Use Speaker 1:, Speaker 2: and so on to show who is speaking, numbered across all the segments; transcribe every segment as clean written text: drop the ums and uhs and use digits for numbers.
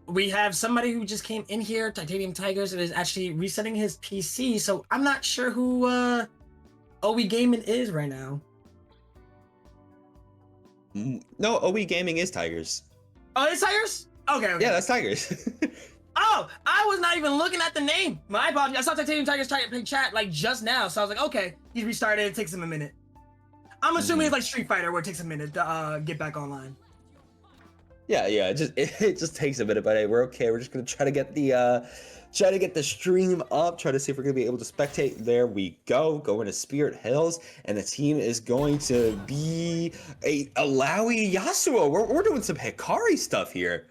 Speaker 1: we have somebody who just came in here, Titaniumtigerzz, and is actually resetting his PC. So I'm not sure who OE Gaming is right now.
Speaker 2: No, OE Gaming is Tigers.
Speaker 1: Oh, it's Tigers? Okay.
Speaker 2: Yeah, that's Tigers.
Speaker 1: Oh, I was not even looking at the name. My apologies. I saw Titaniumtigerzz try to chat like just now, so I was like, okay, he's restarted. It takes him a minute. I'm assuming it's like Street Fighter, where it takes a minute to get back online.
Speaker 2: Yeah, it just takes a minute, but hey, we're okay. We're just gonna try to get the stream up, try to see if we're gonna be able to spectate. There we go, going to Spirit Hills, and the team is going to be a Illaoi Yasuo. We're doing some Hikari stuff here.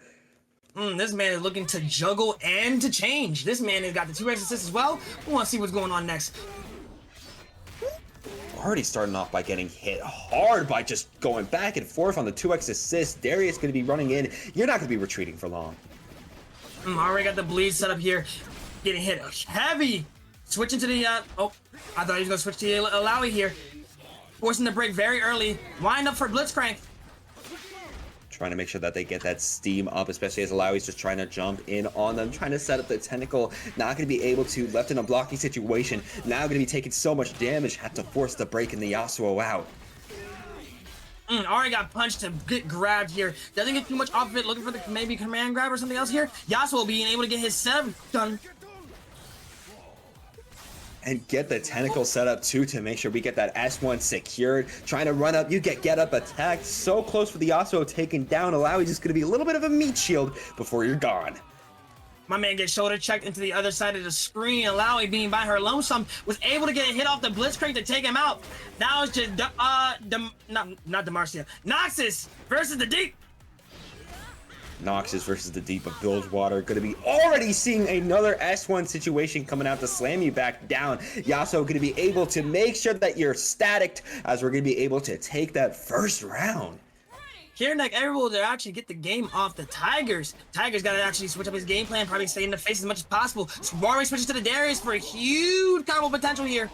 Speaker 1: This man is looking to juggle and to change. This man has got the 2x assists as well. We want to see what's going on next.
Speaker 2: Already starting off by getting hit hard by just going back and forth on the 2x assist. Darius going to be running in. You're not going to be retreating for long.
Speaker 1: Already got the bleed set up here. Getting hit heavy. Switching to the, oh, I thought he was going to switch to the Illaoi here. Forcing the break very early. Wind up for Blitzcrank.
Speaker 2: Trying to make sure that they get that steam up, especially as Illaoi's just trying to jump in on them, trying to set up the tentacle. Not going to be able to, left in a blocking situation. Now going to be taking so much damage, had to force the break in the Yasuo out.
Speaker 1: Already got punched to get grabbed here. Doesn't get too much off of it, looking for the maybe command grab or something else here. Yasuo being able to get his setup done.
Speaker 2: And get the tentacle set up too to make sure we get that S1 secured. Trying to run up, you get up attacked. So close for the Yasuo taken down. Illaoi just going to be a little bit of a meat shield before you're gone.
Speaker 1: My man gets shoulder checked into the other side of the screen. Illaoi being by her lonesome was able to get a hit off the Blitzcrank to take him out. Now it's just not Demarcia. Noxus versus the Deep.
Speaker 2: Noxus versus the Deep of Bilgewater. Going to be already seeing another S1 situation coming out to slam you back down. Yasuo going to be able to make sure that you're static as we're going to be able to take that first round.
Speaker 1: Kyrneck able to actually get the game off the Tigers. Tigers got to actually switch up his game plan, probably stay in the face as much as possible. So Warwick switches to the Darius for a huge combo potential here.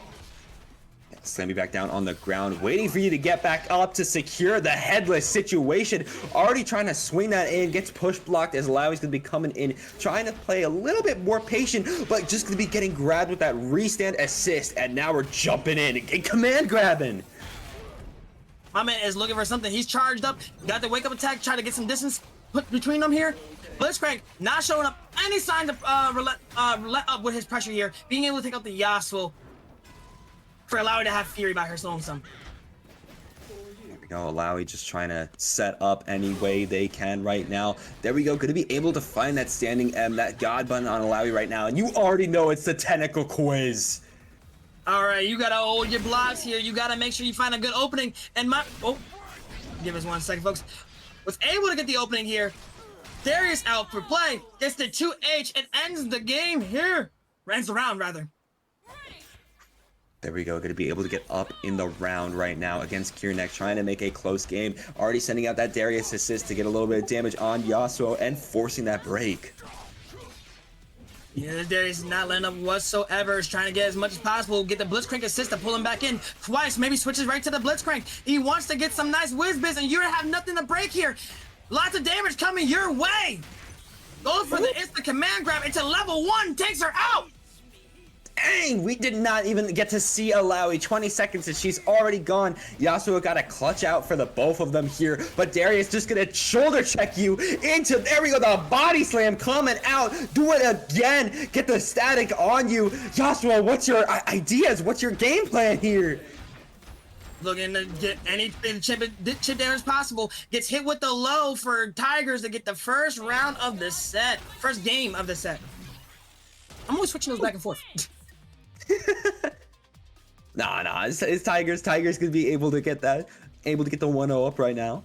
Speaker 2: Slam you back down on the ground, waiting for you to get back up to secure the headless situation. Already trying to swing that in, gets push blocked as Illaoi's going to be coming in, trying to play a little bit more patient, but just going to be getting grabbed with that restand assist. And now we're jumping in and command grabbing.
Speaker 1: My man is looking for something. He's charged up, got the wake up attack, trying to get some distance put between them here. Blitzcrank not showing up any sign of let up with his pressure here, being able to take out the Yasuo. For Illaoi to have Fury by her lonesome.
Speaker 2: There we go, Illaoi just trying to set up any way they can right now. There we go, going to be able to find that standing M, that God button on Illaoi right now, and you already know it's the tentacle quiz.
Speaker 1: All right, you gotta hold your blocks here. You gotta make sure you find a good opening. And give us 1 second, folks. Was able to get the opening here. Darius out for play. Gets the 2H and ends the game here. Ends the round, rather.
Speaker 2: There we go, going to be able to get up in the round right now against Kyrneck, trying to make a close game. Already sending out that Darius assist to get a little bit of damage on Yasuo and forcing that break.
Speaker 1: Yeah, Darius is not letting up whatsoever. He's trying to get as much as possible. Get the Blitzcrank assist to pull him back in twice. Maybe switches right to the Blitzcrank. He wants to get some nice whiz-biz, and you have nothing to break here. Lots of damage coming your way. Goes for the instant command grab into level 1. Takes her out.
Speaker 2: Dang, we did not even get to see Illaoi. 20 seconds and she's already gone. Yasuo got a clutch out for the both of them here, but Darius just gonna shoulder check you into, there we go, the body slam coming out. Do it again, get the static on you. Yasuo, what's your ideas? What's your game plan here?
Speaker 1: Looking to get any chip damage possible. Gets hit with the low for Tigers to get the first round of the set. First game of the set. I'm always switching those back and forth.
Speaker 2: Nah, it's Tigers. Tigers gonna be able to get that, the 1-0 up right now.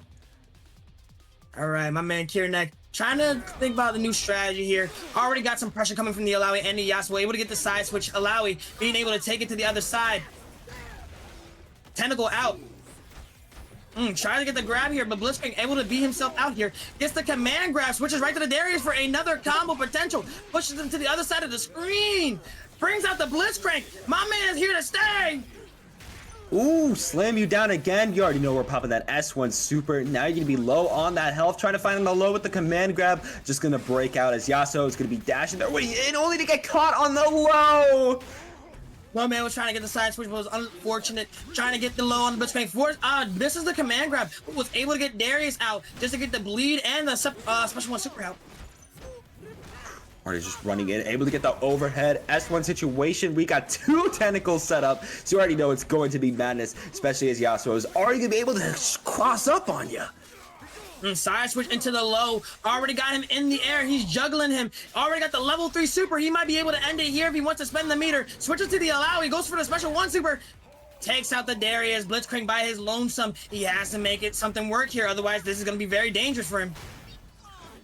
Speaker 1: All right, my man Kyrneck trying to think about the new strategy here. Already got some pressure coming from the Illaoi and the Yasuo. Able to get the side switch. Illaoi being able to take it to the other side. Tentacle out. Trying to get the grab here, but Blitzcrank able to beat himself out here. Gets the command grab, switches right to the Darius for another combo potential. Pushes him to the other side of the screen. Brings out the Blitzcrank. My man is here to stay.
Speaker 2: Ooh, slam you down again. You already know we're popping that S1 super. Now you're gonna be low on that health, trying to find him the low with the command grab. Just gonna break out as Yasuo is gonna be dashing there, waiting in only to get caught on the low.
Speaker 1: My man was trying to get the side switch, but was unfortunate. Trying to get the low on the Blitzcrank. This is the command grab. Was able to get Darius out just to get the bleed and the special one super out.
Speaker 2: Ahri just running in, able to get the overhead S1 situation. We got 2 tentacles set up, so you already know it's going to be madness, especially as Yasuo is already gonna be able to cross up on you.
Speaker 1: Side switch into the low. Already got him in the air. He's juggling him. Already got the level 3 super. He might be able to end it here if he wants to spend the meter. Switches to the Illaoi. Goes for the special 1 super. Takes out the Darius. Blitzcrank by his lonesome. He has to make it something work here. Otherwise, this is going to be very dangerous for him.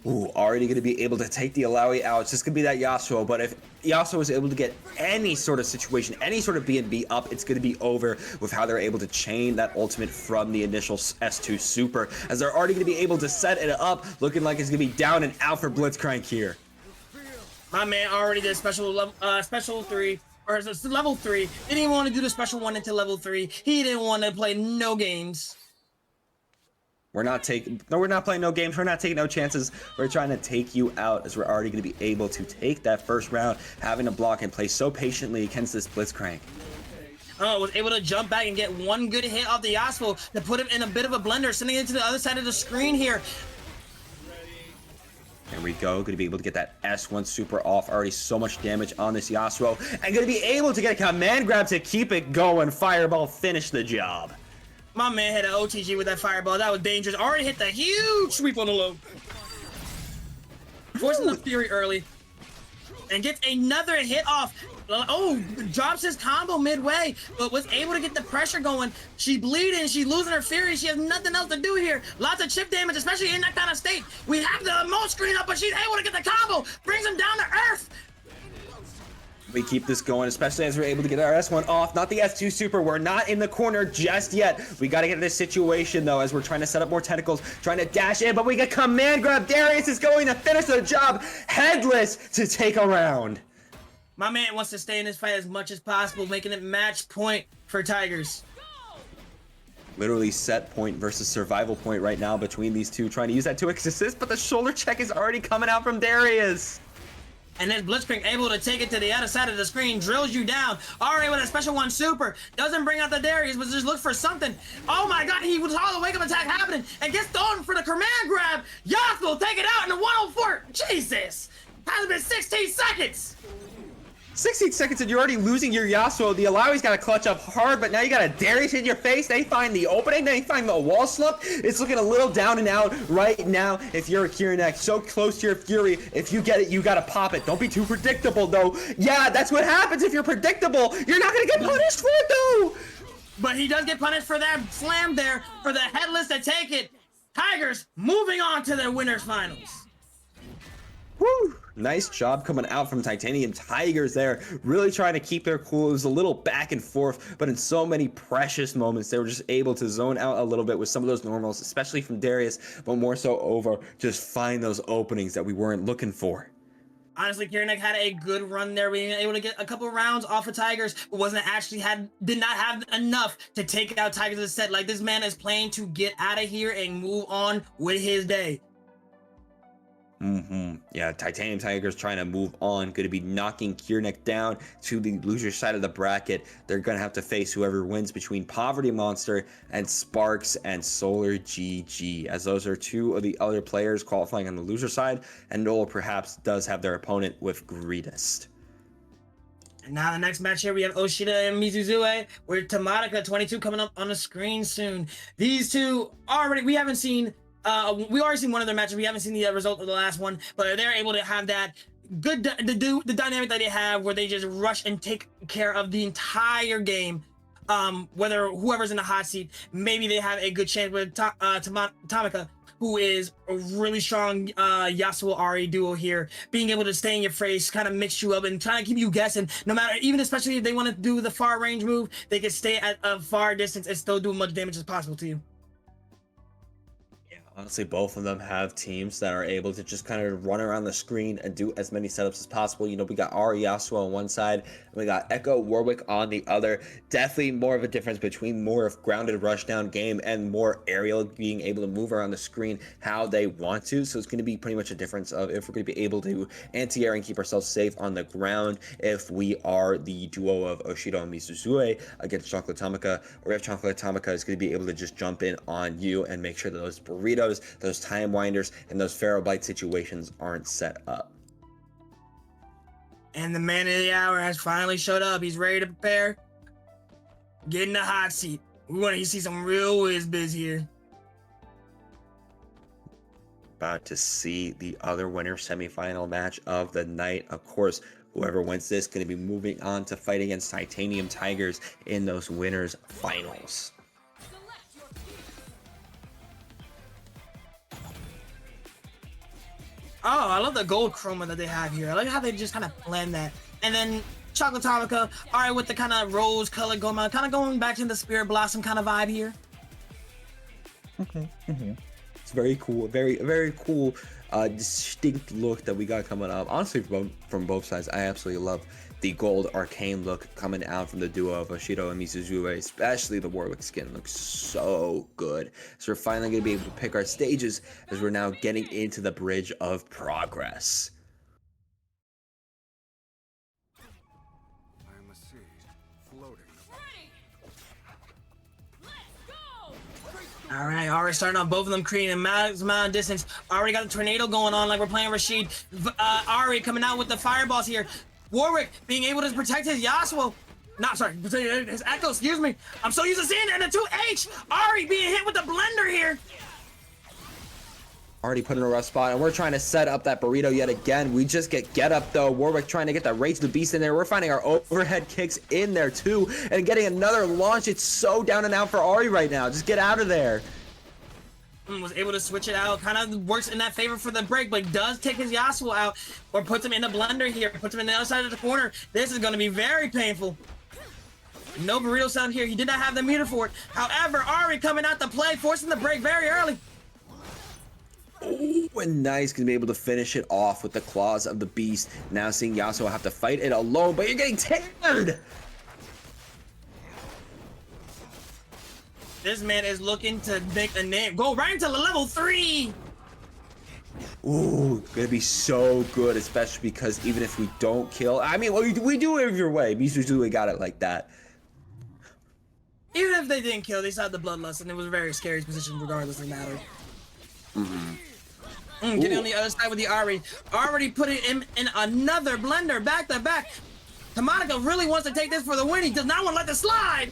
Speaker 2: Ooh, already going to be able to take the Illaoi out. It's just going to be that Yasuo, but if Yasuo is able to get any sort of situation, any sort of B&B up, it's going to be over with how they're able to chain that ultimate from the initial S2 super, as they're already going to be able to set it up, looking like it's going to be down and out for Blitzcrank here.
Speaker 1: My man already did special 3, or it's level 3. Didn't even want to do the special 1 into level 3. He didn't want to play no games.
Speaker 2: We're not playing no games. We're not taking no chances. We're trying to take you out, as we're already going to be able to take that first round, having to block and play so patiently against this Blitzcrank.
Speaker 1: Oh, was able to jump back and get 1 good hit off the Yasuo to put him in a bit of a blender, sending it to the other side of the screen here.
Speaker 2: There we go. Going to be able to get that S1 super off. Already so much damage on this Yasuo. And going to be able to get a command grab to keep it going. Fireball, finish the job.
Speaker 1: My man had an OTG with that fireball. That was dangerous. Already hit the huge sweep on the low. Forcing the Fury early. And gets another hit off. Oh, drops his combo midway, but was able to get the pressure going. She bleeding. She's losing her Fury. She has nothing else to do here. Lots of chip damage, especially in that kind of state. We have the emote screen up, but she's able to get the combo. Brings him down to earth.
Speaker 2: We keep this going, especially as we're able to get our S1 off. Not the S2 super. We're not in the corner just yet. We got to get this situation, though, as we're trying to set up more tentacles, trying to dash in, but we get command grab. Darius is going to finish the job headless to take a round.
Speaker 1: My man wants to stay in this fight as much as possible, making it match point for Tigers.
Speaker 2: Literally set point versus survival point right now between these two, trying to use that 2x assist, but the shoulder check is already coming out from Darius.
Speaker 1: And then Blitzcrank able to take it to the other side of the screen, drills you down. Already with a special 1 super. Doesn't bring out the Darius, but just looks for something. Oh my god, he was all the wake up attack happening and gets thrown for the command grab. Yasuo take it out in the 104. Jesus! Has been 16 seconds!
Speaker 2: 16 seconds and you're already losing your Yasuo. The Illaoi's got to clutch up hard, but now you got a Darius in your face. They find the opening. They find the wall slump. It's looking a little down and out right now. If you're a Kyrneck, so close to your Fury, if you get it, you got to pop it. Don't be too predictable, though. Yeah, that's what happens if you're predictable. You're not going to get punished for it, though.
Speaker 1: But he does get punished for that slam there, for the headless to take it. Tigers moving on to their winners finals.
Speaker 2: Woo! Nice job coming out from Titaniumtigerzz there. Really trying to keep their cool. It was a little back and forth, but in so many precious moments, they were just able to zone out a little bit with some of those normals, especially from Darius, but more so over just find those openings that we weren't looking for.
Speaker 1: Honestly, Kyrneck had a good run there, being able to get a couple rounds off of Tigers, but did not have enough to take out Tigers as set. Like, this man is playing to get out of here and move on with his day.
Speaker 2: Yeah, Titaniumtigerzz trying to move on. Going to be knocking Kyrneck down to the loser side of the bracket. They're going to have to face whoever wins between PovertyMonster and Sparks and SolarGG, as those are 2 of the other players qualifying on the loser side, and NoelPerhaps does have their opponent with Greetest.
Speaker 1: And now the next match here, we have oshiido and MizuzuE, with Tamatica 22 coming up on the screen soon. These two we already seen one of their matches. We haven't seen the result of the last one, but they're able to have that good the dynamic that they have, where they just rush and take care of the entire game. Whether whoever's in the hot seat, maybe they have a good chance with Tamatica, who is a really strong Yasuo Ahri duo here, being able to stay in your face, kind of mix you up and trying to keep you guessing. No matter, even especially if they want to do the far range move, they can stay at a far distance and still do as much damage as possible to you.
Speaker 2: Honestly, both of them have teams that are able to just kind of run around the screen and do as many setups as possible. You know, we got Ahri, Yasuo on one side, and we got Ekko, Warwick on the other. Definitely more of a difference between more of grounded rushdown game and more aerial, being able to move around the screen how they want to. So it's going to be pretty much a difference of if we're going to be able to anti-air and keep ourselves safe on the ground, if we are the duo of oshiido and MizuzuE against Chocolatomica, or if Chocolatomica is going to be able to just jump in on you and make sure that those burritos, those time winders, and those Pharaoh Bite situations aren't set up.
Speaker 1: And the man of the hour has finally showed up. He's ready to prepare. Get in the hot seat. We want to see some real whiz-biz here.
Speaker 2: About to see the other winner semifinal match of the night. Of course, whoever wins this is going to be moving on to fight against Titaniumtigerzz in those winners finals.
Speaker 1: Oh, I love the gold chroma that they have here. I like how they just kind of blend that. And then Chocolatomica, all right, with the kind of rose color going on, kind of going back to the Spirit Blossom kind of vibe here.
Speaker 2: Okay. It's very cool, very cool, distinct look that we got coming up. Honestly, from both sides, I absolutely love the gold arcane look coming out from the duo of oshiido and MizuzuE, especially the Warwick skin looks so good. So we're finally going to be able to pick our stages as we're now getting into the bridge of progress.
Speaker 3: I am a seed floating.
Speaker 1: All right, already starting off, both of them creating a max amount of distance. Already got the tornado going on like we're playing Rashid. Ahri coming out with the fireballs here. Warwick being able to protect his Yasuo. Not sorry, his Ekko, excuse me. I'm so used to seeing it in the 2H. Ahri being hit with the blender here.
Speaker 2: Already put in a rough spot, and we're trying to set up that burrito yet again. We just get up though. Warwick trying to get that Rage the Beast in there. We're finding our overhead kicks in there too, and getting another launch. It's so down and out for Ahri right now. Just get out of there.
Speaker 1: Was able to switch it out. Kind of works in that favor for the break, but does take his Yasuo out or puts him in the blender here. Puts him in the other side of the corner. This is going to be very painful. No burrito sound here. He did not have the meter for it. However, Ahri coming out to play, forcing the break very early.
Speaker 2: Ooh, and nice, gonna be able to finish it off with the claws of the beast. Now seeing Yasuo have to fight it alone, but you're getting teared.
Speaker 1: This man is looking to make a name. Go right into the level 3.
Speaker 2: Ooh, gonna be so good, especially because even if we don't kill, I mean, we do it your way. MizuzuE got it like that.
Speaker 1: Even if they didn't kill, they saw the bloodlust, and it was a very scary position regardless of the matter. Getting on the other side with the Ahri. Already putting him in another blender back to back. Tomatica really wants to take this for the win. He does not want to let this slide.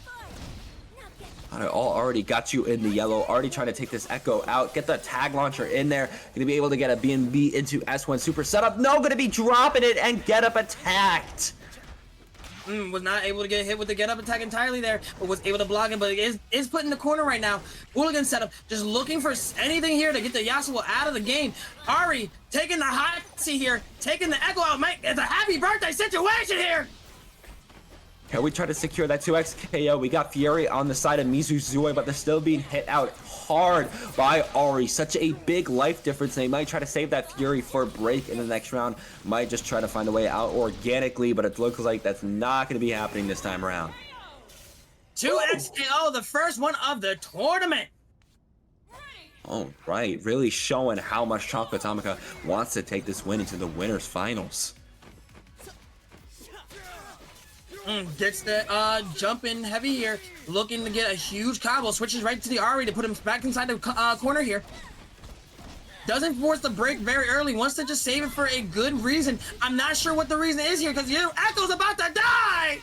Speaker 2: Already got you in the yellow. Already trying to take this Ekko out. Get the tag launcher in there. Gonna be able to get a BNB into S1 super setup. No, gonna be dropping it and get up attacked.
Speaker 1: Was not able to get hit with the get up attack entirely there, but was able to block it, but is put in the corner right now. Hooligan setup, just looking for anything here to get the Yasuo out of the game. Ahri taking the hot seat here, taking the Ekko out. Mate, it's a happy birthday situation here.
Speaker 2: Yeah, we try to secure that 2x KO. We got Fury on the side of MizuzuE, but they're still being hit out hard by Ahri. Such a big life difference. They might try to save that Fury for a break in the next round. Might just try to find a way out organically, but it looks like that's not going to be happening this time around.
Speaker 1: 2x KO, the first one of the tournament.
Speaker 2: All right, really showing how much Chocolatomica wants to take this win into the winners finals.
Speaker 1: Gets the jump in heavy here, looking to get a huge combo, switches right to the Ahri to put him back inside the corner here. Doesn't force the break very early, wants to just save it for a good reason. I'm not sure what the reason is here, because Ekko's about to die!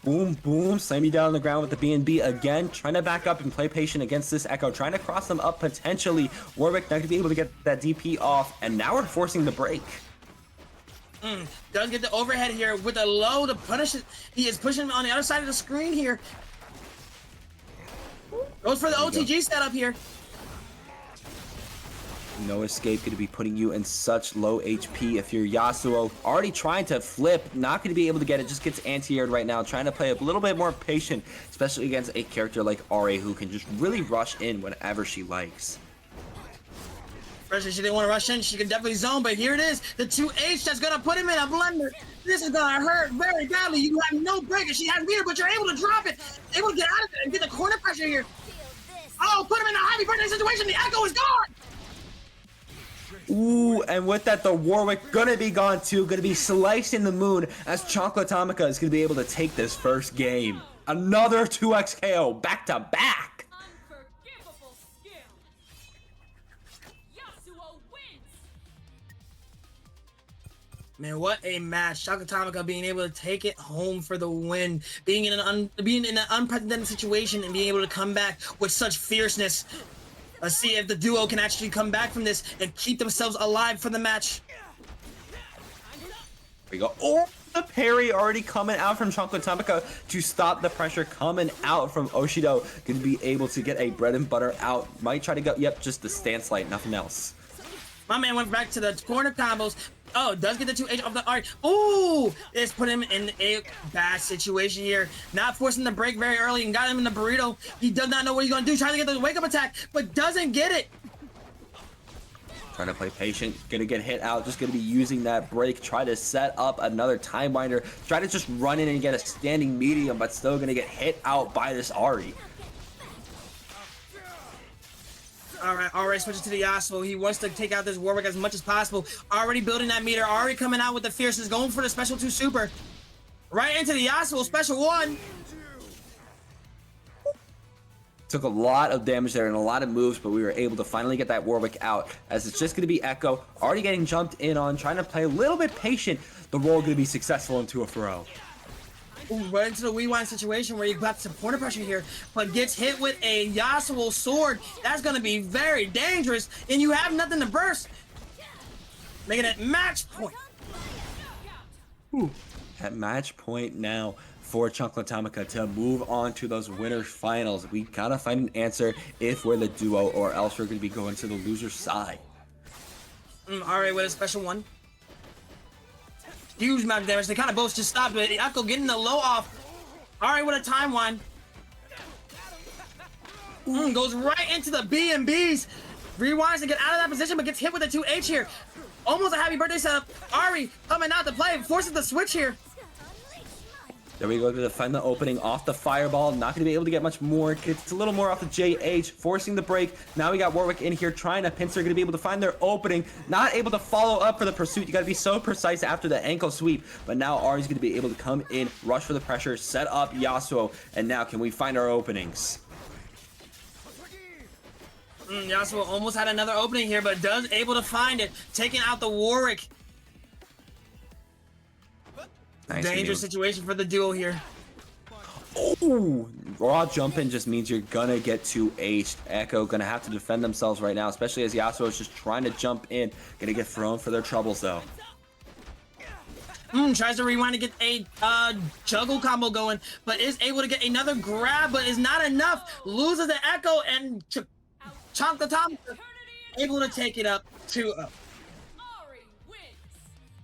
Speaker 2: Boom, boom, slam you down on the ground with the BNB again, trying to back up and play patient against this Ekko, trying to cross them up potentially. Warwick not going to be able to get that DP off, and now we're forcing the break.
Speaker 1: Does get the overhead here with a low to punish it. He is pushing him on the other side of the screen here. Goes for the OTG setup here.
Speaker 2: No escape, going to be putting you in such low HP. If you're Yasuo, already trying to flip, not going to be able to get it, just gets anti-aired right now, trying to play a little bit more patient, especially against a character like Ahri who can just really rush in whenever she likes.
Speaker 1: First, she didn't want to rush in. She could definitely zone, but here it is. The 2H that's going to put him in a blender. This is going to hurt very badly. You have no break, and she has meter, but you're able to drop it. Able to get out of it and get the corner pressure here. Oh, put him in a happy birthday situation. The Ekko is gone.
Speaker 2: Ooh, and with that, the Warwick gonna be gone too. Gonna be sliced in the moon as Chocolatomica is gonna be able to take this first game. Another 2x KO back to back.
Speaker 4: Unforgivable skill. Yasuo wins.
Speaker 1: Man, what a match. Chocolatomica being able to take it home for the win. Being in an unprecedented situation and being able to come back with such fierceness. Let's see if the duo can actually come back from this and keep themselves alive for the match.
Speaker 2: Here we go. Oh, the parry already coming out from Chocolatomica to stop the pressure coming out from oshiido. Gonna be able to get a bread and butter out. Might try to go, yep, just the stance light, nothing else.
Speaker 1: My man went back to the corner combos. Oh, does get the 2H off the arc. Ooh, it's put him in a bad situation here. Not forcing the break very early and got him in the burrito. He does not know what he's going to do. Trying to get the wake-up attack, but doesn't get it.
Speaker 2: Trying to play patient, gonna get hit out, just gonna be using that break, try to set up another time binder, try to just run in and get a standing medium, but still gonna get hit out by this Ahri.
Speaker 1: Alright, switching to the Yasuo. He wants to take out this Warwick as much as possible. Already building that meter. Already coming out with the fierceness. Going for the special 2 super. Right into the Yasuo special 1.
Speaker 2: Took a lot of damage there and a lot of moves, but we were able to finally get that Warwick out, as it's just going to be Ekko, already getting jumped in on, trying to play a little bit patient. The roll going to be successful into a throw.
Speaker 1: Ooh, right into the rewind situation where you got some corner pressure here, but gets hit with a Yasuo sword. That's going to be very dangerous, and you have nothing to burst. Making it match point.
Speaker 2: Ooh. At match point now for Chocolatomica to move on to those winners finals. We gotta find an answer if we're the duo, or else we're gonna be going to the loser's side.
Speaker 1: Alright, with a special 1. Huge amount of damage. They kind of both just stopped, but Ekko getting the low off. Alright, with a time one. Goes right into the B&Bs. Rewinds to get out of that position, but gets hit with a 2H here. Almost a happy birthday setup. Ahri coming out to play, forces the switch here.
Speaker 2: There we go, to find the opening off the fireball. Not going to be able to get much more. Gets a little more off the JH, forcing the break. Now we got Warwick in here trying to pincer. Going to be able to find their opening. Not able to follow up for the pursuit. You got to be so precise after the ankle sweep. But now Ahri's going to be able to come in, rush for the pressure, set up Yasuo. And now can we find our openings?
Speaker 1: Yasuo almost had another opening here, but does able to find it. Taking out the Warwick.
Speaker 2: Nice.
Speaker 1: Dangerous situation for the duo here.
Speaker 2: Oh, raw jumping just means you're gonna get 2H'd. Ekko gonna have to defend themselves right now, especially as Yasuo is just trying to jump in. Gonna get thrown for their troubles though.
Speaker 1: Tries to rewind to get a juggle combo going, but is able to get another grab, but is not enough. Loses the Ekko and Chocolatomica able to take it up 2-0.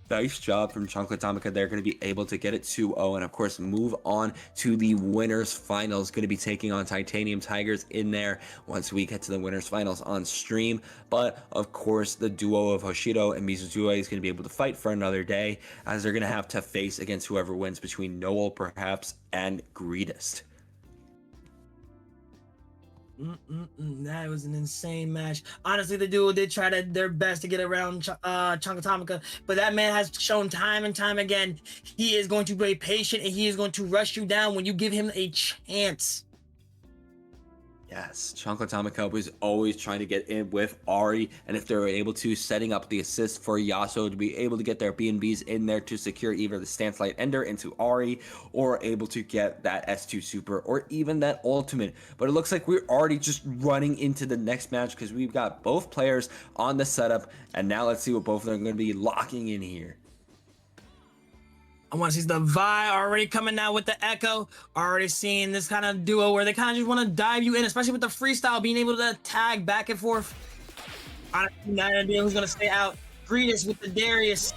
Speaker 2: Nice job from Chocolatomica. They're going to be able to get it 2-0 and of course move on to the winners finals. Going to be taking on Titaniumtigerzz in there once we get to the winners finals on stream. But of course the duo of oshiido and MizuzuE is going to be able to fight for another day, as they're going to have to face against whoever wins between NoelPerhaps and Greetest.
Speaker 1: That was an insane match. Honestly, the duo did try their best to get around Chocolatomica, but that man has shown time and time again he is going to be patient and he is going to rush you down when you give him a chance.
Speaker 2: Yes, Chocolatomica was always trying to get in with Ahri, and if they were able to, setting up the assist for Yasuo to be able to get their B&Bs in there to secure either the Stance Light Ender into Ahri, or able to get that S2 Super, or even that ultimate. But it looks like we're already just running into the next match, because we've got both players on the setup, and now let's see what both of them are going to be locking in here.
Speaker 1: I want to see the Vi already coming out with the Ekko. Already seeing this kind of duo where they kind of just want to dive you in, especially with the freestyle, being able to tag back and forth. Honestly, not an idea who's gonna stay out. Greetest with the Darius.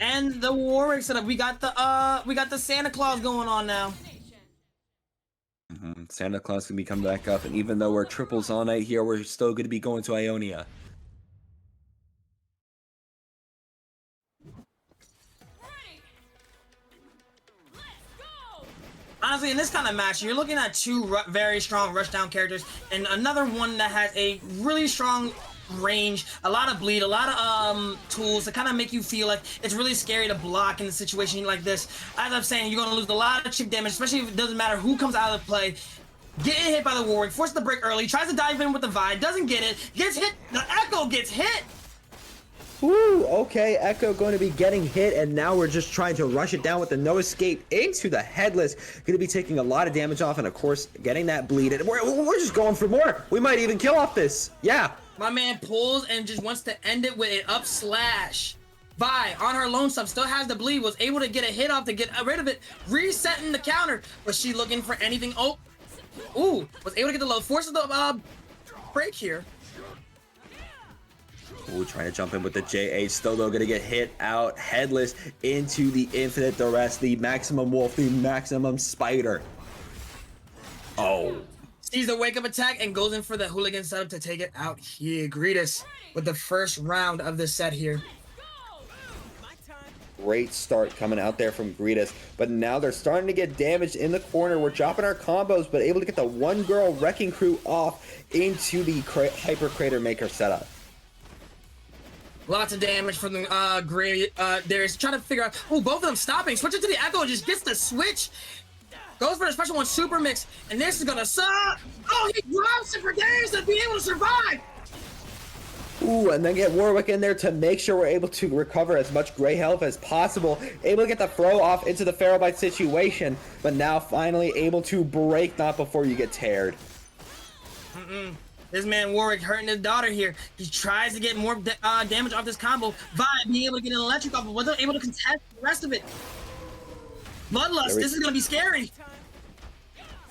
Speaker 1: And the Warwick setup. We got the Santa Claus going on now.
Speaker 2: Santa Claus can be coming back up, and even though we're triples all night here, we're still going to be going to Ionia.
Speaker 1: Honestly, in this kind of match, you're looking at two very strong rushdown characters, and another one that has a really strong range, a lot of bleed, a lot of tools to kind of make you feel like it's really scary to block in a situation like this. As I'm saying, you're going to lose a lot of chip damage, especially if it doesn't matter who comes out of the play. Getting hit by the Warwick, forced the break early, tries to dive in with the Vi, doesn't get it, gets hit, the Ekko gets hit!
Speaker 2: Ooh, okay, Ekko going to be getting hit, and now we're just trying to rush it down with the no escape into the headless. Going to be taking a lot of damage off, and of course, getting that bleed. And we're just going for more. We might even kill off this. Yeah.
Speaker 1: My man pulls and just wants to end it with an up slash. Vi, on her lone sub, still has the bleed, was able to get a hit off to get rid of it, resetting the counter. Was she looking for anything? Oh, ooh, was able to get the low, forces the break here.
Speaker 2: Ooh, trying to jump in with the JH, still though gonna get hit out, headless into the infinite duress, the maximum wolf, the maximum spider. Oh.
Speaker 1: Sees the wake up attack and goes in for the hooligan setup to take it out here. Greetest with the first round of the set here.
Speaker 2: Great start coming out there from Greetest, but now they're starting to get damaged in the corner. We're dropping our combos, but able to get the one girl wrecking crew off into the hyper crater maker setup.
Speaker 1: Lots of damage from the Darius trying to figure out. Oh, both of them stopping. Switches to the Ekko, just gets the switch. Goes for the special one super mix, and this is gonna suck. Oh, he drops it for Darius to be able to survive.
Speaker 2: Ooh, and then get Warwick in there to make sure we're able to recover as much gray health as possible. Able to get the throw off into the Pharaoh Bite situation, but now finally able to break not before you get teared.
Speaker 1: This man Warwick hurting his daughter here. He tries to get more damage off this combo. Vi being able to get an electric off, but wasn't able to contest the rest of it. Bloodlust, this is gonna be scary.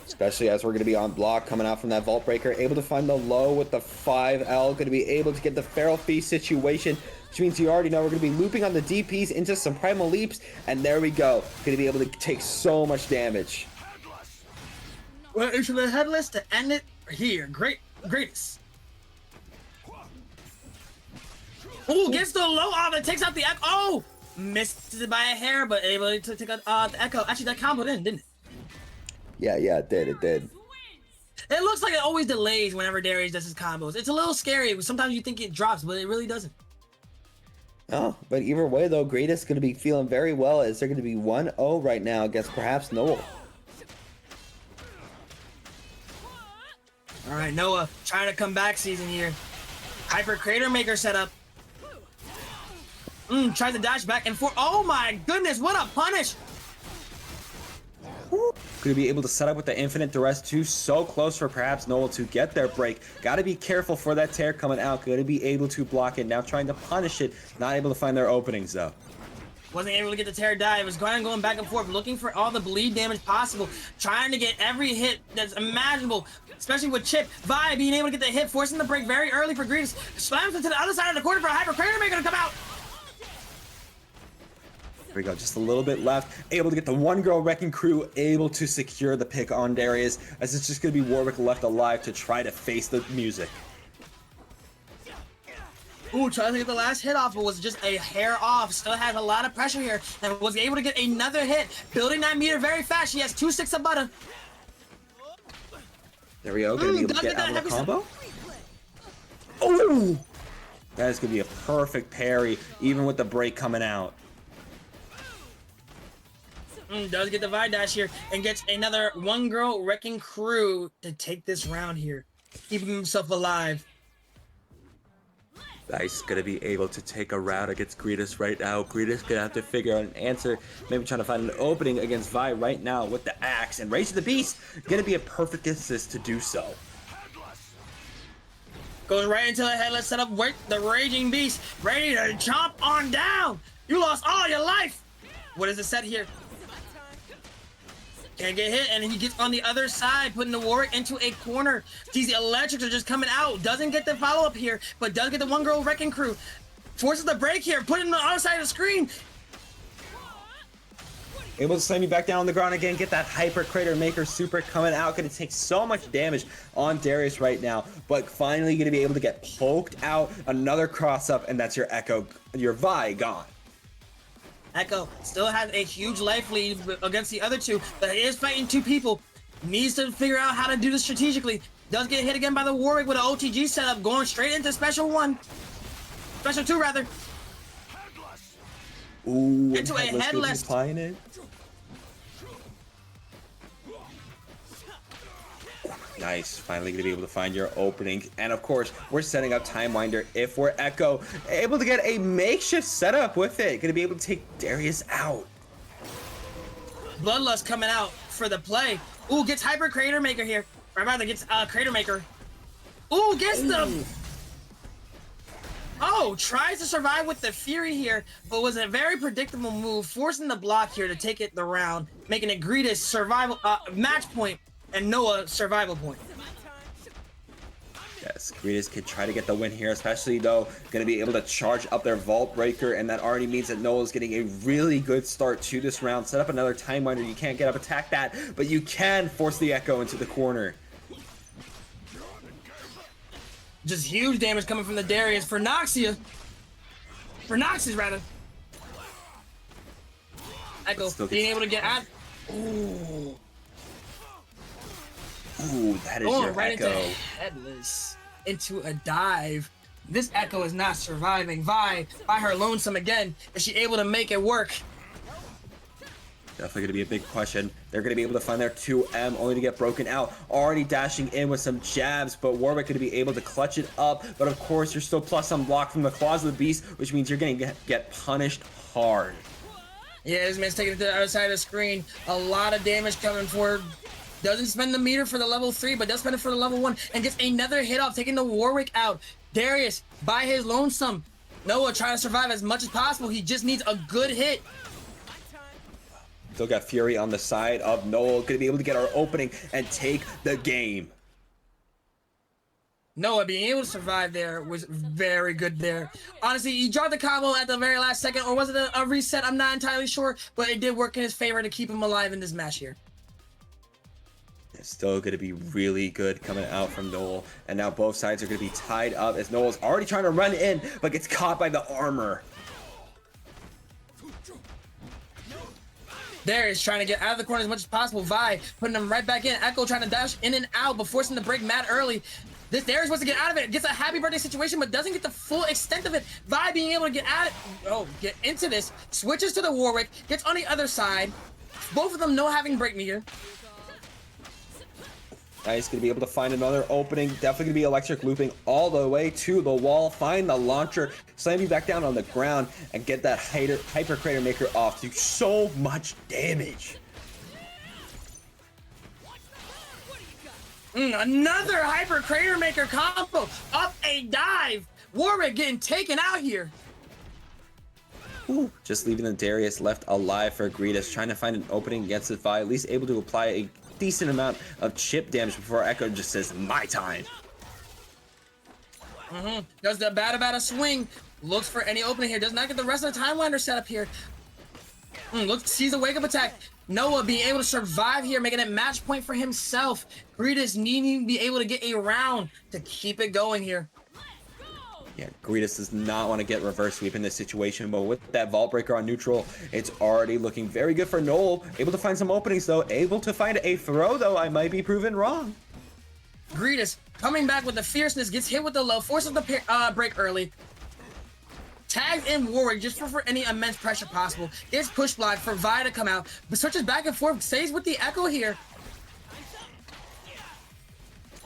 Speaker 2: Especially as we're going to be on block coming out from that Vault Breaker. Able to find the low with the 5L. Going to be able to get the Feral Feast situation, which means you already know we're going to be looping on the DPs into some Primal Leaps. And there we go. Going to be able to take so much damage.
Speaker 1: Well, into the headless to end it here. Greatest. Ooh, gets the low off and takes out the Ekko. Oh! Missed it by a hair, but able to take out the Ekko. Actually, that comboed in, didn't it?
Speaker 2: Yeah, it did.
Speaker 1: It looks like it always delays whenever Darius does his combos. It's a little scary. Sometimes you think it drops, but it really doesn't.
Speaker 2: Oh, but either way, though, Greetest going to be feeling very well as they're going to be 1-0 right now against perhaps Noel.
Speaker 1: All right, Noah trying to come back season here. Hyper Crater Maker setup. Tries to dash back and forth. Oh my goodness, what a punish!
Speaker 2: Going to be able to set up with the infinite duress too, so close for perhaps Noel to get their break. Got to be careful for that tear coming out. Going to be able to block it. Now trying to punish it. Not able to find their openings though.
Speaker 1: Wasn't able to get the tear dive. Was going back and forth, looking for all the bleed damage possible. Trying to get every hit that's imaginable, especially with Chip. Vi being able to get the hit, forcing the break very early for Greetest. Slams into the other side of the corner for a Hyper Crater Maker to come out.
Speaker 2: There we go, just a little bit left. Able to get the one girl wrecking crew, able to secure the pick on Darius, as it's just going to be Warwick left alive to try to face the music.
Speaker 1: Ooh, trying to get the last hit off, but was just a hair off. Still has a lot of pressure here, and was able to get another hit. Building that meter very fast. She has 2 sticks of butter.
Speaker 2: There we go, going to be able to get out of the combo. Oh! That is going to be a perfect parry, even with the break coming out.
Speaker 1: Does get the Vi dash here and gets another one girl wrecking crew to take this round here, keeping himself alive.
Speaker 2: Dice gonna be able to take a route against Greetest right now. Greetest gonna have to figure out an answer, maybe trying to find an opening against Vi right now with the axe, and Rage of the Beast gonna be a perfect assist to do so.
Speaker 1: Goes right into the headless setup with the Raging Beast, ready to chomp on down. You lost all your life. What is the set here? Can't get hit, and he gets on the other side, putting the Warwick into a corner. These electrics are just coming out. Doesn't get the follow-up here, but does get the one girl wrecking crew. Forces the break here, put it on the other side of the screen.
Speaker 2: Able to slam you back down on the ground again, get that Hyper Crater Maker super coming out. Gonna take so much damage on Darius right now, but finally gonna be able to get poked out. Another cross up, and that's your Ekko, your Vi gone.
Speaker 1: Ekko still has a huge life lead against the other two, but he is fighting two people. Needs to figure out how to do this strategically. Does get hit again by the Warwick with an OTG setup, going straight into Special 1. Special 2, rather.
Speaker 2: Ooh,
Speaker 1: into a headless.
Speaker 2: Applying it. Nice, finally gonna be able to find your opening. And of course, we're setting up Time Winder if we're Ekko. Able to get a makeshift setup with it. Gonna be able to take Darius out.
Speaker 1: Bloodlust coming out for the play. Ooh, gets Hyper Crater Maker here. Or rather, gets Crater Maker. Ooh, gets the... Oh, tries to survive with the Fury here, but was a very predictable move, forcing the block here to take it the round, making it Greetest survival match point and Noah survival point.
Speaker 2: Yes, Greetest could try to get the win here, especially though going to be able to charge up their Vault Breaker, and that already means that Noah is getting a really good start to this round. Set up another Time Winder. You can't get up attack that, but you can force the Ekko into the corner.
Speaker 1: Just huge damage coming from the Darius for Noxia. For Noxus, rather. Ekko being able to get out. Ooh.
Speaker 2: Ooh, that is your
Speaker 1: right
Speaker 2: Ekko.
Speaker 1: into headless. Into a dive. This Ekko is not surviving. Vi, by her lonesome again. Is she able to make it work?
Speaker 2: Definitely going to be a big question. They're going to be able to find their 2M only to get broken out. Already dashing in with some jabs, but Warwick going to be able to clutch it up. But of course, you're still plus some block from the Claws of the Beast, which means you're going to get punished hard.
Speaker 1: Yeah, this man's taking it to the other side of the screen. A lot of damage coming forward. Doesn't spend the meter for the level 3, but does spend it for the level 1. And gets another hit off, taking the Warwick out. Darius, by his lonesome. Noah trying to survive as much as possible. He just needs a good hit.
Speaker 2: Still got Fury on the side of Noel. Going to be able to get our opening and take the game.
Speaker 1: Noah being able to survive there was very good there. Honestly, he dropped the combo at the very last second, or was it a reset? I'm not entirely sure, but it did work in his favor to keep him alive in this match here.
Speaker 2: It's still going to be really good coming out from Noel. And now both sides are going to be tied up as Noel's already trying to run in, but gets caught by the armor.
Speaker 1: Darius trying to get out of the corner as much as possible. Vi putting him right back in. Ekko trying to dash in and out, but forcing the break mad early. This Darius wants to get out of it. Gets a happy birthday situation, but doesn't get the full extent of it. Vi being able to get out of get into this. Switches to the Warwick. Gets on the other side. Both of them no having break meter.
Speaker 2: Nice, going to be able to find another opening. Definitely going to be electric looping all the way to the wall. Find the launcher, slam you back down on the ground, and get that Hyper Crater Maker off. Do so much damage.
Speaker 1: Another Hyper Crater Maker combo. Up a dive. Warwick getting taken out here.
Speaker 2: Ooh, just leaving the Darius left alive for Greetest. Trying to find an opening against the Vi. At least able to apply a decent amount of chip damage before Ekko just says, my time.
Speaker 1: Does the bada swing. Looks for any opening here. Does not get the rest of the Time Winder set up here. Sees a wake up attack. Noah being able to survive here, making it match point for himself. Greetest needing to be able to get a round to keep it going here.
Speaker 2: Yeah, Greetest does not want to get reverse sweep in this situation, but with that Vault Breaker on neutral, it's already looking very good for Noel. Able to find some openings though, able to find a throw though, I might be proven wrong.
Speaker 1: Greetest coming back with the fierceness, gets hit with the low, forces the break early. Tags in Warwick just for any immense pressure possible. Gets push block for Vi to come out, but switches back and forth, stays with the Ekko here.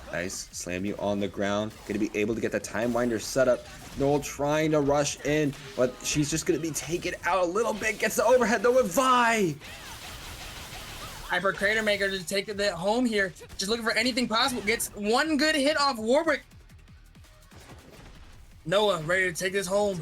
Speaker 2: Nice, slam you on the ground. Gonna be able to get the Time Winder set up. Noel trying to rush in, but she's just gonna be taken out a little bit. Gets the overhead though with Vi.
Speaker 1: Hyper Crater Maker to take it home here. Just looking for anything possible. Gets one good hit off Warwick. Noah ready to take this home.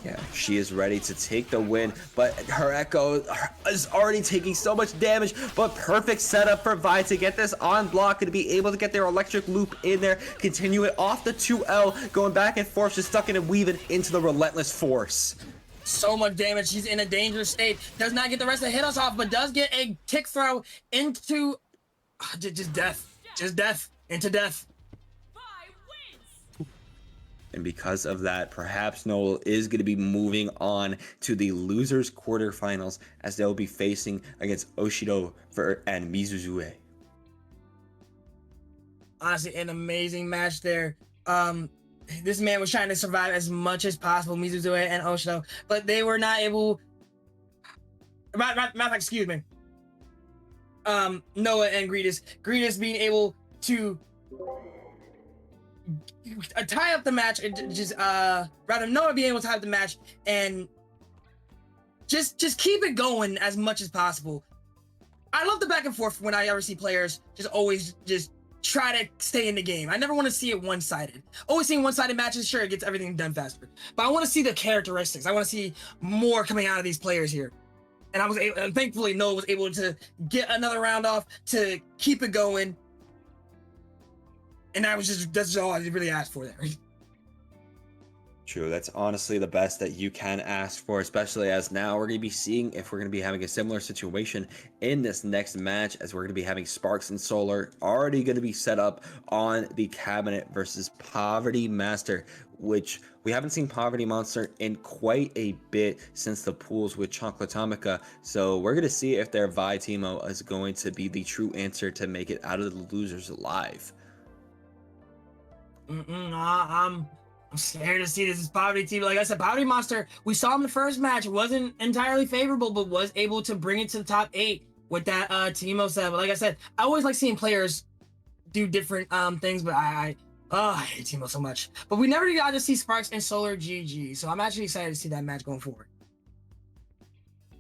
Speaker 2: Yeah, she is ready to take the win, but her Ekko is already taking so much damage, but perfect setup for Vi to get this on block and to be able to get their electric loop in there, continue it off the 2L, going back and forth, just stuck in and weaving into the relentless force.
Speaker 1: So much damage. She's in a dangerous state. Does not get the rest of the hit us off, but does get a tick throw into just death. Just death. Into death.
Speaker 2: And because of that, perhaps Noel is going to be moving on to the losers quarterfinals as they'll be facing against oshiido and MizuzuE.
Speaker 1: Honestly, an amazing match there. This man was trying to survive as much as possible, MizuzuE and oshiido, but they were not able. Matter of fact, excuse me. Noah and Greetest being able to tie up the match, rather Noah being able to tie up the match and just keep it going as much as possible. I love the back and forth when I ever see players just always just try to stay in the game. I never want to see it one-sided. Always seeing one-sided matches, sure, it gets everything done faster, but I want to see the characteristics. I want to see more coming out of these players here. And I was able, thankfully Noah was able to get another round off to keep it going. And that's all I really asked for there.
Speaker 2: True, that's honestly the best that you can ask for, especially as now we're going to be seeing if we're going to be having a similar situation in this next match, as we're going to be having Sparks and Solar already going to be set up on the cabinet versus PovertyMonster, which we haven't seen PovertyMonster in quite a bit since the pools with Chocolatomica. So we're going to see if their Vi Teemo is going to be the true answer to make it out of the losers alive.
Speaker 1: I'm scared to see this Poverty team. Like I said, PovertyMonster, we saw him in the first match. It wasn't entirely favorable, but was able to bring it to the top 8 with that Teemo set. But like I said, I always like seeing players do different things, but I hate Teemo so much. But we never got to see Sparks and SolarGG, so I'm actually excited to see that match going forward.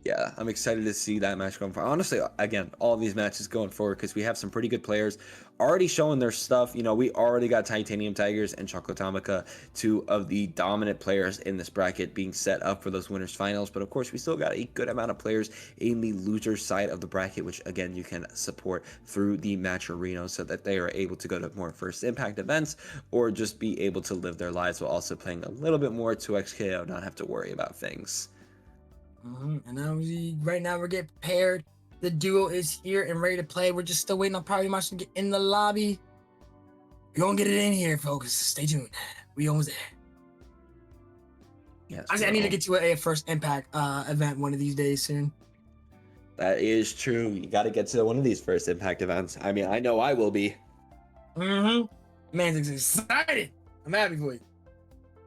Speaker 2: Yeah, I'm excited to see that match going forward. Honestly, again, all these matches going forward because we have some pretty good players already showing their stuff. You know, we already got Titaniumtigerzz and Chocolatomica, 2 of the dominant players in this bracket, being set up for those winners finals. But of course, we still got a good amount of players in the loser side of the bracket, which again, you can support through the match arena so that they are able to go to more first impact events or just be able to live their lives while also playing a little bit more 2xKO, not have to worry about things.
Speaker 1: And now right now we're getting prepared. The duo is here and ready to play. We're just still waiting on PovertyMonster to get in the lobby. We're gonna get it in here, folks. Stay tuned. We almost there.
Speaker 2: Yes,
Speaker 1: I need to get to a first impact event one of these days soon.
Speaker 2: That is true. You got to get to one of these first impact events. I mean, I know I will be.
Speaker 1: Man's excited. I'm happy for you.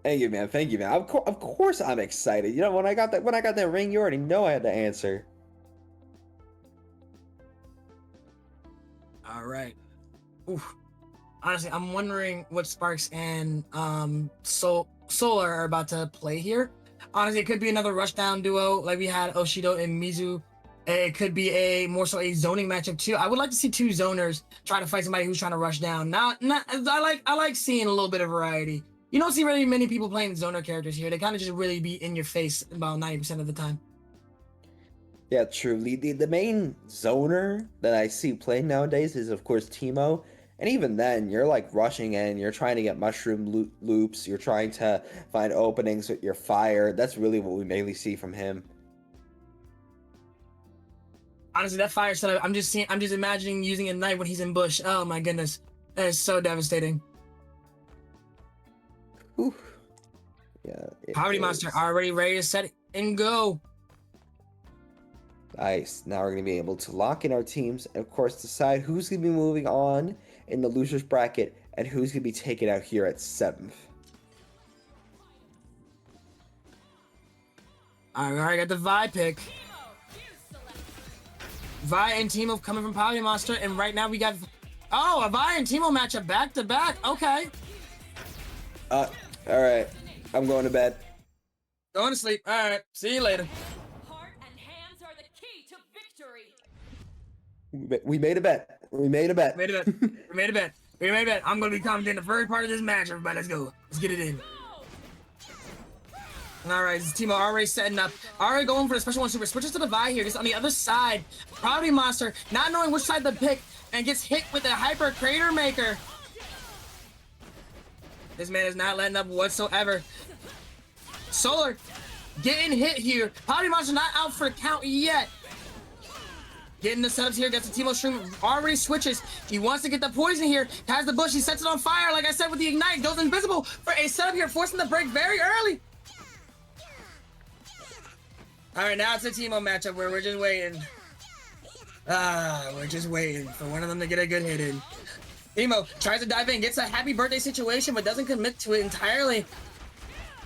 Speaker 2: Thank you, man. Thank you, man. Of course, I'm excited. You know, when I got that ring, you already know I had to answer.
Speaker 1: All right. Oof. Honestly, I'm wondering what Sparks and Solar are about to play here. Honestly, it could be another rushdown duo like we had oshiido and Mizu. It could be more so a zoning matchup too. I would like to see 2 zoners try to fight somebody who's trying to rush down. I like seeing a little bit of variety. You don't see really many people playing zoner characters here. They kind of just really be in your face about 90% of the time.
Speaker 2: Yeah, truly. The main zoner that I see playing nowadays is, of course, Teemo. And even then, you're like rushing in, you're trying to get mushroom loops, you're trying to find openings with your fire. That's really what we mainly see from him.
Speaker 1: Honestly, that fire setup, I'm just imagining using a knife when he's in bush. Oh my goodness. That is so devastating.
Speaker 2: Whew. Yeah.
Speaker 1: PovertyMonster already ready to set it and go.
Speaker 2: Nice. Now we're going to be able to lock in our teams and, of course, decide who's going to be moving on in the losers bracket and who's going to be taken out here at 7th.
Speaker 1: All right, I got the Vi pick. Vi and Teemo coming from PovertyMonster, and right now we got a Vi and Teemo matchup back to back. Okay.
Speaker 2: All right. I'm going to bed.
Speaker 1: Going to sleep. All right. See you later.
Speaker 4: Heart and hands are the key to victory.
Speaker 2: We made a bet. We made a bet.
Speaker 1: We made a bet. I'm going to be commenting the first part of this match, everybody. Let's go. Let's get it in. All right, Teemo already setting up. Already going for the special one super. Switches to the Vi here. Gets on the other side. PovertyMonster not knowing which side to pick and gets hit with a hyper crater maker. This man is not letting up whatsoever. Solar getting hit here. PovertyMonster not out for the count yet. Getting the setups here, gets the Teemo stream, already switches. He wants to get the poison here, has the bush, he sets it on fire, like I said, with the ignite, goes invisible for a setup here, forcing the break very early. All right, now it's a Teemo matchup where we're just waiting. We're just waiting for one of them to get a good hit in. Teemo tries to dive in, gets a happy birthday situation, but doesn't commit to it entirely.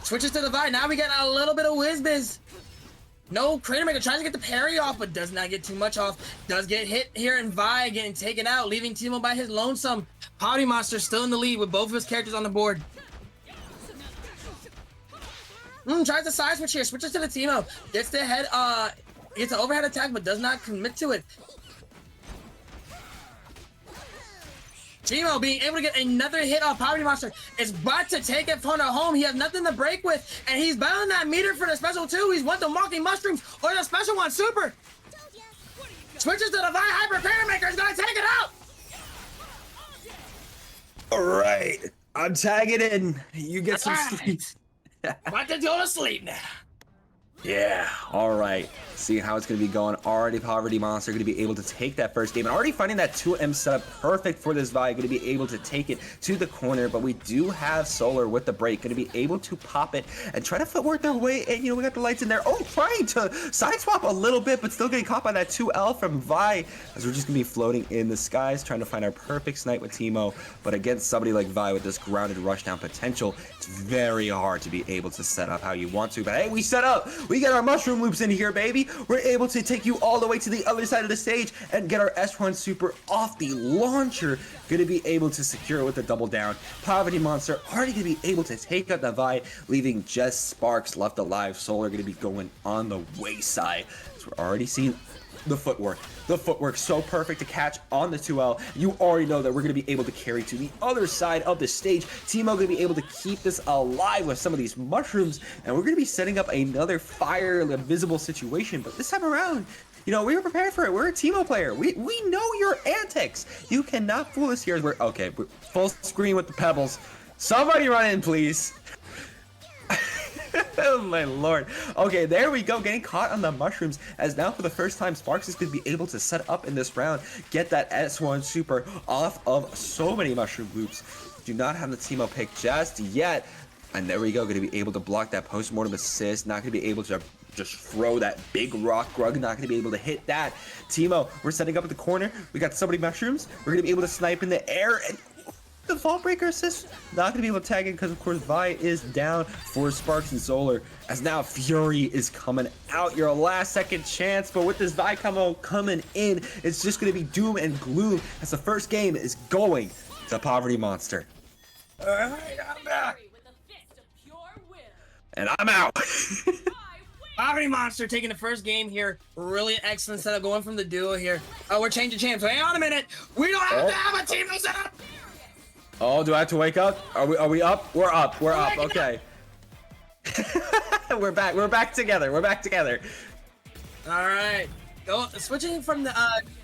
Speaker 1: Switches to the Vi, now we get a little bit of whiz-biz. No, Crater Maker tries to get the parry off, but does not get too much off. Does get hit here, and Vi getting taken out, leaving Teemo by his lonesome. PovertyMonster still in the lead with both of his characters on the board. Tries to side switch here, switches to the Teemo. Gets the head, gets an overhead attack, but does not commit to it. Teemo being able to get another hit off PovertyMonster is about to take it from the home. He has nothing to break with, and he's battling that meter for the special two. He's want the walking mushrooms or the special one super. Switches to the Vi Hyper Crater Maker is gonna take it out.
Speaker 2: All right, I'm tagging in. You get some sleep.
Speaker 1: About to go to sleep now.
Speaker 2: Yeah, all right. See how it's going to be going. Already PovertyMonster going to be able to take that first game and already finding that 2M setup perfect for this Vi. Going to be able to take it to the corner, but we do have Solar with the break. Going to be able to pop it and try to footwork their way. And, you know, we got the lights in there. Oh, trying to side swap a little bit, but still getting caught by that 2L from Vi as we're just going to be floating in the skies, trying to find our perfect snipe with Teemo. But against somebody like Vi with this grounded rushdown potential, it's very hard to be able to set up how you want to. But hey, we set up. We got our mushroom loops in here, baby. We're able to take you all the way to the other side of the stage and get our S1 super off the launcher. Gonna be able to secure it with the double down. PovertyMonster already gonna be able to take out the Vi, leaving just Sparks left alive. Solar gonna be going on the wayside. So we're already seeing the footwork. The footwork so perfect to catch on the 2L. You already know that we're going to be able to carry to the other side of the stage. Teemo going to be able to keep this alive with some of these mushrooms, and we're going to be setting up another fire invisible situation. But this time around, you know, we were prepared for it. We're a Teemo player. We know your antics. You cannot fool us here. We're full screen with the pebbles. Somebody run in, please. Oh my lord. Okay, there we go, getting caught on the mushrooms, as now for the first time Sparks is going to be able to set up in this round, get that S1 super off of so many mushroom loops. Do not have the Teemo pick just yet, and there we go, going to be able to block that post-mortem assist, not going to be able to just throw that big rock grug, not going to be able to hit that. Teemo, we're setting up at the corner, we got so many mushrooms, we're going to be able to snipe in the air, and the Vault Breaker assist, not gonna be able to tag in because of course Vi is down for Sparks and Solar, as now Fury is coming out, your last second chance, but with this Vi combo coming in, it's just gonna be doom and gloom as the first game is going to PovertyMonster.
Speaker 1: Alright, I'm back.
Speaker 2: And I'm out.
Speaker 1: PovertyMonster taking the first game here. Really excellent setup going from the duo here. Oh, we're changing champs. Hang on a minute. We don't have to have a team setup.
Speaker 2: Oh, do I have to wake up? Are we up? We're up. We're up. Okay. We're back together. We're back together.
Speaker 1: All right. Go switching from the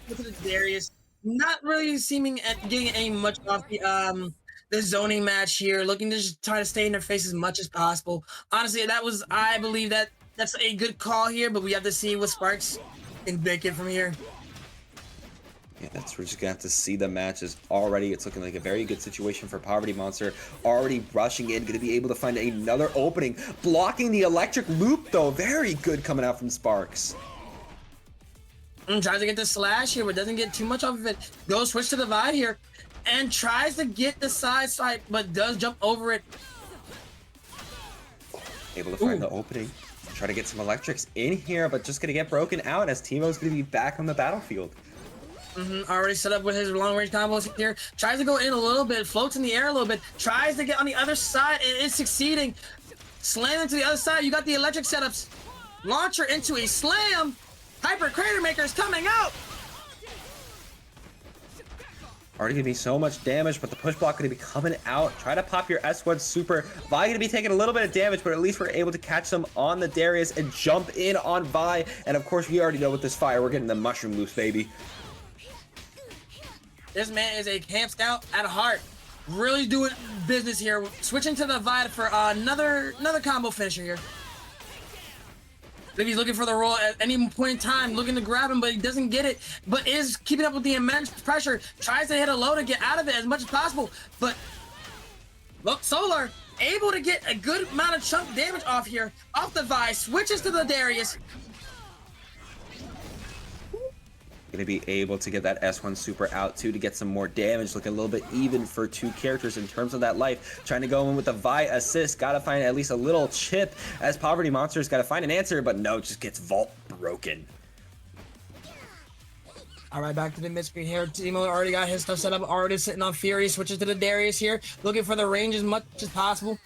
Speaker 1: to the Darius. Not really seeming at getting any much off the zoning match here. Looking to just try to stay in their face as much as possible. Honestly, I believe that's a good call here, but we have to see what Sparks can make it from here.
Speaker 2: Yeah, we're just gonna have to see the matches already. It's looking like a very good situation for PovertyMonster. Already rushing in, gonna be able to find another opening. Blocking the electric loop though. Very good coming out from Sparks.
Speaker 1: Tries to get the slash here, but doesn't get too much off of it. Goes switch to the Vi here, and tries to get the side swipe, but does jump over it.
Speaker 2: Able to find the opening. Try to get some electrics in here, but just gonna get broken out as Teemo's gonna be back on the battlefield.
Speaker 1: Already set up with his long-range combos here. Tries to go in a little bit, floats in the air a little bit. Tries to get on the other side, and is succeeding. Slamming to the other side. You got the electric setups. Launcher into a slam. Hyper Crater Maker is coming out.
Speaker 2: Already gonna be so much damage, but the push block gonna be coming out. Try to pop your S1 super. Vi gonna be taking a little bit of damage, but at least we're able to catch them on the Darius and jump in on Vi. And of course, we already know with this fire, we're getting the mushroom loose, baby.
Speaker 1: This man is a camp scout at heart. Really doing business here. Switching to the Vi for another combo finisher here. Maybe he's looking for the roll at any point in time, looking to grab him, but he doesn't get it. But is keeping up with the immense pressure. Tries to hit a low to get out of it as much as possible. But look, Solar able to get a good amount of chunk damage off here, off the Vi. Switches to the Darius.
Speaker 2: Gonna be able to get that S1 super out too to get some more damage. Looking a little bit even for two characters in terms of that life. Trying to go in with the Vi assist. Gotta find at least a little chip as PovertyMonster's gotta find an answer, but no, just gets vault broken.
Speaker 1: All right, back to the mid-screen here. Teemo already got his stuff set up, already sitting on Fury. Switches to the Darius here, looking for the range as much as possible.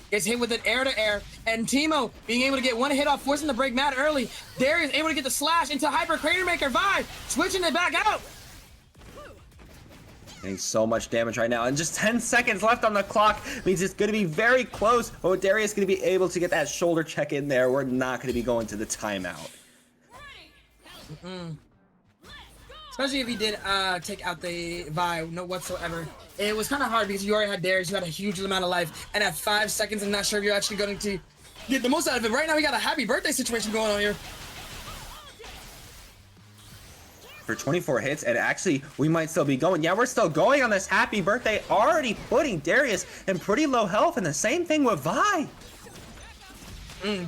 Speaker 1: Gets hit with an air-to-air, and Teemo being able to get one hit off, forcing the break mad early. Darius able to get the slash into Hyper Crater Maker. Vi switching it back out.
Speaker 2: Getting so much damage right now, and just 10 seconds left on the clock means it's going to be very close. Oh, Darius going to be able to get that shoulder check in there. We're not going to be going to the timeout.
Speaker 1: Especially if he did take out the Vi, no whatsoever. It was kind of hard because you already had Darius, you had a huge amount of life, and at 5 seconds, I'm not sure if you're actually going to get the most out of it. Right now, we got a happy birthday situation going on here.
Speaker 2: For 24 hits, and actually, we might still be going. Yeah, we're still going on this happy birthday, already putting Darius in pretty low health, and the same thing with Vi.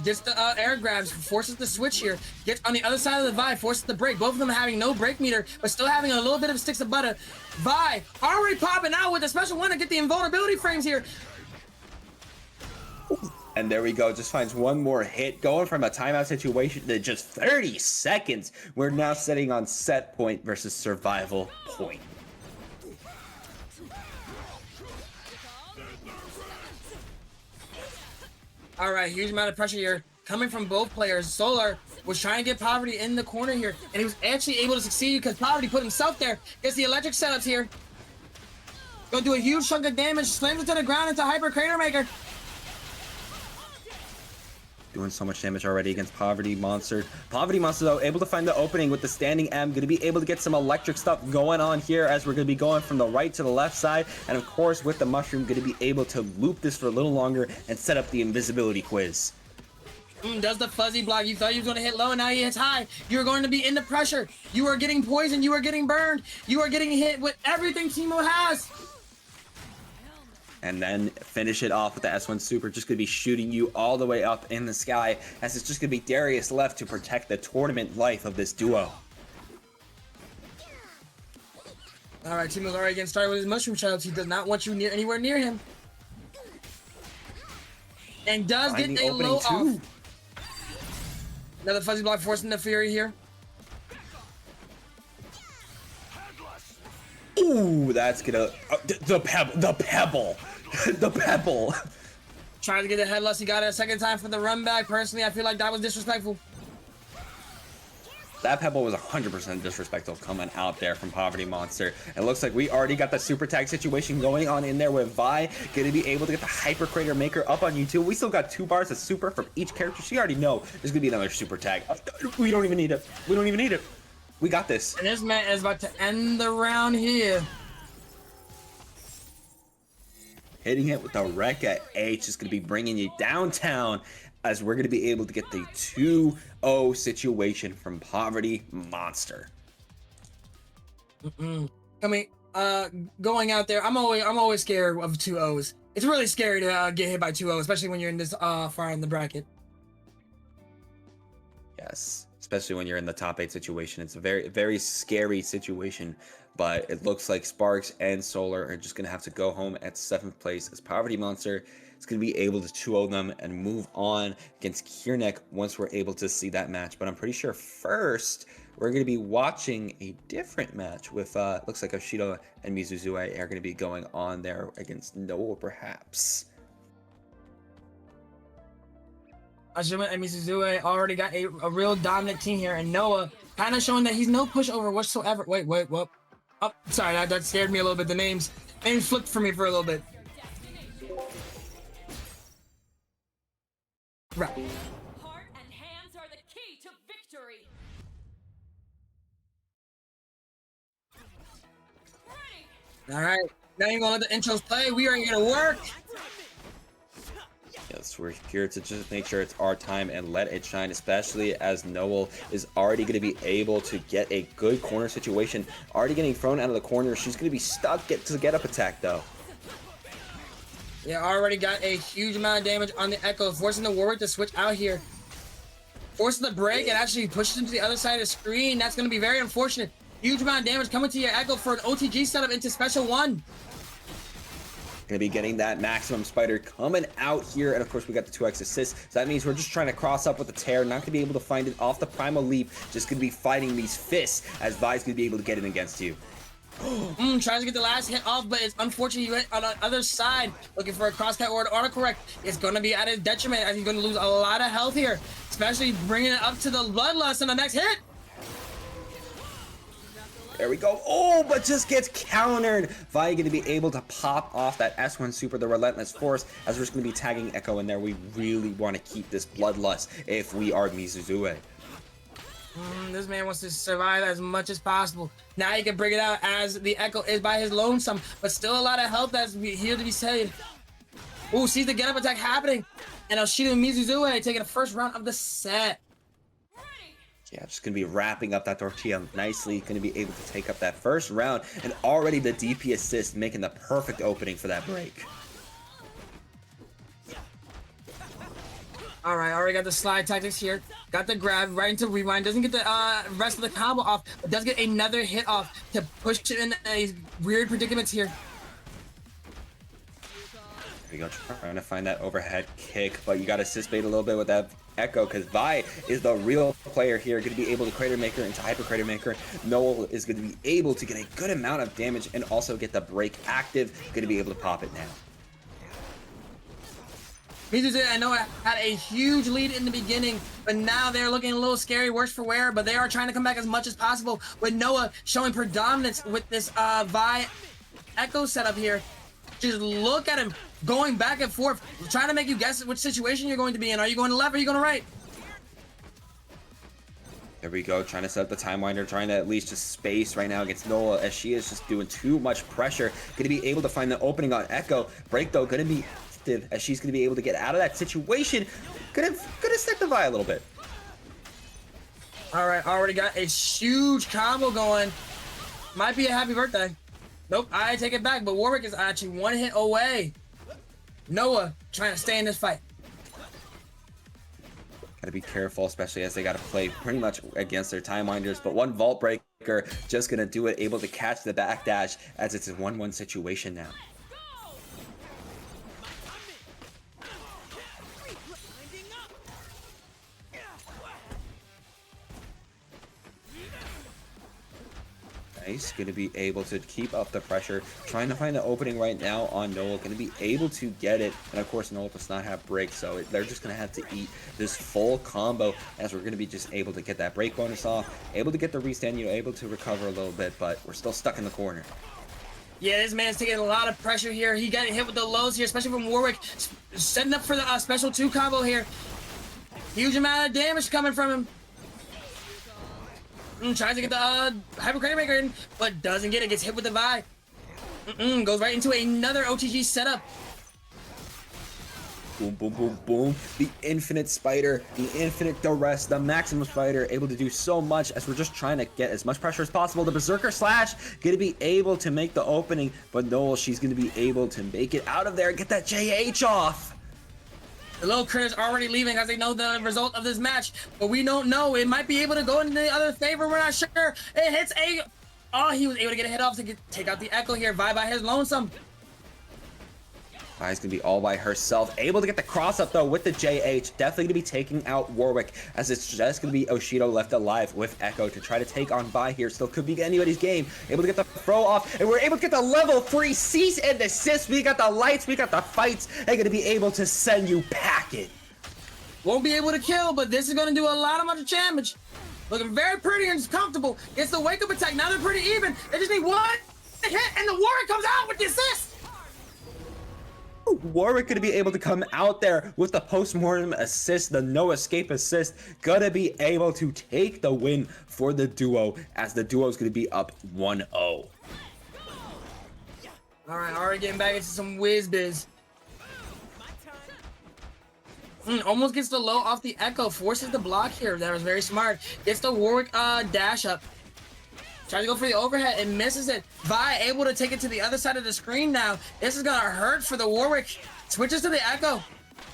Speaker 1: Gets the air grabs, forces the switch here. Gets on the other side of the Vi, forces the break. Both of them having no break meter, but still having a little bit of sticks of butter. Vi already popping out with a special one to get the invulnerability frames here.
Speaker 2: And there we go, just finds one more hit, going from a timeout situation to just 30 seconds. We're now sitting on set point versus survival point.
Speaker 1: All right, huge amount of pressure here coming from both players. Solar was trying to get Poverty in the corner here, and he was actually able to succeed because Poverty put himself there. Gets the electric setups here. Gonna do a huge chunk of damage, slams it to the ground into Hyper Crater Maker.
Speaker 2: Doing so much damage already against PovertyMonster. PovertyMonster, though, able to find the opening with the standing M. Going to be able to get some electric stuff going on here as we're going to be going from the right to the left side. And, of course, with the mushroom, going to be able to loop this for a little longer and set up the invisibility quiz.
Speaker 1: Does the fuzzy block. You thought you was going to hit low, and now he hits high. You're going to be in the pressure. You are getting poisoned. You are getting burned. You are getting hit with everything Teemo has.
Speaker 2: And then finish it off with the S1 super, just going to be shooting you all the way up in the sky, as it's just going to be Darius left to protect the tournament life of this duo.
Speaker 1: All right, Teemo's already getting started with his mushroom shots. He does not want you anywhere near him. And does
Speaker 2: Find
Speaker 1: get
Speaker 2: the
Speaker 1: a
Speaker 2: opening
Speaker 1: low off.
Speaker 2: too.
Speaker 1: Another fuzzy block forcing the Fury here.
Speaker 2: Ooh, that's gonna the pebble. The pebble.
Speaker 1: Trying to get the headless. He got it a second time for the run back. Personally, I feel like that was disrespectful.
Speaker 2: That pebble was 100% disrespectful coming out there from PovertyMonster. It looks like we already got the super tag situation going on in there with Vi. Gonna be able to get the Hyper Crater Maker up on you too. We still got 2 bars of super from each character. So you already know there's gonna be another super tag. We don't even need it. We don't even need it. We got this.
Speaker 1: And this man is about to end the round here.
Speaker 2: Hitting it with the wreck at H is going to be bringing you downtown, as we're going to be able to get the 2-0 situation from PovertyMonster.
Speaker 1: Going out there, I'm always scared of 2-0s. It's really scary to get hit by 2-0, especially when you're in this far in the bracket.
Speaker 2: Yes, especially when you're in the top 8 situation. It's a very, very scary situation, but it looks like Sparks and Solar are just going to have to go home at 7th place, as PovertyMonster is going to be able to 2-0 them and move on against Kyrneck once we're able to see that match. But I'm pretty sure first we're going to be watching a different match with, looks like oshiido and MizuzuE are going to be going on there against NoelPerhaps.
Speaker 1: oshiido and MizuzuE already got a real dominant team here, and Noah kind of showing that he's no pushover whatsoever. Wait, what? Oh, sorry, that scared me a little bit. The names flipped for me for a little bit. Right.
Speaker 4: Heart and hands are the key to victory. Ready.
Speaker 1: All right. Now you're gonna let the intros play. We are gonna work.
Speaker 2: Yes, we're here to just make sure it's our time and let it shine, especially as Noel is already going to be able to get a good corner situation. Already getting thrown out of the corner. She's going to be stuck to get up attack, though.
Speaker 1: Yeah, already got a huge amount of damage on the Ekko, forcing the Warwick to switch out here. Forcing the break and actually pushes him to the other side of the screen. That's going to be very unfortunate. Huge amount of damage coming to your Ekko for an OTG setup into Special 1.
Speaker 2: Gonna be getting that maximum spider coming out here, and of course we got the 2x assist, so that means we're just trying to cross up with the tear, not gonna be able to find it off the primal leap, just gonna be fighting these fists as Vi's gonna be able to get it against you.
Speaker 1: Tries to get the last hit off, but it's unfortunate you hit on the other side, looking for a crosscut or an autocorrect. It's gonna be at his detriment as he's gonna lose a lot of health here, especially bringing it up to the bloodlust on the next hit.
Speaker 2: There we go. Oh, but just gets countered. Vi going to be able to pop off that S1 super, the Relentless Force, as we're just going to be tagging Ekko in there. We really want to keep this bloodlust if we are MizuzuE.
Speaker 1: This man wants to survive as much as possible. Now he can bring it out as the Ekko is by his lonesome, but still a lot of health that's here to be saved. Ooh, sees the get up attack happening. And oshiido and MizuzuE taking the first round of the set.
Speaker 2: Yeah, just going to be wrapping up that tortilla nicely. Going to be able to take up that first round. And already the DP assist making the perfect opening for that break.
Speaker 1: All right, already got the slide tactics here. Got the grab right into rewind. Doesn't get the rest of the combo off, but does get another hit off to push it in these weird predicaments here.
Speaker 2: There we go, trying to find that overhead kick, but you got to assist bait a little bit with that Ekko, because Vi is the real player here, going to be able to Crater Maker into Hyper Crater Maker. Noel is going to be able to get a good amount of damage and also get the break active, going to be able to pop it now.
Speaker 1: MizuzuE, I know, had a huge lead in the beginning, but now they're looking a little scary, worse for wear, but they are trying to come back as much as possible, with Noah showing predominance with this Vi Ekko setup here. Just look at him going back and forth, trying to make you guess which situation you're going to be in. Are you going to left or are you going to right?
Speaker 2: There we go, trying to set up the time winder, trying to at least just space right now against Noah, as she is just doing too much pressure. Going to be able to find the opening on Ekko. Break, though, going to be active, as she's going to be able to get out of that situation. Gonna stick the Vi a little bit.
Speaker 1: All right, already got a huge combo going. Might be a happy birthday. Nope, I take it back, but Warwick is actually one hit away. Noah trying to stay in this fight.
Speaker 2: Gotta be careful, especially as they gotta play pretty much against their time winders, but one vault breaker just gonna do it, able to catch the backdash as it's a 1-1 situation now. Nice, gonna be able to keep up the pressure, trying to find the opening right now on Noel, gonna be able to get it, and of course Noel does not have break, so they're just gonna have to eat this full combo, as we're gonna be just able to get that break bonus off, able to get the restand, able to recover a little bit, but we're still stuck in the corner.
Speaker 1: Yeah, this man's taking a lot of pressure here. He got hit with the lows here, especially from Warwick, setting up for the special 2 combo here. Huge amount of damage coming from him. Tries to get the Hyper Crater Maker in, but doesn't get it. Gets hit with the Vi. Goes right into another OTG setup.
Speaker 2: Boom, boom, boom, boom. The infinite spider, the infinite duress, the maximum spider, able to do so much as we're just trying to get as much pressure as possible. The Berserker Slash, gonna be able to make the opening, but Noel, she's gonna be able to make it out of there and get that JH off.
Speaker 1: The little critters already leaving as they know the result of this match, but we don't know. It might be able to go into the other favor. We're not sure. It hits a... Oh, he was able to get a hit off to take out the Ekko here. Vi by his lonesome.
Speaker 2: Vi's gonna be all by herself, able to get the cross up though with the JH. Definitely gonna be taking out Warwick, as it's just gonna be oshiido left alive with Ekko to try to take on Vi here. Still could be anybody's game. Able to get the throw off, and we're able to get the level 3 cease and desist. We got the lights, we got the fights. They're gonna be able to send you packing.
Speaker 1: Won't be able to kill, but this is gonna do a lot of much damage. looking very pretty and comfortable. Gets the wake up attack. Now they're pretty even. They just need one hit, and the Warwick comes out with the assist.
Speaker 2: Warwick gonna be able to come out there with the post-mortem assist, the no escape assist, gonna be able to take the win for the duo, as the duo is gonna be up 1-0.
Speaker 1: All right, already getting back into some whiz biz. Almost gets the low off the Ekko, forces the block here. That was very smart. Gets the Warwick dash up. Tries to go for the overhead and misses it. Vi able to take it to the other side of the screen now. This is gonna hurt for the Warwick. Switches to the Ekko.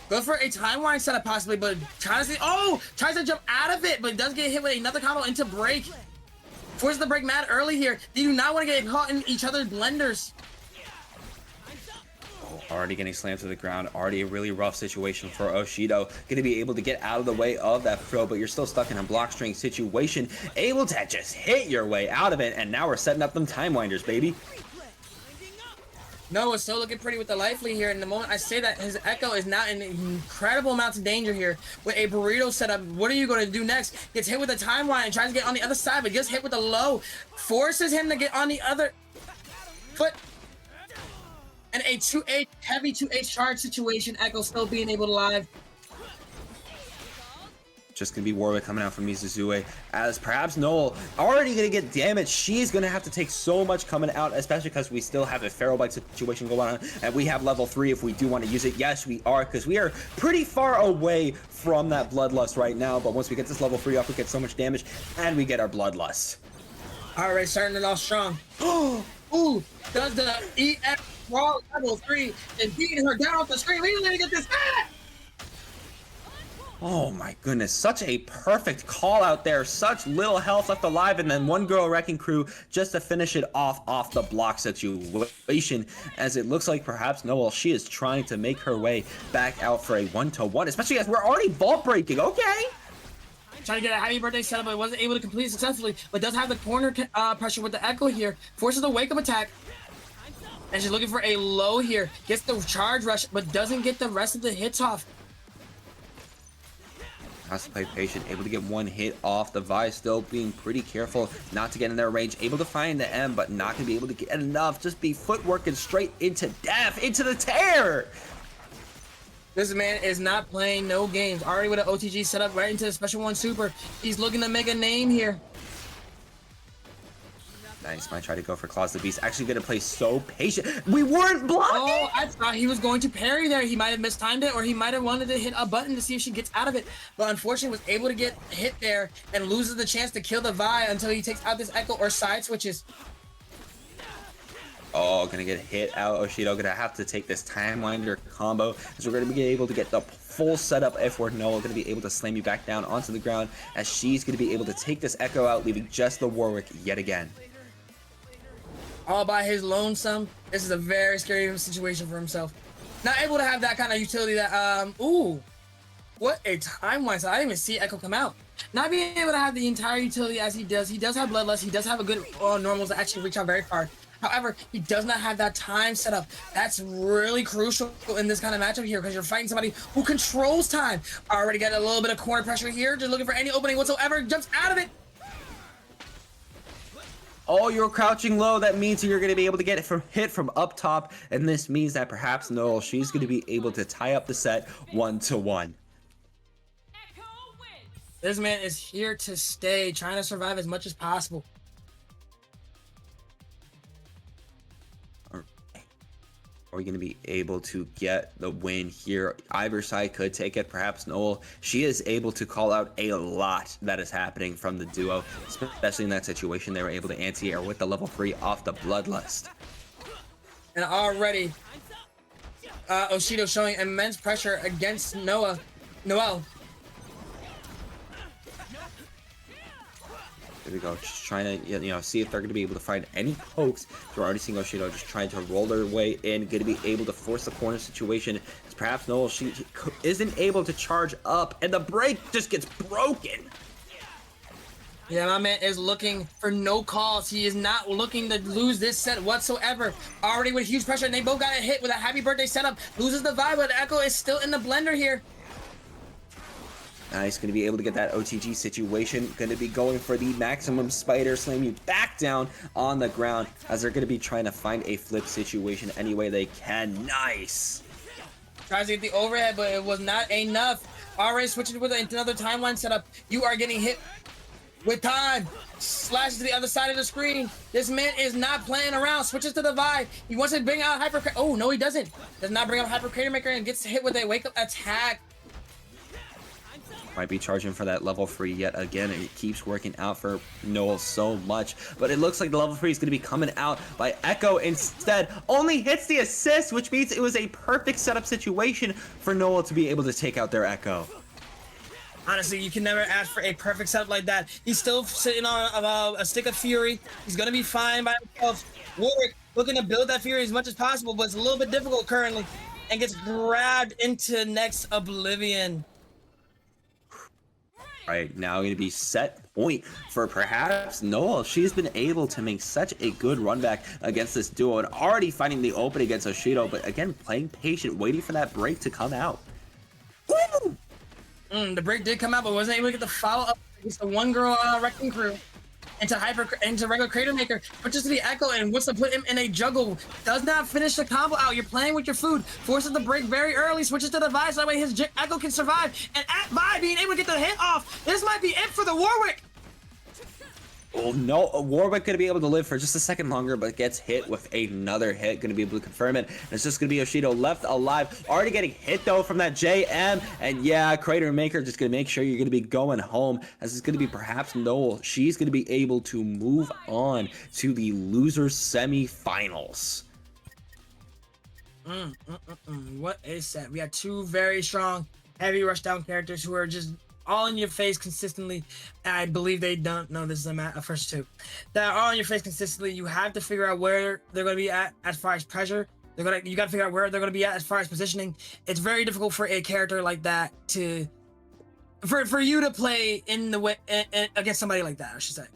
Speaker 1: Goes for a timeline setup possibly, but tries to jump out of it, but does get hit with another combo into break. Forces the break mad early here. They do not want to get caught in each other's blenders.
Speaker 2: Already getting slammed to the ground. Already a really rough situation for oshiido. Going to be able to get out of the way of that throw, but you're still stuck in a block string situation. Able to just hit your way out of it, and now we're setting up them time winders, baby.
Speaker 1: Noah's still looking pretty with the life lead here. In the moment I say that, his Ekko is now in incredible amounts of danger here with a burrito setup. What are you going to do next? Gets hit with a timeline and tries to get on the other side, but gets hit with a low. Forces him to get on the other foot. And a 2H, heavy 2H charge situation. Ekko still being able to live.
Speaker 2: Just gonna be Warwick coming out from MizuzuE, as perhaps Noel already gonna get damaged. She's gonna have to take so much coming out, especially because we still have a Feral Bite situation going on, and we have level 3 if we do want to use it. Yes, we are, because we are pretty far away from that Bloodlust right now, but once we get this level 3 up, we get so much damage, and we get our Bloodlust.
Speaker 1: All right, starting it off strong. Ooh, does the EX Raw level 3 and beating her down off the screen. We need to get this back.
Speaker 2: Oh my goodness, such a perfect call out there. Such little health left alive, and then one girl wrecking crew just to finish it off the block situation, as it looks like perhaps Noel, she is trying to make her way back out for a 1-to-1, especially as we're already vault breaking. Okay.
Speaker 1: Trying to get a happy birthday setup, but wasn't able to complete it successfully, but does have the corner pressure with the Ekko here. Forces the wake up attack. And she's looking for a low here. Gets the charge rush, but doesn't get the rest of the hits off.
Speaker 2: Has to play patient, able to get one hit off. The Vi still being pretty careful not to get in their range. Able to find the M, but not going to be able to get enough. Just be footworking straight into death, into the tear.
Speaker 1: This man is not playing no games. Already with an OTG set up right into the Special 1 Super. He's looking to make a name here.
Speaker 2: Nice, might try to go for Claws the Beast. Actually gonna play so patient. We weren't blocking!
Speaker 1: Oh, I thought he was going to parry there. He might have mistimed it, or he might have wanted to hit a button to see if she gets out of it. But unfortunately was able to get hit there and loses the chance to kill the Vi until he takes out this Ekko or side switches.
Speaker 2: Oh, gonna get hit out. oshiido gonna have to take this time winder combo, as we're gonna be able to get the full setup if we're Noel gonna be able to slam you back down onto the ground, as she's gonna be able to take this Ekko out, leaving just the Warwick yet again.
Speaker 1: All by his lonesome. This is a very scary situation for himself. Not able to have that kind of utility that, ooh. What a timeline. So I didn't even see Ekko come out. Not being able to have the entire utility as he does. He does have Bloodlust. He does have a good normals that actually reach out very far. However, he does not have that time set up. That's really crucial in this kind of matchup here, because you're fighting somebody who controls time. Already got a little bit of corner pressure here. Just looking for any opening whatsoever. Jumps out of it.
Speaker 2: Oh, you're crouching low. That means you're going to be able to get hit from up top. And this means that perhaps Noel, she's going to be able to tie up the set 1-to-1.
Speaker 1: This man is here to stay, trying to survive as much as possible.
Speaker 2: Are we going to be able to get the win here? Either side could take it. Perhaps Noel, she is able to call out a lot that is happening from the duo, especially in that situation. They were able to anti-air with the level 3 off the Bloodlust.
Speaker 1: And already, oshiido showing immense pressure against Noel.
Speaker 2: There we go, just trying to, see if they're going to be able to find any pokes. We're already seeing oshiido just trying to roll their way in, going to be able to force the corner situation. As perhaps Noel, she isn't able to charge up, and the break just gets broken.
Speaker 1: Yeah, my man is looking for no calls. He is not looking to lose this set whatsoever. Already with huge pressure, and they both got a hit with a happy birthday setup. Loses the vibe, but Ekko is still in the blender here.
Speaker 2: Nice, going to be able to get that OTG situation. Going to be going for the maximum spider, slam you back down on the ground as they're going to be trying to find a flip situation any way they can. Nice.
Speaker 1: Tries to get the overhead, but it was not enough. Already switching with another timeline setup. You are getting hit with time. Slashes to the other side of the screen. This man is not playing around. Switches to the vibe. He wants to bring out Hyper. Oh, no, he doesn't. Does not bring out Hyper Crater Maker and gets hit with a wake up attack.
Speaker 2: Might be charging for that level 3 yet again, and it keeps working out for Noel so much. But it looks like the level 3 is going to be coming out by Ekko instead. Only hits the assist, which means it was a perfect setup situation for Noel to be able to take out their Ekko.
Speaker 1: Honestly, you can never ask for a perfect setup like that. He's still sitting on a stick of fury. He's going to be fine by himself. Warwick looking to build that fury as much as possible, but it's a little bit difficult currently. And gets grabbed into next oblivion.
Speaker 2: Right, now going to be set point for perhaps Noel. She's been able to make such a good run back against this duo and already finding the open against oshiido, but again, playing patient, waiting for that break to come out. Woo!
Speaker 1: The break did come out, but wasn't able to get the follow up against the one girl wrecking crew. Into regular Crater Maker, but just to the Ekko and wants to put him in a juggle. Does not finish the combo out. You're playing with your food. Forces the break very early. Switches to the Vi so that way his Ekko can survive. And at Vi being able to get the hit off, this might be it for the Warwick.
Speaker 2: Oh no, Warwick gonna be able to live for just a second longer, but gets hit with another hit. Gonna be able to confirm it. And it's just gonna be oshiido left alive. Already getting hit though from that JM. And yeah, Crater Maker just gonna make sure you're gonna be going home. As it's gonna be perhaps Noel. She's gonna be able to move on to the loser semi-finals.
Speaker 1: What a set. We had two very strong, heavy rush down characters who are just all in your face consistently. I believe they don't know this is a first two that are all in your face consistently. You have to figure out where they're going to be at as far as pressure. You got to figure out where they're going to be at as far as positioning. It's very difficult for a character like that to for you to play in the way against somebody like that, I should say.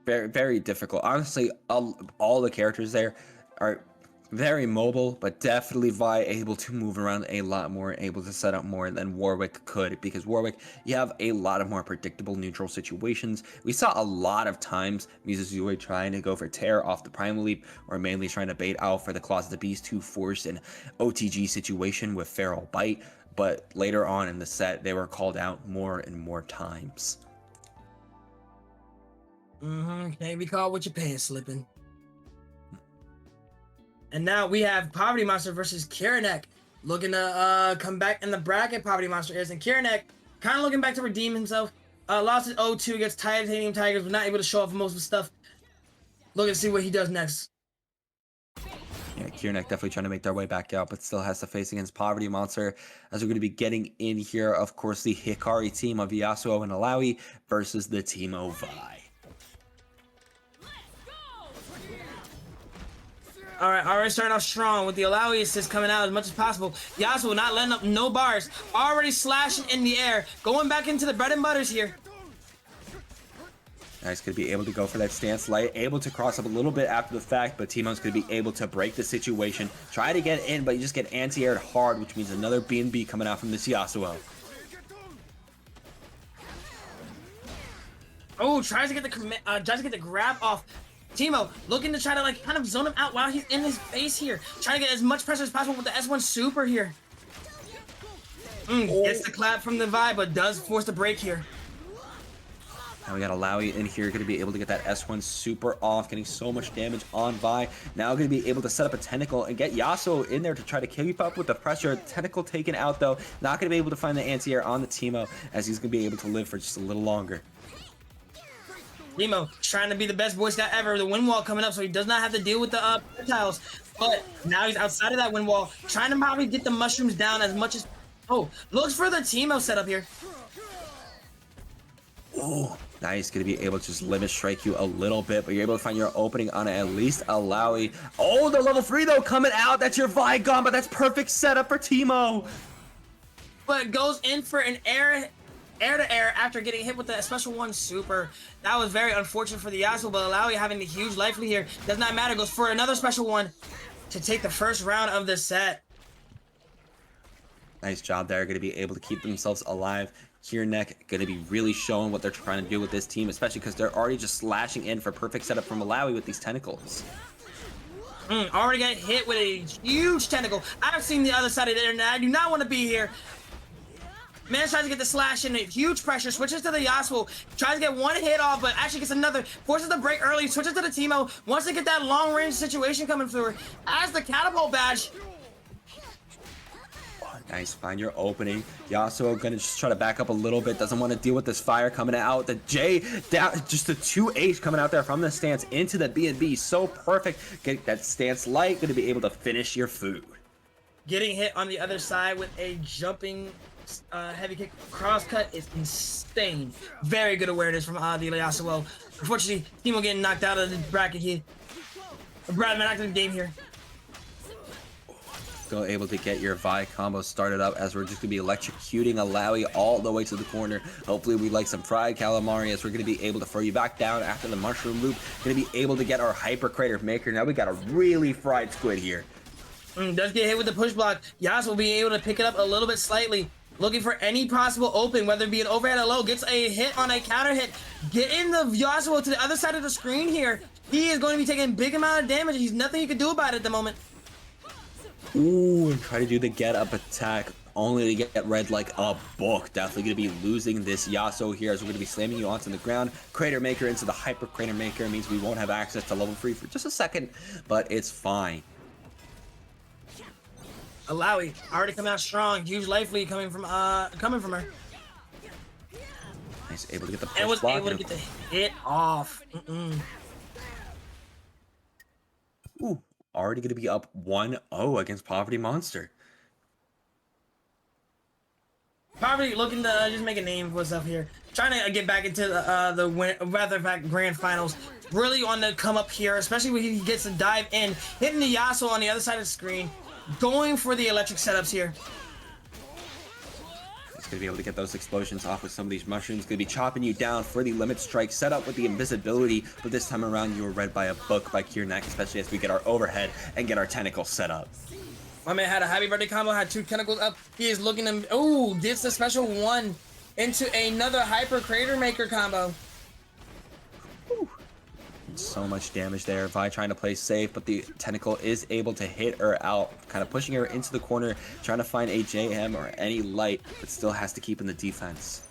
Speaker 2: Very, very difficult. Honestly, all the characters there are very mobile, but definitely Vi able to move around a lot more, able to set up more than Warwick could, because Warwick, you have a lot of more predictable neutral situations. We saw a lot of times MizuzuE trying to go for tear off the primal leap, or mainly trying to bait out for the claws of the beast to force an OTG situation with feral bite, but later on in the set, they were called out more and more times.
Speaker 1: Can't be called what you're paying, slipping. And now we have PovertyMonster versus Kyrneck, looking to come back in the bracket. PovertyMonster is, and Kyrneck kind of looking back to redeem himself. Lost his 0-2 against Titaniumtigerzz, but not able to show off most of the stuff. Looking to see what he does next.
Speaker 2: Yeah, Kyrneck definitely trying to make their way back out, but still has to face against PovertyMonster, as we're going to be getting in here, of course, the Hikari team of Yasuo and Illaoi versus the Teemo Vi.
Speaker 1: Alright, starting off strong with the Illaoi assist coming out as much as possible. Yasuo not letting up no bars. Already slashing in the air. Going back into the bread and butters here.
Speaker 2: Nice, going to be able to go for that stance light. Able to cross up a little bit after the fact, but Teemo's going to be able to break the situation. Try to get in, but you just get anti-aired hard, which means another B&B coming out from this Yasuo.
Speaker 1: Oh, tries to get the grab off. Teemo looking to try to like kind of zone him out while he's in his face here. Trying to get as much pressure as possible with the S1 super here. Gets the clap from the Vi, but does force the break here.
Speaker 2: Now we got Illaoi in here, going to be able to get that S1 super off, getting so much damage on Vi. Now going to be able to set up a tentacle and get Yasuo in there to try to keep up with the pressure. Tentacle taken out though. Not going to be able to find the anti-air on the Teemo, as he's going to be able to live for just a little longer.
Speaker 1: Teemo trying to be the best Boy Scout ever. The wind wall coming up, so he does not have to deal with the projectiles. But now he's outside of that wind wall, trying to probably get the mushrooms down as much as... Oh, looks for the Teemo setup here.
Speaker 2: Oh, nice. Going to be able to just limit strike you a little bit, but you're able to find your opening on at least Illaoi. Oh, the level 3 though coming out. That's your Vi gone, but that's perfect setup for Teemo.
Speaker 1: But goes in for an air to air after getting hit with the special one super. That was very unfortunate for the Yasuo, but Illaoi having the huge life lead here. Does not matter, goes for another special one to take the first round of the set.
Speaker 2: Nice job there. Going to be able to keep themselves alive. Kyrneck going to be really showing what they're trying to do with this team, especially because they're already just slashing in for perfect setup from Illaoi with these tentacles.
Speaker 1: Already got hit with a huge tentacle. I've seen the other side of the internet. I do not want to be here. Man tries to get the slash in, huge pressure, switches to the Yasuo, tries to get one hit off, but actually gets another, forces the break early, switches to the Teemo, wants to get that long range situation coming through her. As the catapult badge.
Speaker 2: Nice, find your opening. Yasuo gonna just try to back up a little bit, doesn't want to deal with this fire coming out. The J down, just the 2H coming out there from the stance into the B&B, so perfect. Get that stance light, gonna be able to finish your food.
Speaker 1: Getting hit on the other side with a jumping heavy kick cross cut is insane. Very good awareness from the Yasuo. Unfortunately, Teemo getting knocked out of the bracket here. Knocked out of the game here.
Speaker 2: Still able to get your Vi combo started up as we're just going to be electrocuting Illaoi all the way to the corner. Hopefully we like some fried calamari as we're going to be able to throw you back down after the mushroom loop. Going to be able to get our hyper crater maker. Now we got a really fried squid here.
Speaker 1: Does get hit with the push block. Yasuo will be able to pick it up a little bit slightly. Looking for any possible open, whether it be an overhead or low. Gets a hit on a counter hit. Getting the Yasuo to the other side of the screen here. He is going to be taking a big amount of damage. He's nothing he can do about it at the moment.
Speaker 2: Ooh, and try to do the get up attack only to get read like a book. Definitely going to be losing this Yasuo here as we're going to be slamming you onto the ground. Crater Maker into the Hyper Crater Maker means we won't have access to level 3 for just a second, but it's fine.
Speaker 1: Illaoi already coming out strong. Huge life lead coming from her.
Speaker 2: Nice, able to get the push
Speaker 1: And was
Speaker 2: block
Speaker 1: able to get the hit off.
Speaker 2: Ooh, already going to be up 1-0 against PovertyMonster.
Speaker 1: Poverty looking to just make a name for himself here. Trying to get back into the grand finals. Really on the come up here, especially when he gets to dive in, hitting the Yasuo on the other side of the screen, going for the electric setups here.
Speaker 2: He's going to be able to get those explosions off with some of these mushrooms. Going to be chopping you down for the limit strike set up with the invisibility, but this time around you were read by a book by Kyrneck, especially as we get our overhead and get our tentacles set up.
Speaker 1: My man had a happy birthday combo, had 2 tentacles up. He is looking to, oh, gets a special 1 into another hyper crater maker combo.
Speaker 2: So much damage there. Vi trying to play safe, but the tentacle is able to hit her out, kind of pushing her into the corner, trying to find a JM or any light, but still has to keep in the defense.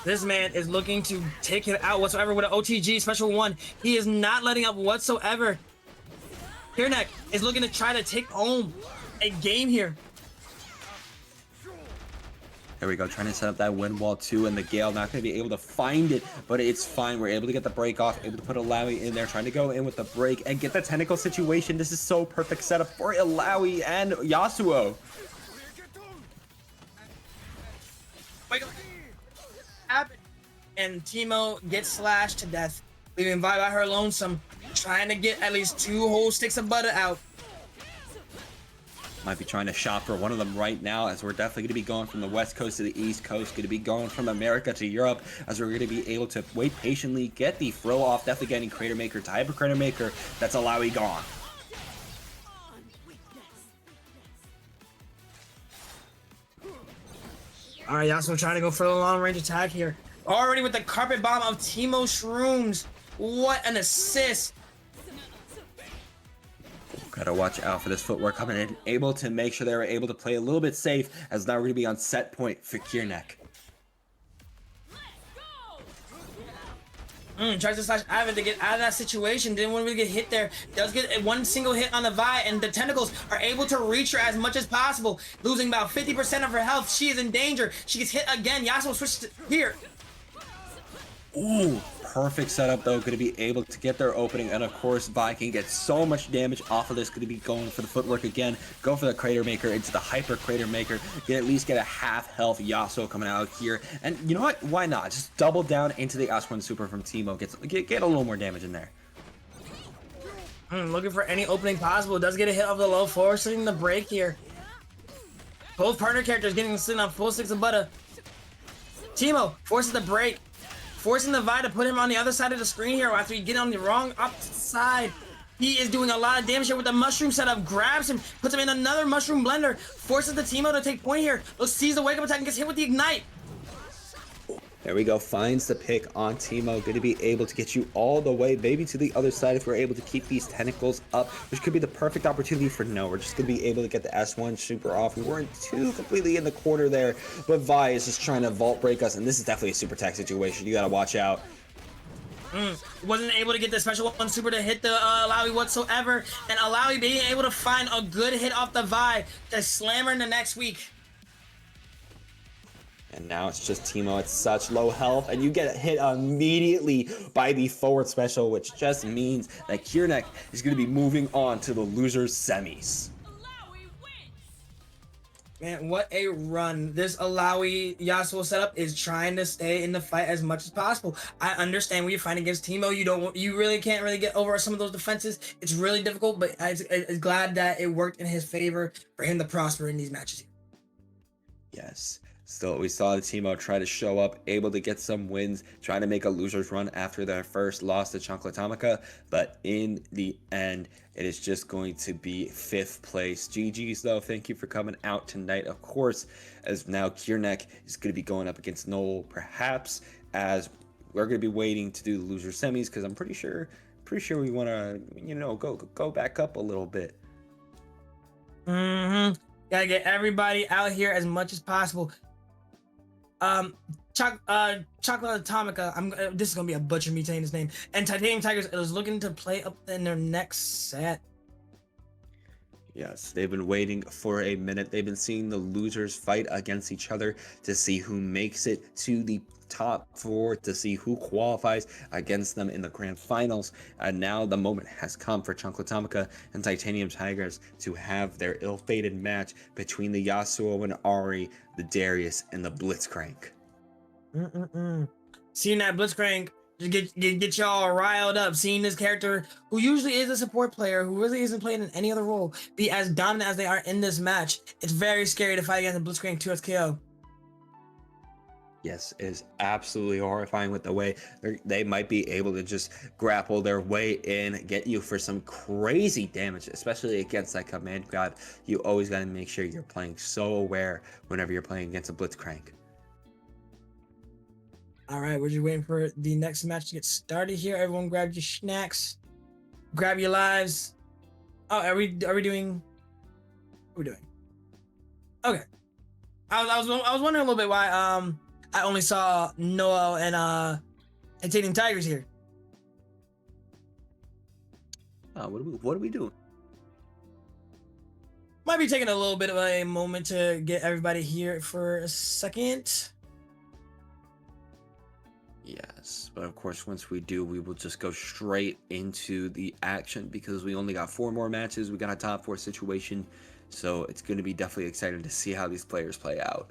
Speaker 1: This man is looking to take it out whatsoever with an OTG special 1. He is not letting up whatsoever. Kyrneck is looking to try to take home a game here.
Speaker 2: There we go, trying to set up that wind wall too, and the Gale not going to be able to find it, but it's fine. We're able to get the break off, able to put Illaoi in there, trying to go in with the break and get the tentacle situation. This is so perfect setup for Illaoi and Yasuo.
Speaker 1: And Teemo gets slashed to death, leaving Vi by her lonesome, trying to get at least 2 whole sticks of butter out.
Speaker 2: Might be trying to shop for one of them right now, as we're definitely going to be going from the West Coast to the East Coast, going to be going from America to Europe, as we're going to be able to wait patiently, get the throw off, definitely getting Crater Maker to Hyper Crater Maker. That's Illaoi gone.
Speaker 1: All right, Yasuo trying to go for the long range attack here. Already with the carpet bomb of Teemo Shrooms. What an assist.
Speaker 2: Gotta watch out for this footwork coming in. Able to make sure they were able to play a little bit safe, as now we're going to be on set point for Kyrneck.
Speaker 1: Tries to slash Ivan to get out of that situation. Didn't want to get hit there. Does get 1 single hit on the Vi, and the tentacles are able to reach her as much as possible. Losing about 50% of her health. She is in danger. She gets hit again. Yasuo switches here.
Speaker 2: Ooh, perfect setup though. Going to be able to get their opening, and of course Vi can get so much damage off of this. Going to be going for the footwork again. Go for the Crater Maker into the Hyper Crater Maker. At least get a half health Yasuo coming out here. And you know what? Why not? Just double down into the S1 Super from Teemo. Get a little more damage in there.
Speaker 1: Looking for any opening possible. Does get a hit off the low, forcing the break here. Both partner characters getting sitting on full sticks of butter. Teemo forces the break, forcing the Vi to put him on the other side of the screen here after you get on the wrong opposite side. He is doing a lot of damage here with the mushroom setup. Grabs him, puts him in another mushroom blender, forces the Teemo to take point here. Sees the wake up attack and gets hit with the ignite.
Speaker 2: There we go, finds the pick on Teemo, going to be able to get you all the way, maybe to the other side if we're able to keep these tentacles up, which could be the perfect opportunity for no. We're just going to be able to get the S1 super off. We weren't too completely in the corner there, but Vi is just trying to vault break us, and this is definitely a super tech situation. You got to watch out.
Speaker 1: Wasn't able to get the special one super to hit the Illaoi whatsoever, and Illaoi being able to find a good hit off the Vi to slam her in the next week.
Speaker 2: And now it's just Teemo at such low health, and you get hit immediately by the forward special, which just means that Kyrneck is going to be moving on to the losers semis.
Speaker 4: Illaoi wins.
Speaker 1: Man, what a run. This Illaoi Yasuo setup is trying to stay in the fight as much as possible. I understand when you're fighting against Teemo, you really can't really get over some of those defenses. It's really difficult, but I'm glad that it worked in his favor for him to prosper in these matches.
Speaker 2: Yes. Still, we saw the Teemo try to show up, able to get some wins, trying to make a loser's run after their first loss to Chocolatamica, but in the end, it is just going to be 5th place. GG's though, thank you for coming out tonight, of course, as now Kyrneck is going to be going up against NoelPerhaps, as we're going to be waiting to do the loser semis, because I'm pretty sure we want to, go back up a little bit.
Speaker 1: Gotta get everybody out here as much as possible. Chocolatamica, this is gonna be a butcher me saying his name, and Titaniumtigerzz is looking to play up in their next set.
Speaker 2: Yes, they've been waiting for a minute. They've been seeing the losers fight against each other to see who makes it to the top 4, to see who qualifies against them in the grand finals. And now the moment has come for Chocolatamica and Titaniumtigerzz to have their ill-fated match between the Yasuo and Ahri, the Darius, and the Blitzcrank.
Speaker 1: Seeing that Blitzcrank get y'all riled up, seeing this character who usually is a support player, who really isn't playing in any other role, be as dominant as they are in this match. It's very scary to fight against the Blitzcrank 2SKO.
Speaker 2: Yes, it is absolutely horrifying with the way they might be able to just grapple their way in, get you for some crazy damage, especially against that command grab. You always got to make sure you're playing so aware whenever you're playing against a Blitzcrank.
Speaker 1: All right, we're just waiting for the next match to get started here. Everyone grab your snacks, grab your lives. Oh, are we doing? What are we doing? Okay. I was wondering a little bit why I only saw Noel and Titaniumtigerzz here.
Speaker 2: What are we doing?
Speaker 1: Might be taking a little bit of a moment to get everybody here for a second.
Speaker 2: Yes, but of course, once we do, we will just go straight into the action because we only got 4 more matches. We got a top 4 situation, so it's going to be definitely exciting to see how these players play out.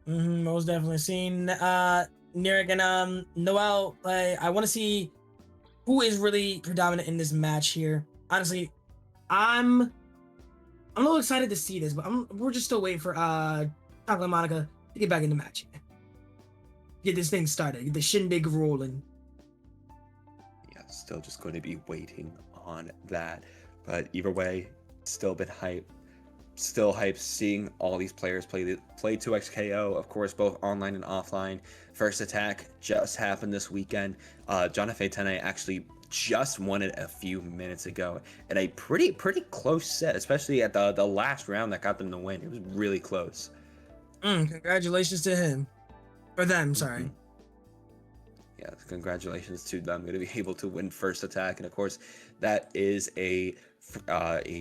Speaker 1: Most definitely. Seeing Kyrneck and Noel play, I want to see who is really predominant in this match here. Honestly, I'm a little excited to see this, but we're just still waiting for Chocolatamica to get back in the match. Get this thing started, get the shindig rolling.
Speaker 2: Yeah, still just going to be waiting on that. But either way, still been hype. Still hype seeing all these players play 2xKO, of course, both online and offline. First attack just happened this weekend. Jonathan Tene actually just won it a few minutes ago in a pretty close set, especially at the last round that got them the win. It was really close.
Speaker 1: Congratulations to him. Or them, sorry.
Speaker 2: Yeah, congratulations to them. Going to be able to win first attack, and of course, that is a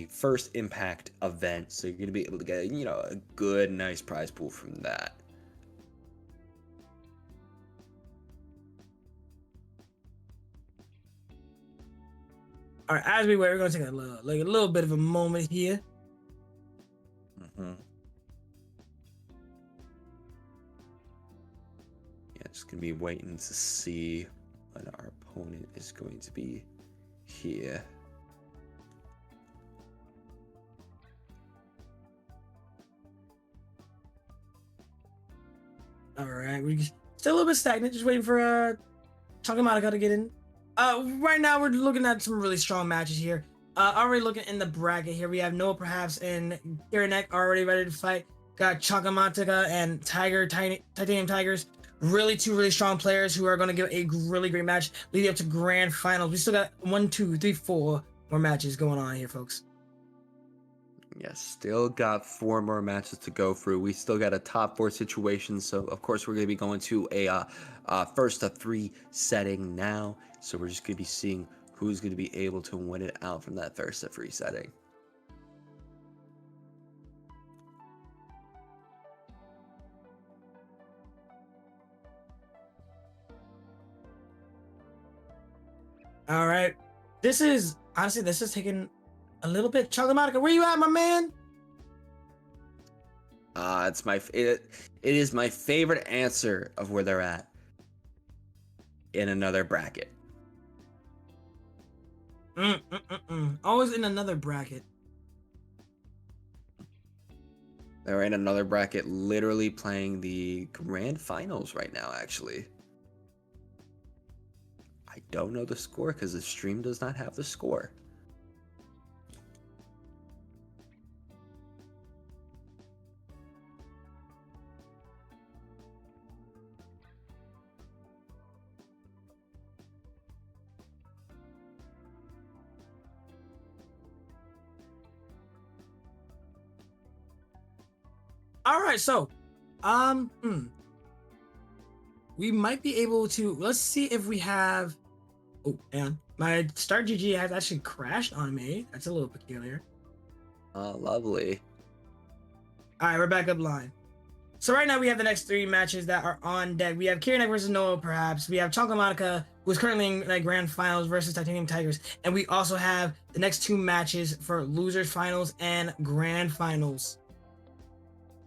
Speaker 2: first impact event, so you're going to be able to get a good, nice prize pool from that.
Speaker 1: All right, as we wait, we're going to take a little bit of a moment here.
Speaker 2: Just gonna be waiting to see when our opponent is going to be here.
Speaker 1: All right, we're still a little bit stagnant, just waiting for Chocolatamica to get in. Right now we're looking at some really strong matches here. Already looking in the bracket here, we have NoelPerhaps and Kyrneck already ready to fight. Got Chakamatica and Titaniumtigerzz. Really two really strong players who are going to give a really great match leading up to grand finals. We still got 1, 2, 3, 4 more matches going on here, folks.
Speaker 2: Yes, still got 4 more matches to go through. We still got a top 4 situation, so of course we're going to be going to a first of 3 setting now. So we're just going to be seeing who's going to be able to win it out from that first of 3 setting.
Speaker 1: All right, this is taking a little bit. Chakamatica, where you at, my man?
Speaker 2: It is my favorite answer of where they're at in another bracket.
Speaker 1: Always in another bracket.
Speaker 2: They're in another bracket, literally playing the grand finals right now, actually. I don't know the score because the stream does not have the score.
Speaker 1: All right, so, we might be able to. Let's see if we have. Oh, man, my SolarGG has actually crashed on me. That's a little peculiar.
Speaker 2: Oh, lovely.
Speaker 1: All right, we're back up line. So right now we have the next 3 matches that are on deck. We have Kyrneck versus NoelPerhaps. We have Chakamatica, who's currently in like grand finals versus Titaniumtigerzz, and we also have the next 2 matches for losers finals and grand finals.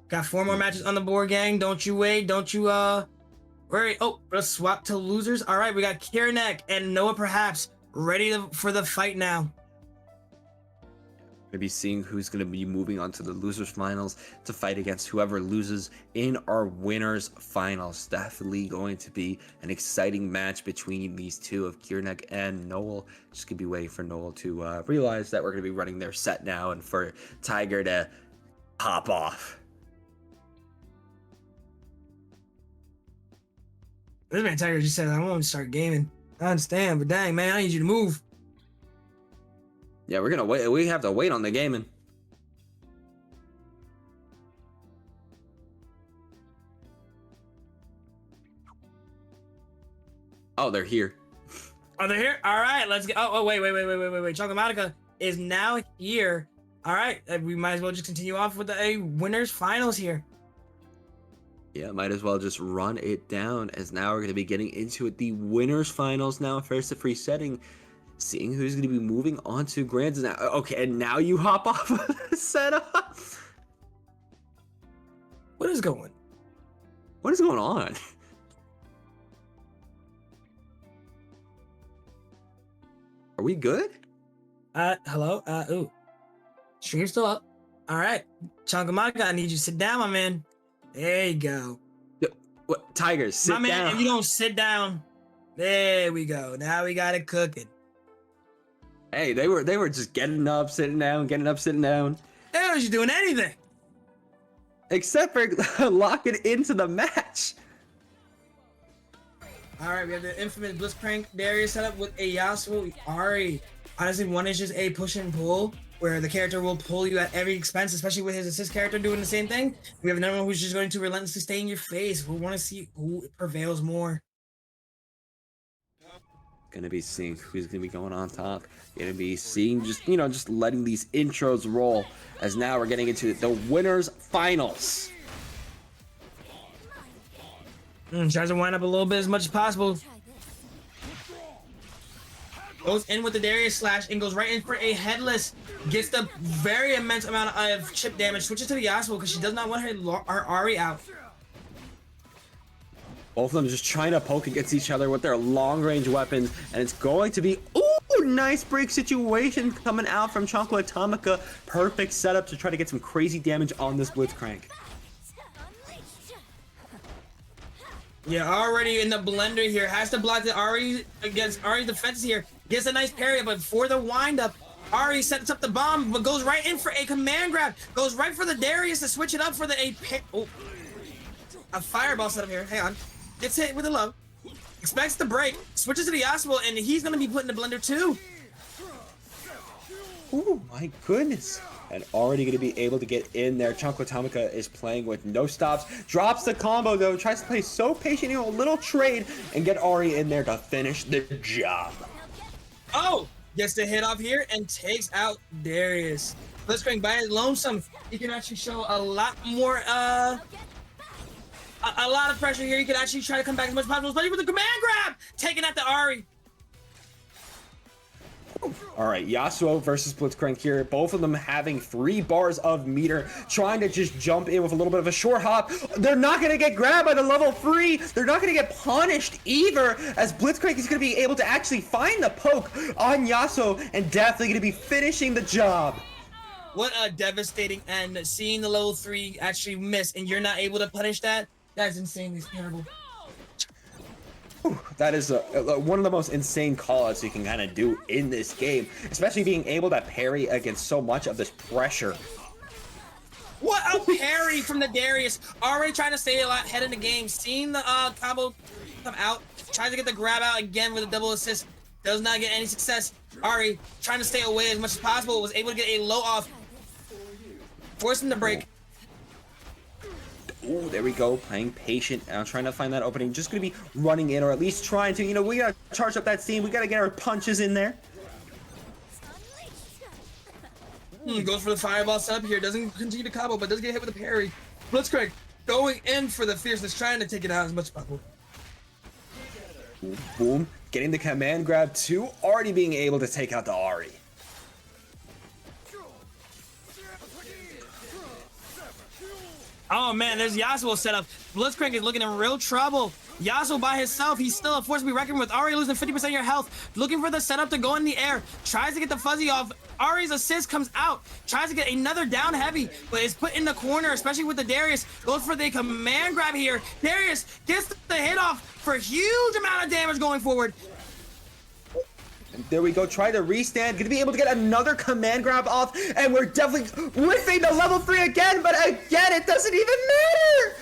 Speaker 1: Got 4 more matches on the board, gang. Don't you wait. Don't you worry. Oh, let's swap to losers. All right, we got Kyrneck and NoelPerhaps ready for the fight now.
Speaker 2: Maybe seeing who's going to be moving on to the losers finals to fight against whoever loses in our winners finals. Definitely going to be an exciting match between these two of Kyrneck and Noel. Just gonna be waiting for Noel to realize that we're going to be running their set now and for Tiger to hop off.
Speaker 1: This man Tiger just said, I want to start gaming. I understand, but dang, man, I need you to move.
Speaker 2: Yeah, we're gonna wait. We have to wait on the gaming. Oh, they're here.
Speaker 1: Oh, they're here? All right, let's get. Oh, wait. Chakamatica is now here. All right, we might as well just continue off with the winners finals here.
Speaker 2: Yeah, might as well just run it down as now we're going to be getting into it. The winners finals now, first to free setting. Seeing who's going to be moving on to grands now. Okay, and now you hop off of the setup.
Speaker 1: What is going
Speaker 2: on? Are we good?
Speaker 1: Hello? Ooh. Stream's still up. All right. Chakamatica, I need you to sit down, my man. There you go.
Speaker 2: What? Tigers, sit down.
Speaker 1: My man, if you don't sit down, there we go. Now we got it cooking.
Speaker 2: Hey, they were just getting up, sitting down, getting up, sitting down.
Speaker 1: They weren't just doing anything.
Speaker 2: Except for locking into the match.
Speaker 1: All right, we have the infamous Blitzcrank Darius set up with a Yasuo Ahri. Honestly, one is just a push and pull, where the character will pull you at every expense, especially with his assist character doing the same thing. We have another one who's just going to relentlessly stay in your face. We want to see who prevails more.
Speaker 2: Gonna be seeing who's gonna be going on top. Gonna be seeing just letting these intros roll as now we're getting into the winners finals.
Speaker 1: Tries to wind up a little bit as much as possible. Goes in with the Darius slash and goes right in for a headless. Gets the very immense amount of chip damage. Switches to the Yasuo because she does not want her Ahri out.
Speaker 2: Both of them just trying to poke against each other with their long-range weapons, and it's going to be nice break situation coming out from Chakamatica. Perfect setup to try to get some crazy damage on this Blitzcrank.
Speaker 1: Yeah, already in the blender here. Has to block the Ahri against Ahri's defense here. Gets a nice parry, but for the windup, Ahri sets up the bomb, but goes right in for a command grab. Goes right for the Darius to switch it up for the a fireball setup here. Hang on. Gets hit with a low. Expects the break. Switches to the Yasuo, and he's gonna be put in the blender too.
Speaker 2: Oh my goodness. And already going to be able to get in there. Chunko Tamika is playing with no stops. Drops the combo though. Tries to play so patient, a little trade, and get Ahri in there to finish the job.
Speaker 1: Oh! Gets the hit off here and takes out Darius. Blitzcrank by his lonesome. He can actually show a lot more, a lot of pressure here. He can actually try to come back as much as possible, especially with the command grab! Taking out the Ahri.
Speaker 2: All right, Yasuo versus Blitzcrank here. Both of them having 3 bars of meter, trying to just jump in with a little bit of a short hop. They're not going to get grabbed by the level 3. They're not going to get punished either, as Blitzcrank is going to be able to actually find the poke on Yasuo and definitely going to be finishing the job.
Speaker 1: What a devastating end. Seeing the level 3 actually miss and you're not able to punish that, that's insanely terrible.
Speaker 2: That is one of the most insane callouts you can kind of do in this game, especially being able to parry against so much of this pressure.
Speaker 1: What a parry from the Darius. Already trying to stay a lot ahead in the game. Seeing the combo come out. Tries to get the grab out again with a double assist. Does not get any success. Ahri trying to stay away as much as possible. Was able to get a low off. Forcing the break.
Speaker 2: Oh, there we go, playing patient. I'm trying to find that opening. Just gonna be running in, or at least trying to. We gotta charge up that steam. We gotta get our punches in there.
Speaker 1: Goes for the fireball setup here. Doesn't continue to combo, but does get hit with a parry. Blitzcrank going in for the fierceness, trying to take it out as much as possible.
Speaker 2: Boom, boom. Getting the command grab too. Already being able to take out the Ahri.
Speaker 1: Oh man, there's Yasuo set up. Blitzcrank is looking in real trouble. Yasuo by himself, he's still a force to be reckoned with. Ahri losing 50% of your health. Looking for the setup to go in the air. Tries to get the fuzzy off. Ahri's assist comes out. Tries to get another down heavy, but is put in the corner, especially with the Darius. Goes for the command grab here. Darius gets the hit off for a huge amount of damage going forward.
Speaker 2: There we go, try to restand, gonna be able to get another command grab off, and we're definitely whiffing the level 3 again, but again, it doesn't even matter!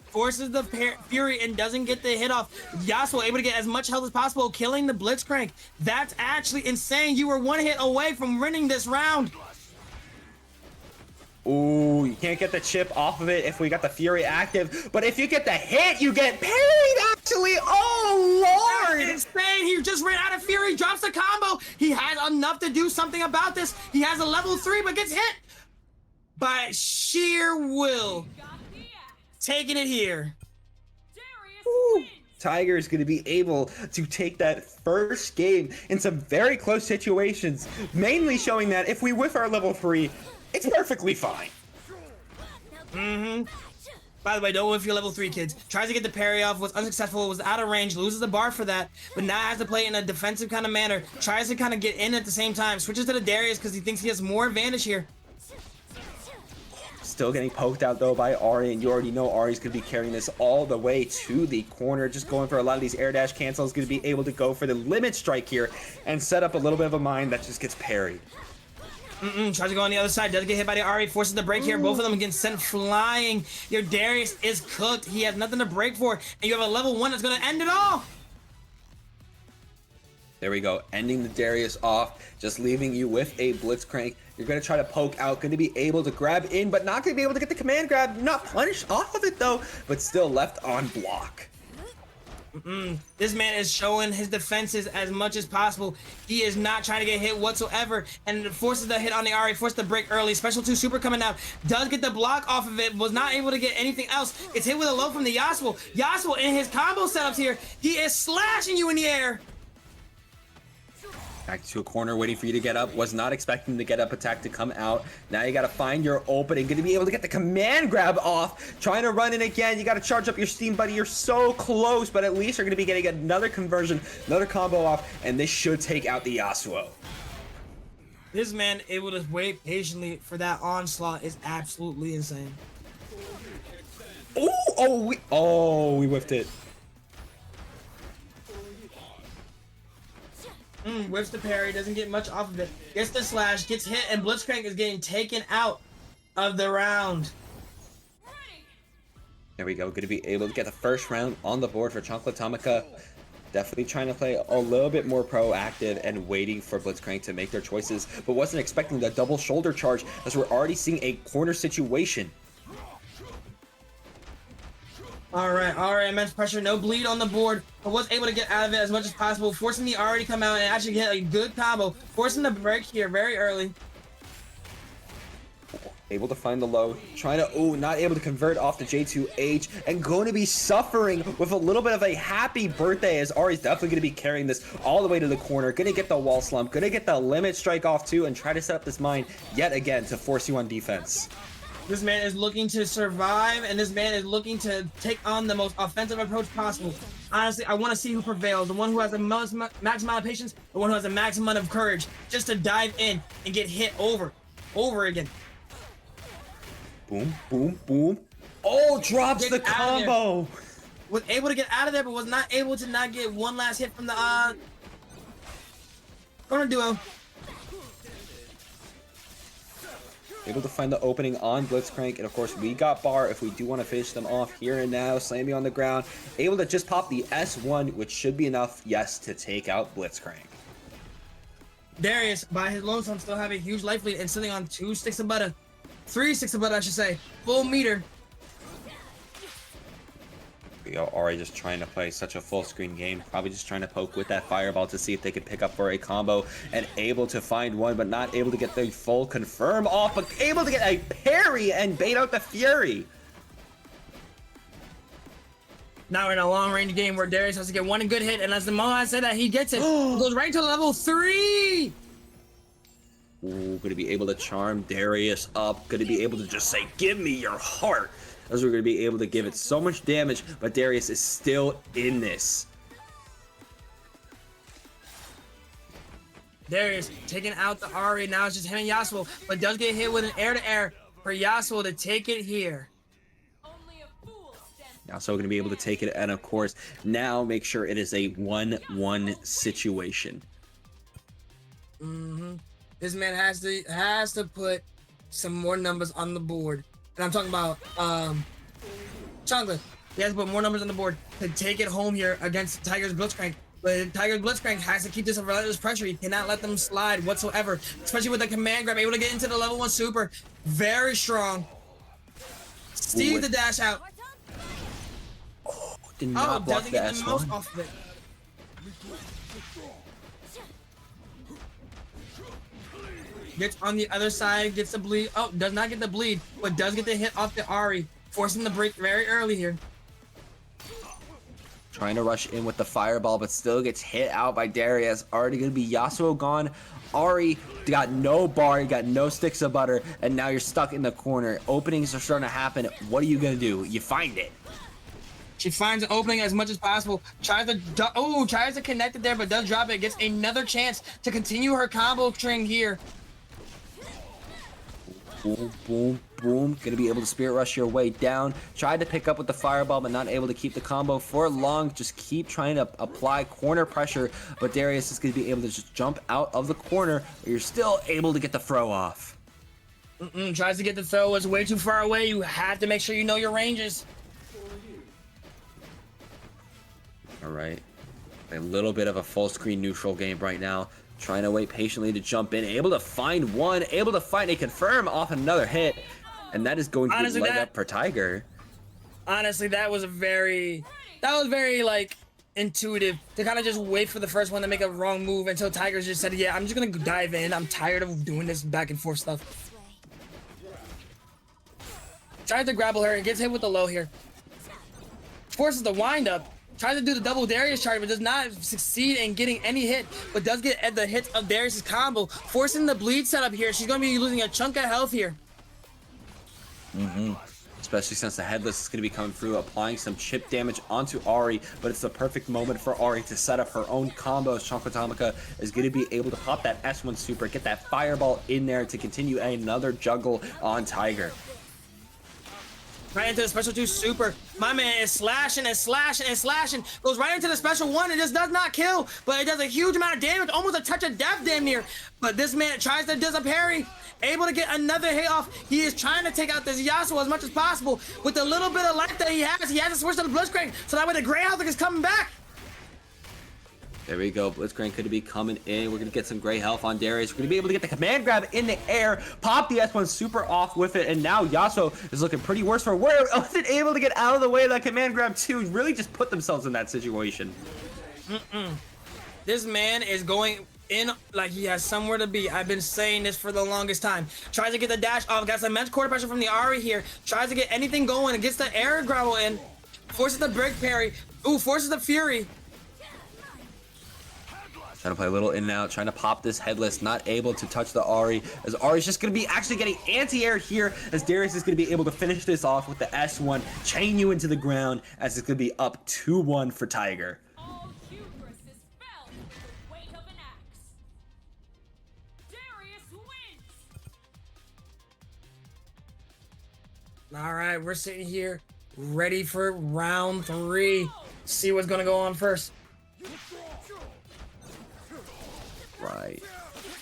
Speaker 1: Forces the Fury and doesn't get the hit off. Yasuo able to get as much health as possible, killing the Blitzcrank. That's actually insane. You were 1 hit away from winning this round.
Speaker 2: Ooh, you can't get the chip off of it if we got the Fury active, but if you get the hit, you get parried, actually. Oh, Lord!
Speaker 1: That's insane. He just ran out of Fury, drops the combo. He has enough to do something about this. He has a level 3, but gets hit by sheer will. Taking it here.
Speaker 2: Ooh. Tiger is going to be able to take that first game in some very close situations, mainly showing that if we whiff our level 3, it's perfectly fine.
Speaker 1: By the way, don't whiff your level 3, kids. Tries to get the parry off, was unsuccessful, was out of range, loses the bar for that, but now has to play in a defensive kind of manner. Tries to kind of get in at the same time. Switches to the Darius because he thinks he has more advantage here.
Speaker 2: Still getting poked out though by Ahri, and you already know Ahri's gonna be carrying this all the way to the corner, just going for a lot of these air dash cancels, gonna be able to go for the limit strike here and set up a little bit of a mine that just gets parried.
Speaker 1: Tries to go on the other side, doesn't get hit by the Ahri, forces the break here. Both of them get sent flying. Your Darius is cooked. He has nothing to break for, and you have a level 1 that's gonna end it all.
Speaker 2: There we go, ending the Darius off, just leaving you with a Blitzcrank. You're going to try to poke out, going to be able to grab in, but not going to be able to get the command grab. Not punished off of it though, but still left on block.
Speaker 1: This man is showing his defenses as much as possible. He is not trying to get hit whatsoever, and forces the hit on the Ahri, forced the break early. Special 2 super coming out, does get the block off of it, was not able to get anything else. It's hit with a low from the Yasuo. Yasuo in his combo setups here, he is slashing you in the air.
Speaker 2: Back to a corner, waiting for you to get up. Was not expecting the get up attack to come out. Now you got to find your opening. Going to be able to get the command grab off. Trying to run in again. You got to charge up your steam, buddy. You're so close, but at least you're going to be getting another conversion, another combo off, and this should take out the Yasuo.
Speaker 1: This man able to wait patiently for that onslaught is absolutely insane.
Speaker 2: Oh, we whiffed it.
Speaker 1: Whips the parry, doesn't get much off of it. Gets the slash, gets hit, and Blitzcrank is getting taken out of the round.
Speaker 2: There we go. Going to be able to get the first round on the board for Chocolatamica. Definitely trying to play a little bit more proactive and waiting for Blitzcrank to make their choices, but wasn't expecting the double shoulder charge as we're already seeing a corner situation.
Speaker 1: All right, immense pressure, no bleed on the board, but was able to get out of it as much as possible, forcing the Ahri to come out and actually get a good combo, forcing the break here very early.
Speaker 2: Able to find the low, trying to, not able to convert off the J2H, and going to be suffering with a little bit of a happy birthday as Ahri's definitely going to be carrying this all the way to the corner, going to get the wall slump, going to get the limit strike off too, and try to set up this mine yet again to force you on defense.
Speaker 1: This man is looking to survive, and this man is looking to take on the most offensive approach possible. Honestly, I want to see who prevails. The one who has the max amount of patience, the one who has the max amount of courage, just to dive in and get hit over again.
Speaker 2: Boom, boom, boom. Oh, drops the combo.
Speaker 1: Was able to get out of there, but was not able to not get one last hit from the corner duo.
Speaker 2: Able to find the opening on Blitzcrank, and of course we got bar if we do want to finish them off here and now. Slamming on the ground, able to just pop the S1, which should be enough, yes, to take out Blitzcrank.
Speaker 1: Darius, by his lonesome, still have a huge life lead and sitting on 2 sticks of butter. 3 sticks of butter, I should say. Full meter.
Speaker 2: We are already just trying to play such a full screen game, probably just trying to poke with that fireball to see if they could pick up for a combo, and able to find one, but not able to get the full confirm off, but able to get a parry and bait out the Fury.
Speaker 1: Now we're in a long range game where Darius has to get one good hit, and as the moment I say that, he gets it. He goes right to level 3.
Speaker 2: Ooh, gonna be able to charm Darius up, gonna be able to just say, give me your heart, as we're gonna be able to give it so much damage, but Darius is still in this.
Speaker 1: Darius taking out the Ahri, now it's just him and Yasuo, but does get hit with an air-to-air for Yasuo to take it here.
Speaker 2: Yasuo gonna be able to take it, and of course, now make sure it is a 1-1 situation.
Speaker 1: This man has to put some more numbers on the board. And I'm talking about Chocolate. He has to put more numbers on the board to take it home here against Tiger's Blitzcrank. But Tiger's Blitzcrank has to keep this relentless pressure. He cannot let them slide whatsoever, especially with the command grab, able to get into the level 1 super. Very strong. Steve the dash out.
Speaker 2: Did not block
Speaker 1: doesn't
Speaker 2: the
Speaker 1: get the most
Speaker 2: S1.
Speaker 1: off of it. Gets on the other side, gets the bleed. Oh, does not get the bleed, but does get the hit off the Ahri, forcing the break very early here.
Speaker 2: Trying to rush in with the fireball, but still gets hit out by Darius. Already going to be Yasuo gone. Ahri got no bar, you got no sticks of butter, and now you're stuck in the corner. Openings are starting to happen. What are you going to do? You find it.
Speaker 1: She finds an opening as much as possible. Tries to connect it there, but does drop it. Gets another chance to continue her combo string here.
Speaker 2: Boom, boom, boom. Gonna be able to spirit rush your way down. Tried to pick up with the fireball, but not able to keep the combo for long. Just keep trying to apply corner pressure, but Darius is gonna be able to just jump out of the corner, but you're still able to get the throw off.
Speaker 1: Tries to get the throw, was way too far away. You have to make sure you know your ranges.
Speaker 2: All right. A little bit of a full screen neutral game right now. Trying to wait patiently to jump in, able to find one, able to find a confirm off another hit, and that is going to light up for Tiger.
Speaker 1: Honestly, that was very like intuitive to kind of just wait for the first one to make a wrong move until Tiger's just said, yeah, I'm just gonna dive in. I'm tired of doing this back and forth stuff. Tries to grapple her and gets hit with the low here. Forces the wind up. Tries to do the double Darius charge, but does not succeed in getting any hit, but does get at the hits of Darius's combo, forcing the bleed setup here. She's going to be losing a chunk of health here.
Speaker 2: Especially since the headless is going to be coming through, applying some chip damage onto Ahri, but it's the perfect moment for Ahri to set up her own combos. Chocolatamica is going to be able to pop that S1 super, get that fireball in there to continue another juggle on Tiger.
Speaker 1: Right into the special 2 super. My man is slashing and slashing and slashing. Goes right into the special 1 and just does not kill, but it does a huge amount of damage, almost a touch of death damn near. But this man tries to does a parry, able to get another hit off. He is trying to take out this Yasuo as much as possible. With the little bit of life that he has to switch to the Blitzcrank, so that way the Grey Havoc is coming back.
Speaker 2: There we go. Blitzcrank could be coming in. We're going to get some great health on Darius. We're going to be able to get the command grab in the air, pop the S1 super off with it, and now Yasuo is looking pretty worse for wear. Wasn't able to get out of the way of that command grab too. Really just put themselves in that situation.
Speaker 1: This man is going in like he has somewhere to be. I've been saying this for the longest time. Tries to get the dash off. Got some immense quarter pressure from the Ahri here. Tries to get anything going and gets the air grapple in. Forces the brick parry. Ooh, forces the fury.
Speaker 2: Trying to play a little in and out, trying to pop this headless, not able to touch the Ahri, as Ahri's just going to be actually getting anti-air here, as Darius is going to be able to finish this off with the S1, chain you into the ground, as it's going to be up 2-1 for Tiger.
Speaker 4: All hubris is felled with the weight of an axe. Darius wins.
Speaker 1: All right, we're sitting here ready for round 3. See what's going to go on first.
Speaker 2: Right.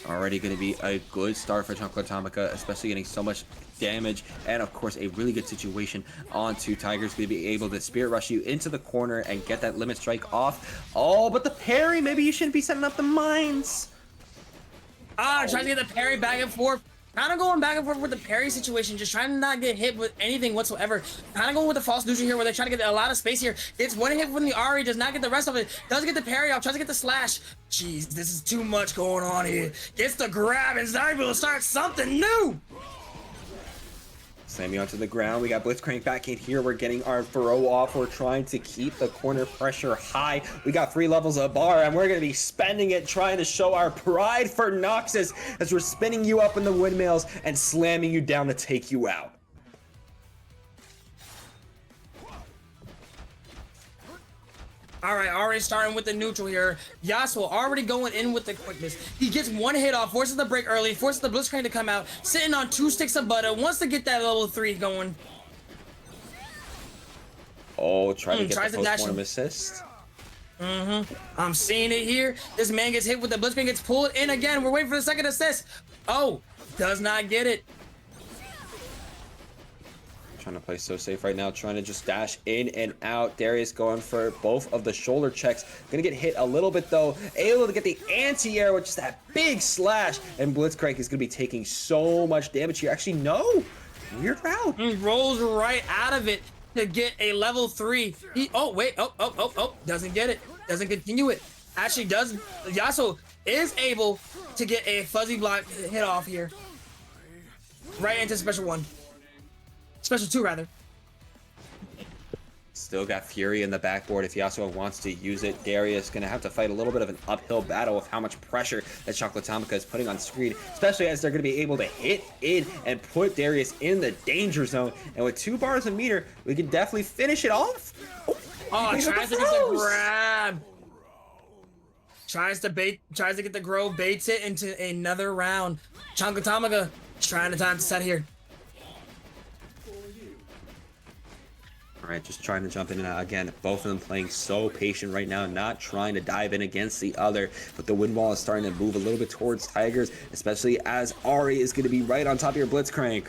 Speaker 2: Already going to be a good start for Atomica, especially getting so much damage, and of course a really good situation onto Tiger's going to be able to spirit rush you into the corner and get that limit strike off. Oh, but the parry, maybe you shouldn't be setting up the mines.
Speaker 1: Trying to get the parry back and forth. Kind of going back and forth with the parry situation, just trying to not get hit with anything whatsoever. Kind of going with the false neutral here, where they're trying to get a lot of space here. Gets one hit from the Ahri, does not get the rest of it. Does get the parry off, tries to get the slash. Jeez, this is too much going on here. Gets the grab and is not able to start something new.
Speaker 2: Slam you onto the ground. We got Blitzcrank back in here. We're getting our throw off. We're trying to keep the corner pressure high. We got 3 levels of bar, and we're going to be spending it trying to show our pride for Noxus as we're spinning you up in the windmills and slamming you down to take you out.
Speaker 1: All right, already starting with the neutral here. Yasuo already going in with the quickness. He gets one hit off, forces the break early, forces the Blitzcrank to come out, sitting on 2 sticks of butter, wants to get that level 3 going.
Speaker 2: Oh, try to get
Speaker 1: tries
Speaker 2: the
Speaker 1: to dash
Speaker 2: post-mortem
Speaker 1: him.
Speaker 2: assist.
Speaker 1: I'm seeing it here. This man gets hit with the Blitzcrank, gets pulled in again. We're waiting for the second assist. Oh, does not get it.
Speaker 2: Trying to play so safe right now, trying to just dash in and out. Darius going for both of the shoulder checks. Gonna get hit a little bit though. Able to get the anti-air, which is that big slash. And Blitzcrank is gonna be taking so much damage here. Actually, no. Weird route.
Speaker 1: He rolls right out of it to get a level 3. Oh, wait. Oh. Doesn't get it. Doesn't continue it. Actually does. Yasuo is able to get a fuzzy block hit off here. Right into special 1. Special 2, rather.
Speaker 2: Still got Fury in the backboard if Yasuo wants to use it. Darius gonna have to fight a little bit of an uphill battle with how much pressure that Chocolatomica is putting on screen, especially as they're gonna be able to hit in and put Darius in the danger zone. And with 2 bars a meter, we can definitely finish it off.
Speaker 1: Oh, tries to get the grab. Tries to get the grove, baits it into another round. Chocolatomica trying to time to set here.
Speaker 2: All right, just trying to jump in and out. Again, both of them playing so patient right now, not trying to dive in against the other. But the wind wall is starting to move a little bit towards Tigers, especially as Ahri is going to be right on top of your Blitzcrank.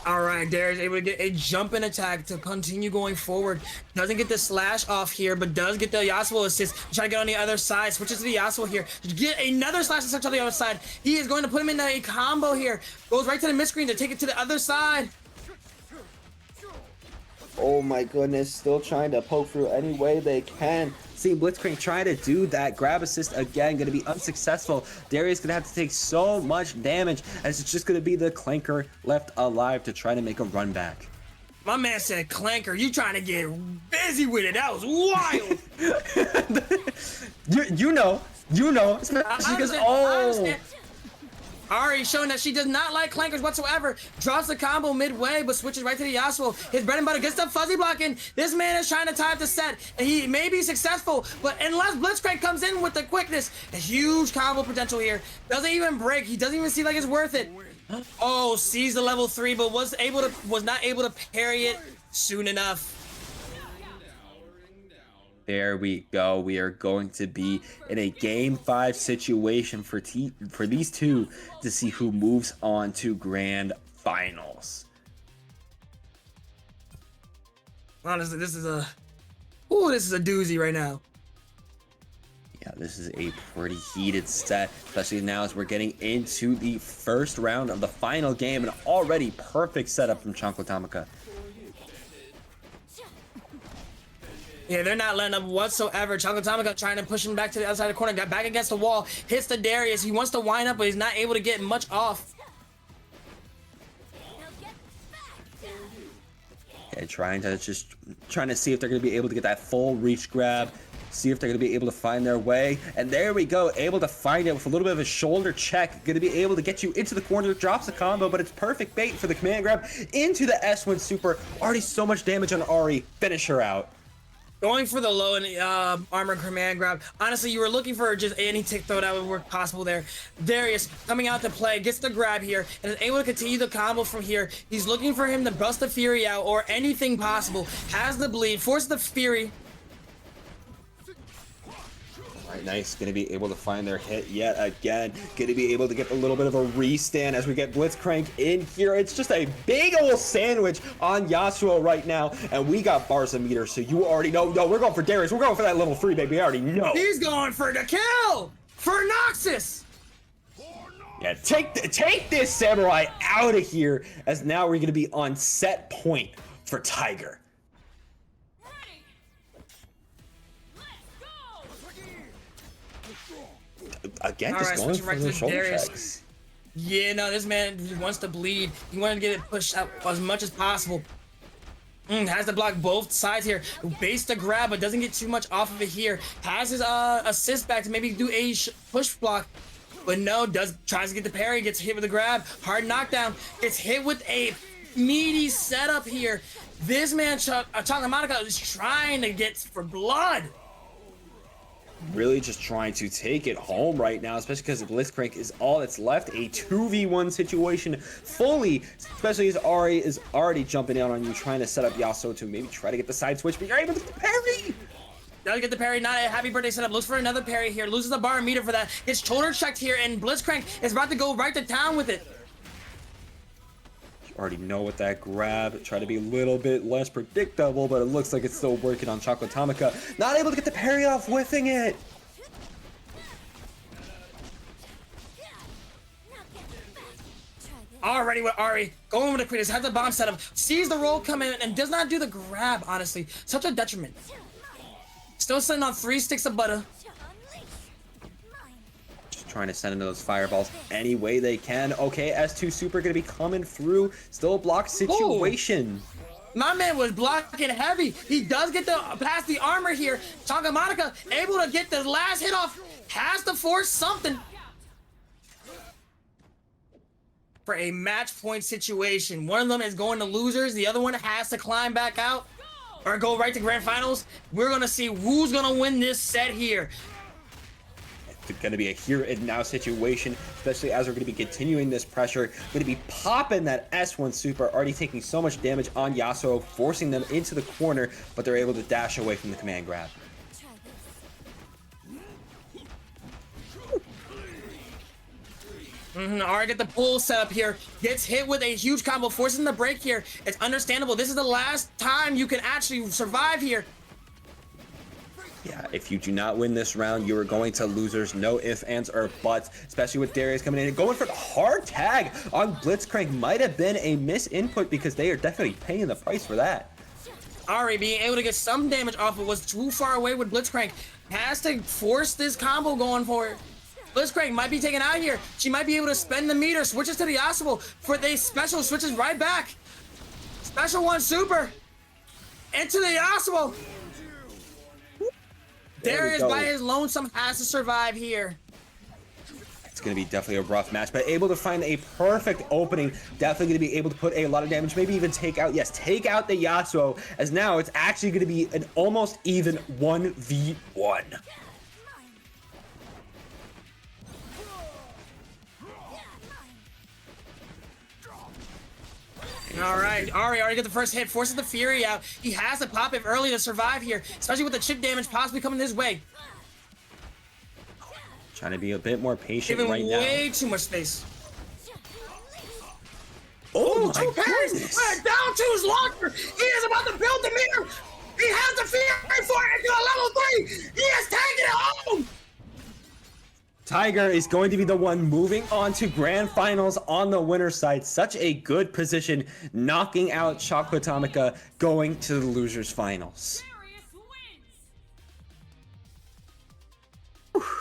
Speaker 1: All right, Darius able to get a jumping attack to continue going forward. Doesn't get the slash off here, but does get the Yasuo assist. Try to get on the other side. Switches to the Yasuo here. Get another slash assist on the other side. He is going to put him in a combo here. Goes right to the mid-screen to take it to the other side.
Speaker 2: Oh my goodness, still trying to poke through any way they can. See Blitzcrank trying to do that grab assist again, going to be unsuccessful. Darius going to have to take so much damage as it's just going to be the Clanker left alive to try to make a run back.
Speaker 1: My man said Clanker, you trying to get busy with it. That was wild.
Speaker 2: you know. It's not because,
Speaker 1: Ahri showing that she does not like clankers whatsoever. Drops the combo midway, but switches right to the Yasuo. His bread and butter gets the fuzzy blocking. This man is trying to tie up the set, and he may be successful, but unless Blitzcrank comes in with the quickness, a huge combo potential here. Doesn't even break. He doesn't even seem like it's worth it. Oh, sees the level 3, but was not able to parry it soon enough.
Speaker 2: There we go. We are going to be in a game 5 situation for these two to see who moves on to grand finals.
Speaker 1: Honestly, this is a doozy right now.
Speaker 2: Yeah, this is a pretty heated set, especially now as we're getting into the first round of the final game. An already perfect setup from Chankotamaka.
Speaker 1: Yeah, they're not letting up whatsoever. Chankotamaka trying to push him back to the outside of the corner. Got back against the wall. Hits the Darius. He wants to wind up, but he's not able to get much off.
Speaker 2: Yeah, trying to see if they're going to be able to get that full reach grab. See if they're going to be able to find their way. And there we go. Able to find it with a little bit of a shoulder check. Going to be able to get you into the corner. Drops the combo, but it's perfect bait for the command grab into the S1 super. Already so much damage on Ahri. Finish her out.
Speaker 1: Going for the low and armor command grab. Honestly, you were looking for just any tick throw that would work possible there. Darius coming out to play, gets the grab here, and is able to continue the combo from here. He's looking for him to bust the Fury out or anything possible. Has the bleed, forces the Fury.
Speaker 2: Alright, nice. Going to be able to find their hit yet again. Going to be able to get a little bit of a restand as we get Blitzcrank in here. It's just a big old sandwich on Yasuo right now. And we got bars of meter, so you already know. No, we're going for Darius. We're going for that level 3, baby. I already know.
Speaker 1: He's going for the kill for Noxus.
Speaker 2: Yeah, take this Samurai out of here, as now we're going to be on set point for Tiger. Again, just going for the shoulder checks.
Speaker 1: Yeah, no, this man wants to bleed. He wanted to get it pushed out as much as possible. Has to block both sides here. Base the grab, but doesn't get too much off of it here. Has his assist back to maybe do a push block. But no, tries to get the parry, gets hit with the grab. Hard knockdown, gets hit with a meaty setup here. This man, Chankotamaka, is trying to get for blood.
Speaker 2: Really just trying to take it home right now, especially because Blitzcrank is all that's left. A 2v1 situation fully, especially as Ahri is already jumping out on you, trying to set up Yasuo to maybe try to get the side switch, but you're able to get the parry!
Speaker 1: Doesn't get the parry, not a happy birthday setup. Looks for another parry here, loses the bar meter for that. Gets shoulder checked here, and Blitzcrank is about to go right to town with it.
Speaker 2: You already know what that grab. Try to be a little bit less predictable, but it looks like it's still working on Chankotamaka. Not able to get the parry off, whiffing it.
Speaker 1: Already with Ahri, going with the Greetest, has the bomb setup, sees the roll come in, and does not do the grab, honestly. Such a detriment. Still sitting on 3 sticks of butter.
Speaker 2: Trying to send into those fireballs any way they can. Okay, S2 super gonna be coming through. Still a block situation.
Speaker 1: Ooh. My man was blocking heavy. He does get past the armor here. Chankotamaka able to get the last hit off. Has to force something. For a match point situation. One of them is going to losers. The other one has to climb back out or go right to grand finals. We're gonna see who's gonna win this set here.
Speaker 2: It's going to be a here and now situation, especially as we're going to be continuing this pressure. Going to be popping that S1 super, already taking so much damage on Yasuo, forcing them into the corner, but they're able to dash away from the command grab.
Speaker 1: Ahri get the pull set up here, gets hit with a huge combo, forcing the break here. It's understandable. This is the last time you can actually survive here.
Speaker 2: Yeah, if you do not win this round, you are going to losers. No ifs, ands, or buts, especially with Darius coming in and going for the hard tag on Blitzcrank. Might have been a misinput because they are definitely paying the price for that.
Speaker 1: Ahri being able to get some damage off it was too far away with Blitzcrank. Has to force this combo going for it. Blitzcrank might be taken out here. She might be able to spend the meter, switches to the Yasuo for the special, switches right back. Special one super into the Yasuo. Darius by his lonesome has to survive here.
Speaker 2: It's going to be definitely a rough match, but able to find a perfect opening. Definitely going to be able to put a lot of damage, maybe even take out, yes, take out the Yasuo, as now it's actually going to be an almost even 1v1.
Speaker 1: All right, Ahri already got the first hit, forces the Fury out. He has to pop it early to survive here, especially with the chip damage possibly coming his way.
Speaker 2: Trying to be a bit more patient
Speaker 1: Giving
Speaker 2: right now.
Speaker 1: way too much space.
Speaker 2: Oh my
Speaker 1: Two parries!
Speaker 2: goodness!
Speaker 1: Down to his launcher! He is about to build the meter! He has the Fury for it into a level 3! He has taken it home!
Speaker 2: Tiger is going to be the one moving on to grand finals on the winner's side. Such a good position, knocking out Chocolatomica, going to the loser's finals.
Speaker 4: Darius wins.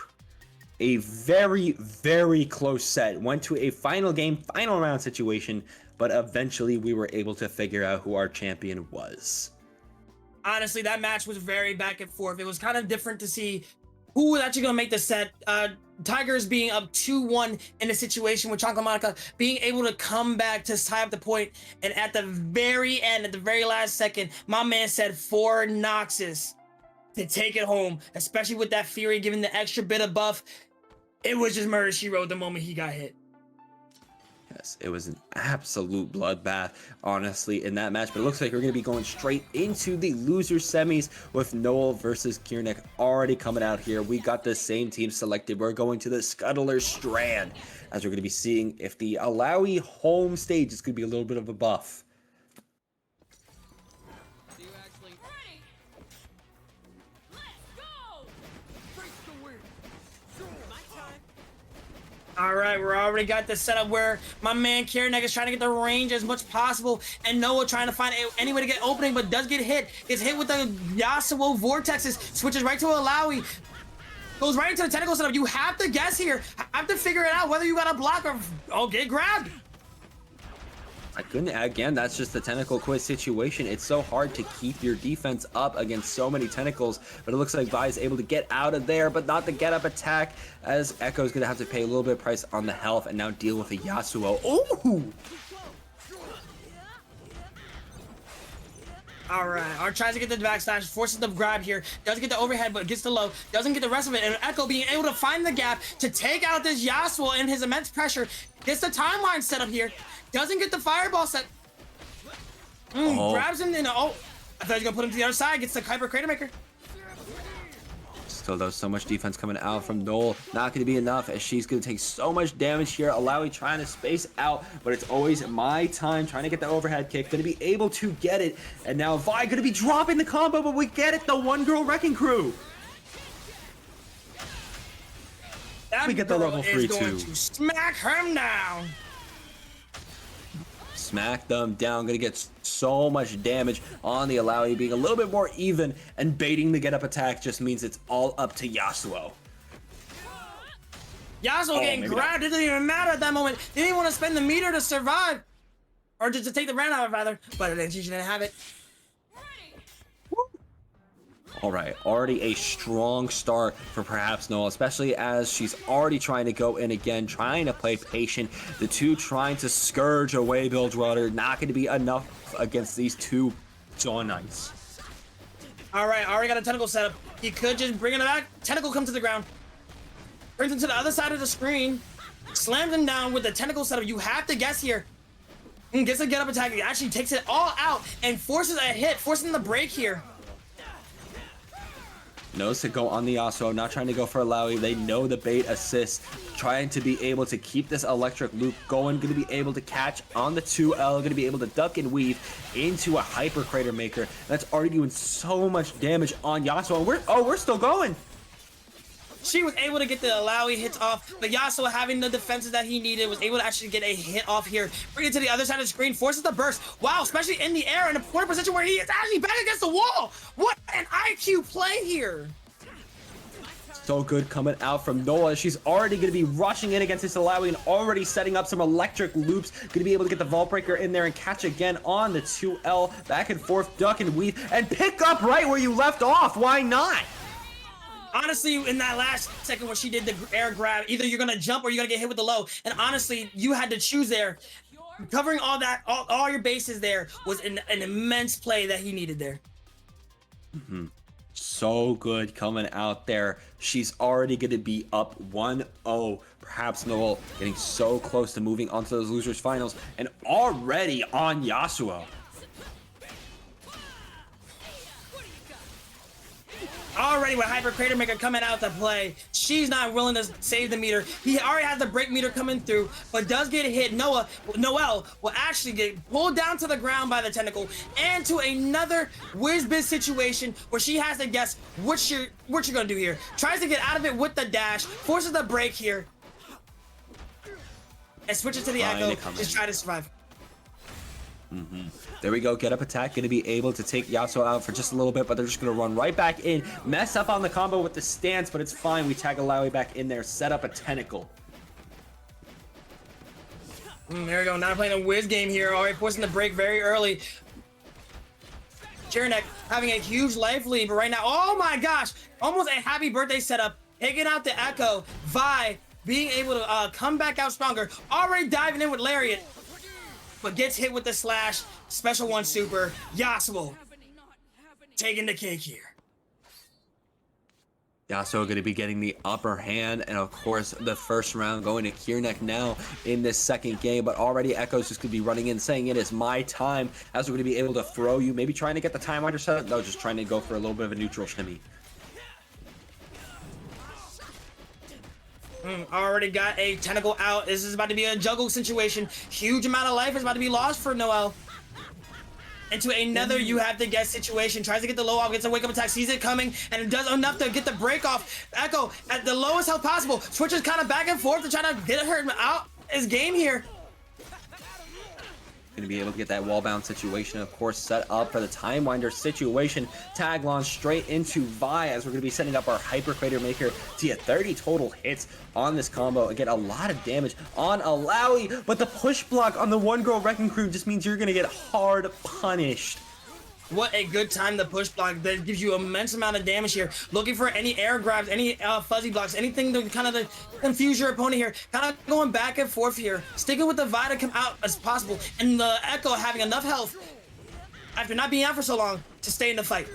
Speaker 2: A very, very close set. Went to a final game, final round situation, but eventually we were able to figure out who our champion was.
Speaker 1: Honestly, that match was very back and forth. It was kind of different to see who was actually going to make the set. Tigers being up 2-1 in a situation with Chocolatomica being able to come back to tie up the point, and at the very end, at the very last second, my man said 4 Noxus to take it home, especially with that Fury giving the extra bit of buff. It was just murder she wrote the moment he got hit.
Speaker 2: Yes, it was an absolute bloodbath, honestly, in that match. But it looks like we're going to be going straight into the loser semis with Noel versus Kyrneck already coming out here. We got the same team selected. We're going to the Scuttler Strand, as we're going to be seeing if the Illaoi home stage is going to be a little bit of a buff.
Speaker 4: Ready. Let's go.
Speaker 3: Face the wind.
Speaker 4: My time.
Speaker 1: All right, we're already got the setup where my man Kyrneck is trying to get the range as much possible, and Noah trying to find any way to get opening, but does get hit. Gets hit with the Yasuo vortexes, switches right to Illaoi, goes right into the tentacle setup. You have to guess here, have to figure it out whether you got a block or get grabbed.
Speaker 2: I couldn't, again, that's just the tentacle quiz situation. It's so hard to keep your defense up against so many tentacles, but it looks like Vi is able to get out of there, but not the get up attack, as Ekko is going to have to pay a little bit of price on the health and now deal with a Yasuo. Ooh!
Speaker 1: All right, Art tries to get the backslash, forces the grab here, doesn't get the overhead, but gets the low, doesn't get the rest of it, and Ekko being able to find the gap to take out this Yasuo in his immense pressure, gets the timeline set up here, doesn't get the fireball set. Grabs him in, I thought he was gonna put him to the other side, gets the Kuiper Crater Maker.
Speaker 2: Still, though, so much defense coming out from Noel. Not going to be enough, as she's going to take so much damage here. Illaoi trying to space out, but it's always my time. Trying to get the overhead kick. Going to be able to get it. And now Vi going to be dropping the combo, but we get it. The one-girl wrecking crew.
Speaker 1: That
Speaker 2: We get the
Speaker 1: girl
Speaker 2: level
Speaker 1: is
Speaker 2: 3
Speaker 1: going
Speaker 2: too.
Speaker 1: to smack him down.
Speaker 2: Smack them down. Going to get so much damage on the Illaoi, being a little bit more even, and baiting the get-up attack just means it's all up to Yasuo.
Speaker 1: Yasuo getting
Speaker 2: maybe
Speaker 1: grabbed, it didn't even matter at that moment. They didn't want to spend the meter to survive. Or just to take the round out, rather. But she didn't have it.
Speaker 2: All right, already a strong start for perhaps Noel, especially as she's already trying to go in again, trying to play patient. The two trying to scourge away Bilgewater, not going to be enough against these two Dawn Knights.
Speaker 1: All right, already got a tentacle setup. He could just bring it back. Tentacle comes to the ground. Brings him to the other side of the screen. Slams him down with the tentacle setup. You have to guess here. Gets a get up attack. He actually takes it all out and forces a hit, forcing the break here.
Speaker 2: Knows to go on the Yasuo, not trying to go for Illaoi. They know the bait assist, trying to be able to keep this electric loop going. Going to be able to catch on the 2L, going to be able to duck and weave into a hyper crater maker. That's already doing so much damage on Yasuo. And we're still going.
Speaker 1: She was able to get the Illaoi hits off, but Yasuo, having the defenses that he needed, was able to actually get a hit off here. Bring it to the other side of the screen, forces the burst. Wow, especially in the air in a corner position where he is actually back against the wall. What an IQ play here.
Speaker 2: So good coming out from Nola. She's already going to be rushing in against this Illaoi and already setting up some electric loops. Going to be able to get the Vault Breaker in there and catch again on the 2L. Back and forth, duck and weave, and pick up right where you left off. Why not?
Speaker 1: Honestly, in that last second when she did the air grab, either you're gonna jump or you're gonna get hit with the low. And honestly, you had to choose there. Covering all that, all your bases there was an immense play that he needed there.
Speaker 2: so good coming out there. She's already going to be up 1-0. Perhaps Noel getting so close to moving on to those losers finals and already on Yasuo.
Speaker 1: Already with Hyper Crater Maker coming out to play, she's not willing to save the meter. He already has the break meter coming through, but does get hit. Noel will actually get pulled down to the ground by the tentacle and to another whiz-biz situation where she has to guess what you're gonna do here. Tries to get out of it with the dash, forces the break here, and switches to the Ekko. Just try to survive.
Speaker 2: There we go, get up attack, gonna be able to take Yasuo out for just a little bit, but they're just gonna run right back in, mess up on the combo with the stance, but it's fine. We tag Illaoi back in there, set up a tentacle.
Speaker 1: There we go, now playing a whiz game here, already forcing the break very early. Kyrneck having a huge life lead, but right now, oh my gosh, almost a happy birthday setup, taking out the Ekko. Vi being able to come back out stronger, already diving in with Lariat, but gets hit with the slash. Special one super. Yasuo taking the cake here.
Speaker 2: Yasuo going to be getting the upper hand, and of course the first round going to Kyrneck now in this second game, but already Ekko's just going to be running in saying it is my time, as we're going to be able to throw you, maybe trying to get the time under set up. No, just trying to go for a little bit of a neutral shimmy.
Speaker 1: Already got a tentacle out. This is about to be a juggle situation. Huge amount of life is about to be lost for Noel. Into another you have to guess situation. Tries to get the low off, gets a wake up attack, sees it coming, and it does enough to get the break off. Ekko at the lowest health possible. Switches kind of back and forth to try to get her out his game here.
Speaker 2: Going to be able to get that wall bound situation, of course, set up for the Time Winder situation. Tag launch straight into Vi, as we're going to be setting up our Hyper Crater Maker to get 30 total hits on this combo and get a lot of damage on Illaoi. But the push block on the One Girl Wrecking Crew just means you're going to get hard punished.
Speaker 1: What a good time to push block. That gives you immense amount of damage here. Looking for any air grabs, any fuzzy blocks, anything to kind of confuse your opponent here. Kind of going back and forth here. Sticking with the Vi to come out as possible. And the Ekko having enough health after not being out for so long to stay in the fight.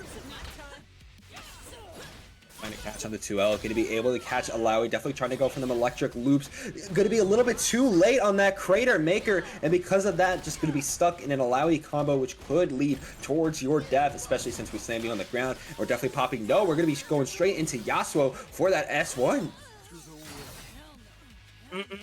Speaker 2: Trying to catch on the 2L, going to be able to catch Illaoi, definitely trying to go for them electric loops. Going to be a little bit too late on that Crater Maker, and because of that, just going to be stuck in an Illaoi combo, which could lead towards your death, especially since we're standing on the ground. We're definitely popping. No, we're going to be going straight into Yasuo for that S1.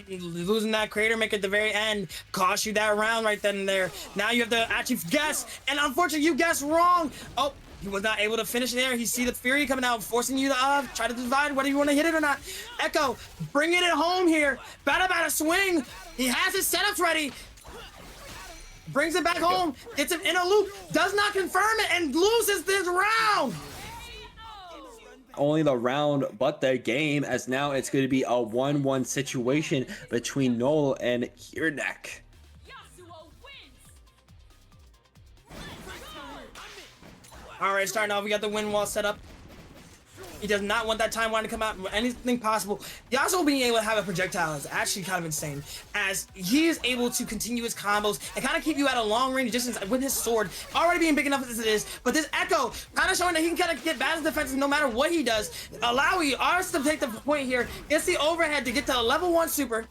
Speaker 1: Losing that Crater Maker at the very end cost you that round right then and there. Now you have to actually guess, and unfortunately you guessed wrong. Oh, he was not able to finish there. He see the Fury coming out, forcing you to try to divide whether you want to hit it or not. Ekko bringing it home here. Bada swing. He has his setups ready. Brings it back home. Gets him in a loop. Does not confirm it and loses this round.
Speaker 2: Only the round, but the game, as now it's going to be a 1-1 situation between Noel and Kyrneck.
Speaker 1: Alright, starting off, we got the wind wall set up. He does not want that time wind to come out, anything possible. Yasuo being able to have a projectile is actually kind of insane, as he is able to continue his combos and kind of keep you at a long range distance with his sword, already being big enough as it is. But this Ekko kind of showing that he can kind of get bad defensive no matter what he does. Illaoi ours to take the point here, gets the overhead to get to a level 1 super.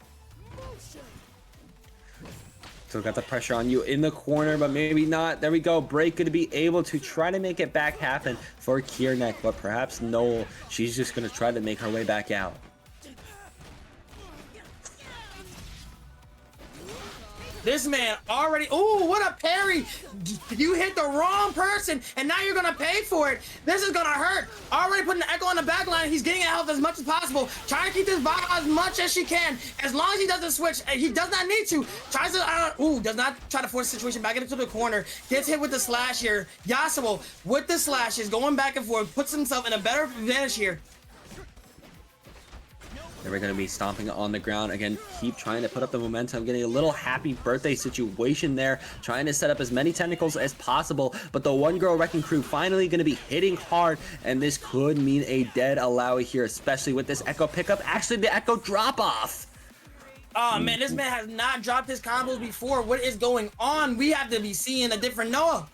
Speaker 2: So got the pressure on you in the corner, but maybe not. There we go. Break going to be able to try to make it back happen for Kyrneck, but perhaps Noel, she's just going to try to make her way back out.
Speaker 1: This man already, ooh, what a parry. You hit the wrong person, and now you're gonna pay for it. This is gonna hurt. Already putting the Ekko on the back line. He's getting health as much as possible. Trying to keep this bot as much as she can. As long as he doesn't switch, he does not need to. Tries to, does not try to force the situation back into the corner. Gets hit with the slash here. Yasuo with the slashes, going back and forth, puts himself in a better advantage here.
Speaker 2: We're going to be stomping on the ground. Again, keep trying to put up the momentum, getting a little happy birthday situation there, trying to set up as many tentacles as possible, but the One Girl Wrecking Crew finally going to be hitting hard, and this could mean a dead Illaoi here, especially with this Ekko pickup. Actually, the Ekko drop-off.
Speaker 1: Oh man, this man has not dropped his combos before. What is going on? We have to be seeing a different Noah.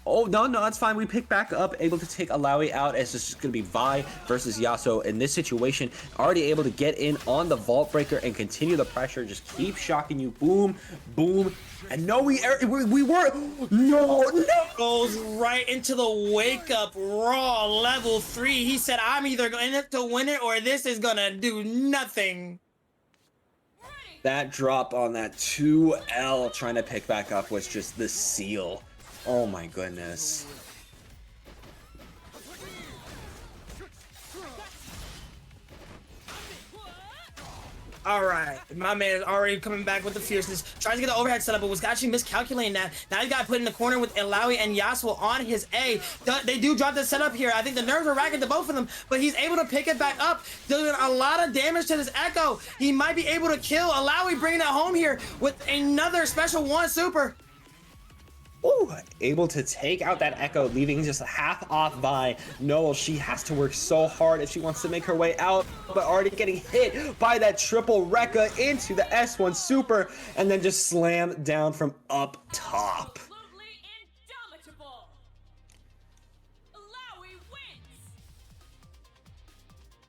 Speaker 2: Oh, no, that's fine. We pick back up, able to take Illaoi out as it's just going to be Vi versus Yasuo in this situation. Already able to get in on the Vault Breaker and continue the pressure. Just keep shocking you. Boom, boom. And no, we were. No.
Speaker 1: Goes right into the wake up raw level 3. He said, I'm either going to win it or this is going to do nothing.
Speaker 2: That drop on that 2L trying to pick back up was just the seal. Oh my goodness.
Speaker 1: All right, my man is already coming back with the fierceness. Tries to get the overhead set up, but was actually miscalculating that. Now he's got put in the corner with Illaoi and Yasuo on his A. They do drop the setup here. I think the nerves are racking to both of them, but he's able to pick it back up, doing a lot of damage to this Ekko. He might be able to kill Illaoi, bringing it home here with another special 1 super.
Speaker 2: Ooh, able to take out that Ekko, leaving just a half off by Noel. She has to work so hard if she wants to make her way out, but already getting hit by that triple Rekka into the S1 super, and then just slam down from up top.
Speaker 4: Absolutely indomitable. Illaoi wins.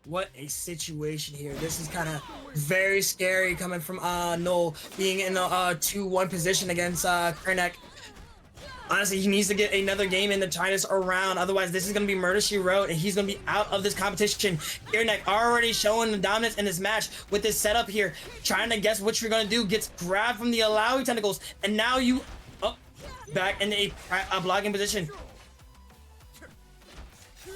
Speaker 1: What a situation here. This is kind of very scary coming from Noel being in a 2-1 position against Kyrneck. Honestly, he needs to get another game in to turn us around. Otherwise, this is going to be murder she wrote, and he's going to be out of this competition. Kyrneck already showing the dominance in this match with this setup here. Trying to guess what you're going to do. Gets grabbed from the Illaoi tentacles, and now you back in a blocking position.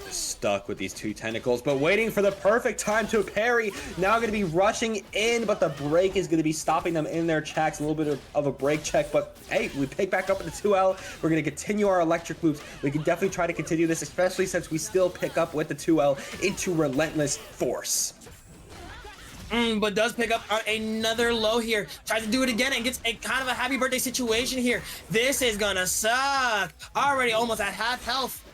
Speaker 2: Stuck with these 2 tentacles, but waiting for the perfect time to parry. Now going to be rushing in, but the break is going to be stopping them in their tracks. A little bit of a break check, but hey, we pick back up in the 2L. We're going to continue our electric loops. We can definitely try to continue this, especially since we still pick up with the 2L into Relentless Force.
Speaker 1: But does pick up another low here. Tries to do it again and gets a kind of a happy birthday situation here. This is gonna suck. Already almost at half health.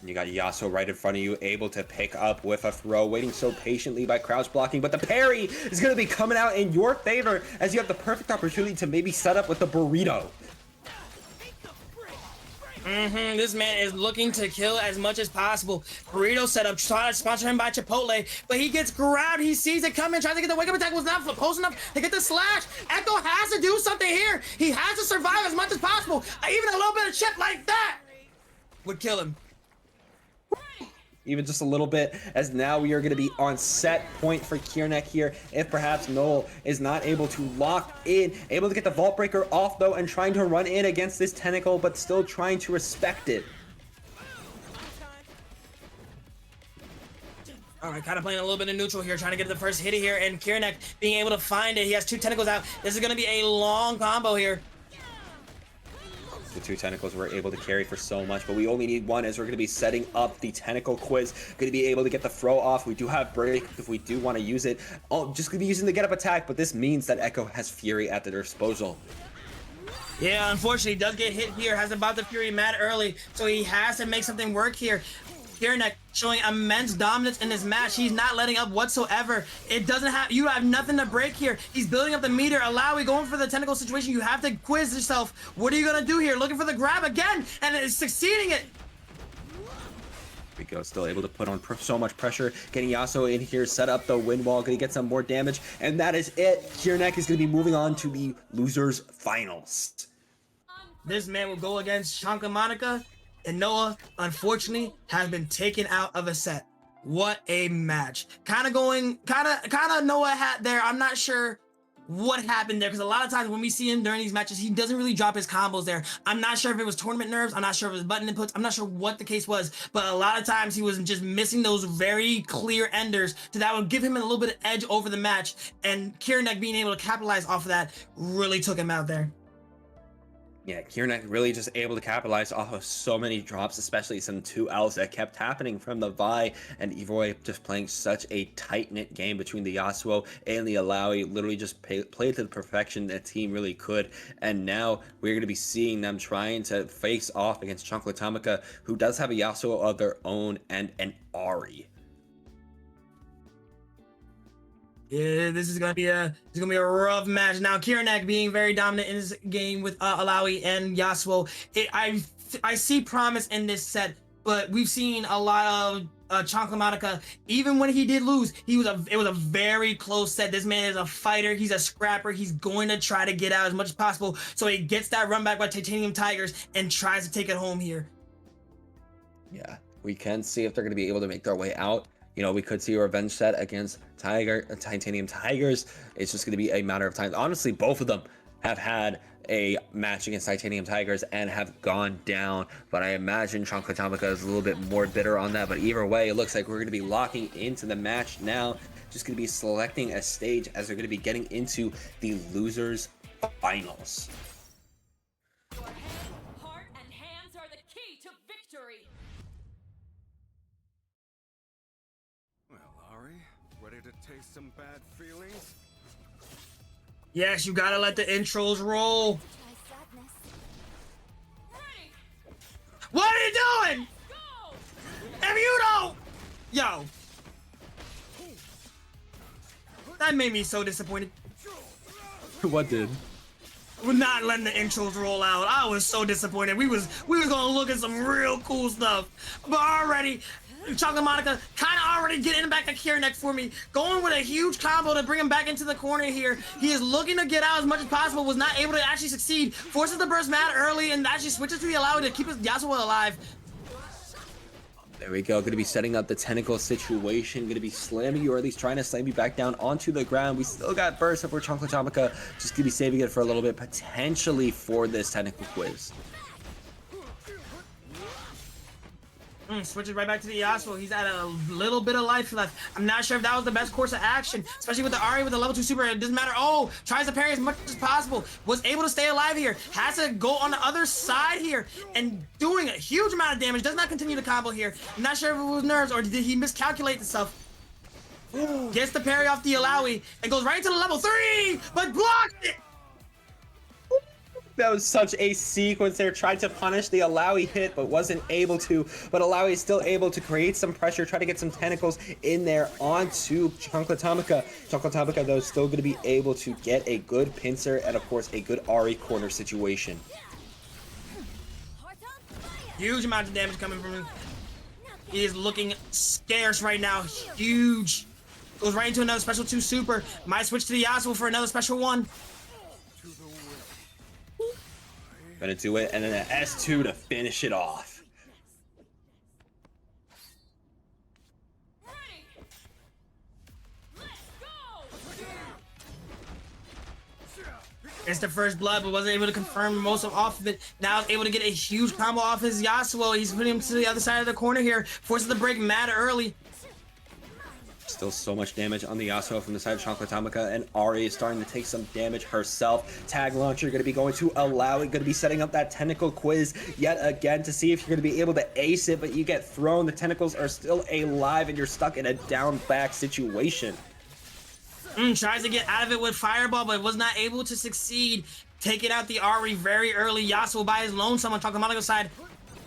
Speaker 2: You got Yasuo right in front of you, able to pick up with a throw, waiting so patiently by crouch blocking, but the parry is going to be coming out in your favor as you have the perfect opportunity to maybe set up with the burrito.
Speaker 1: This man is looking to kill as much as possible. Burrito setup, trying to sponsor him by Chipotle, but he gets grabbed. He sees it coming, tries to get the wake up attack, was not close enough to get the slash. Ekko has to do something here. He has to survive as much as possible. Even a little bit of chip like that would kill him.
Speaker 2: Even just a little bit, as now we are going to be on set point for Kyrneck here. If perhaps Noel is not able to lock in, able to get the Vault Breaker off though, and trying to run in against this tentacle, but still trying to respect it.
Speaker 1: All right, kind of playing a little bit of neutral here, trying to get the first hit here, and Kyrneck being able to find it. He has 2 tentacles out. This is going to be a long combo here.
Speaker 2: The 2 tentacles were able to carry for so much, but we only need 1 as we're going to be setting up the tentacle quiz. Going to be able to get the throw off. We do have break if we do want to use it. Oh, just going to be using the get up attack, but this means that Ekko has Fury at their disposal.
Speaker 1: Yeah, unfortunately, does get hit here. Has about the Fury mad early, so he has to make something work here. Kyrneck showing immense dominance in this match. He's not letting up whatsoever. You have nothing to break here. He's building up the meter. Illaoi going for the tentacle situation. You have to quiz yourself. What are you gonna do here? Looking for the grab again, and it's succeeding it.
Speaker 2: We go, still able to put on so much pressure, getting Yasuo in here, set up the wind wall, gonna get some more damage, and that is it. Kyrneck is gonna be moving on to the losers finals.
Speaker 1: This man will go against Shanka Monica, and Noah, unfortunately, has been taken out of a set. What a match. Kind of Noah hat there. I'm not sure what happened there, because a lot of times when we see him during these matches, he doesn't really drop his combos there. I'm not sure if it was tournament nerves. I'm not sure if it was button inputs. I'm not sure what the case was, but a lot of times he was just missing those very clear enders, so that would give him a little bit of edge over the match, and Kyrneck being able to capitalize off of that really took him out there.
Speaker 2: Yeah, Kyrneck really just able to capitalize off of so many drops, especially some 2Ls that kept happening from the Vi, and Illaoi just playing such a tight-knit game between the Yasuo and the Illaoi. Literally just played to the perfection that team really could, and now we're going to be seeing them trying to face off against Chocolatomica, who does have a Yasuo of their own, and an Ahri.
Speaker 1: Yeah, this is gonna be a rough match. Now, Kyrneck being very dominant in this game with Illaoi and Yasuo. I see promise in this set, but we've seen a lot of Chonklamatica. Even when he did lose, it was a very close set. This man is a fighter. He's a scrapper. He's going to try to get out as much as possible. So he gets that run back by Titaniumtigerzz and tries to take it home here.
Speaker 2: Yeah, we can see if they're going to be able to make their way out. You know, we could see a revenge set against Titaniumtigerzz. It's just going to be a matter of time. Honestly, both of them have had a match against Titaniumtigerzz and have gone down, but I imagine Chonklamatica is a little bit more bitter on that. But either way, it looks like we're going to be locking into the match now. Just going to be selecting a stage as they're going to be getting into the losers finals.
Speaker 4: Your head, heart, and hands are the key to victory.
Speaker 3: Well, Ahri, ready to taste some bad feelings?
Speaker 1: Yes, you gotta let the intros roll.
Speaker 4: Ready,
Speaker 1: What are you doing?
Speaker 4: go!
Speaker 1: If you don't, yo, that made me so disappointed.
Speaker 2: What did?
Speaker 1: We're not letting the intros roll out. I was so disappointed. We was gonna look at some real cool stuff, but already, Chonklamatica kind of already getting back at Kyrneck for me, going with a huge combo to bring him back into the corner here. He is looking to get out as much as possible. Was not able to actually succeed. Forces the burst mad early and actually switches to the Illaoi to keep his Yasuo alive.
Speaker 2: There we go. Going to be setting up the tentacle situation. Going to be slamming you, or at least trying to slam you back down onto the ground. We still got burst up for Chonklamatica. Just going to be saving it for a little bit, potentially for this technical quiz.
Speaker 1: Switches right back to the Yasuo. He's at a little bit of life left. I'm not sure if that was the best course of action, especially with the Ahri with the level 2 super. It doesn't matter. Oh, tries to parry as much as possible. Was able to stay alive here. Has to go on the other side here and doing a huge amount of damage. Does not continue the combo here. I'm not sure if it was nerves or did he miscalculate the stuff. Gets the parry off the Illaoi and goes right into the level 3, but blocked it.
Speaker 2: That was such a sequence there. Tried to punish the Illaoi hit, but wasn't able to. But Illaoi is still able to create some pressure, try to get some tentacles in there onto Chonklamatica. Chonklamatica, though, still going to be able to get a good pincer and, of course, a good Ahri corner situation.
Speaker 1: Huge amount of damage coming from him. He is looking scarce right now. Huge. Goes right into another special 2 super. Might switch to the Yasuo for another special 1.
Speaker 2: Gonna do it, and then an S2 to finish it off.
Speaker 4: Ready, let's go!
Speaker 1: It's the first blood, but wasn't able to confirm most of it. Now is able to get a huge combo off his Yasuo. He's putting him to the other side of the corner here. Forces the break mad early.
Speaker 2: Still so much damage on the Yasuo from the side of Chonklamatica, and Ahri is starting to take some damage herself. Tag launcher going to be going to Illaoi, going to be setting up that tentacle quiz yet again to see if you're going to be able to ace it, but you get thrown. The tentacles are still alive, and you're stuck in a down back situation.
Speaker 1: Tries to get out of it with Fireball, but was not able to succeed. Taking out the Ahri very early. Yasuo by his lonesome on Chonklamatica side.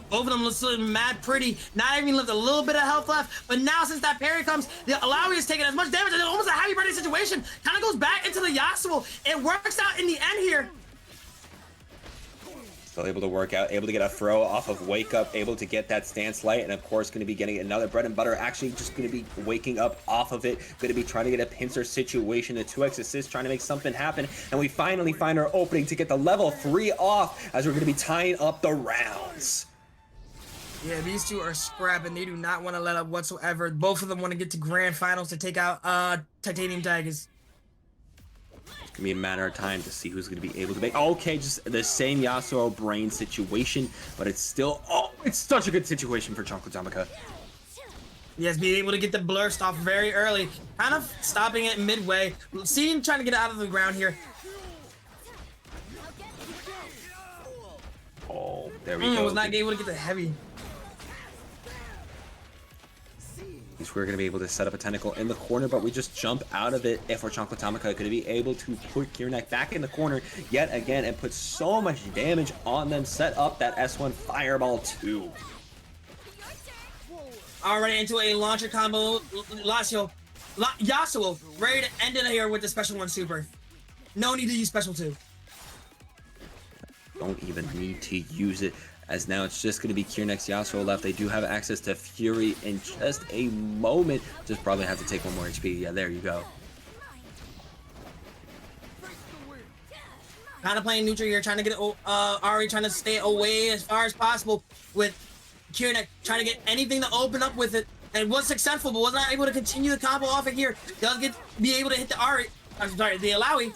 Speaker 1: Both of them look mad pretty. Not even left a little bit of health left. But now since that parry comes, the Illaoi is taking as much damage. It's almost a happy birthday situation. Kind of goes back into the Yasuo. It works out in the end here.
Speaker 2: Still able to work out, able to get a throw off of Wake Up, able to get that stance light, and of course going to be getting another bread and butter. Actually just going to be waking up off of it. Going to be trying to get a pincer situation, a 2x assist, trying to make something happen. And we finally find our opening to get the level 3 off as we're going to be tying up the rounds.
Speaker 1: Yeah, these two are scrapping. They do not want to let up whatsoever. Both of them want to get to grand finals to take out Titaniumtigerzz.
Speaker 2: It's gonna be a matter of time to see who's gonna be able to make. Okay, just the same Yasuo brain situation, but it's still, oh, it's such a good situation for Chonklamatica.
Speaker 1: Yes, being able to get the blurst off very early, kind of stopping it midway. Seeing trying to get out of the ground here.
Speaker 2: Oh, there we go.
Speaker 1: Was not able to get the heavy.
Speaker 2: We're going to be able to set up a tentacle in the corner, but we just jump out of it. If we're Chonklamatica, going to be able to put Kyrneck back in the corner yet again and put so much damage on them. Set up that S1 Fireball 2.
Speaker 1: Already into a launcher combo. Lazio Yasuo ready to end it here with the special 1 super. No need to use special 2.
Speaker 2: Don't even need to use it, as now it's just going to be Kyrneck's Yasuo left. They do have access to Fury in just a moment. Just probably have to take 1 more HP. Yeah, there you go.
Speaker 1: Kind of playing neutral here, trying to get Ahri trying to stay away as far as possible with Kyrneck trying to get anything to open up with it. And was successful, but was not able to continue the combo off it here. Does be able to hit the the Illaoi,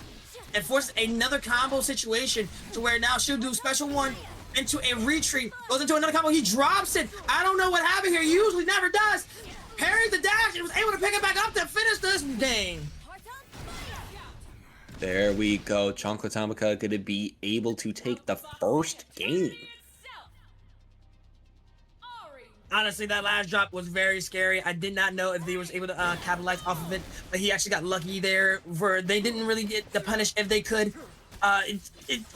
Speaker 1: and force another combo situation to where now she'll do special 1 into a retreat, goes into another combo. He drops it. I don't know what happened here. He usually never does. Parries the dash and was able to pick it back up to finish this game.
Speaker 2: There we go. Atomica going to be able to take the first game.
Speaker 1: Honestly, that last drop was very scary. I did not know if they was able to capitalize off of it, but he actually got lucky there. They didn't really get the punish if they could.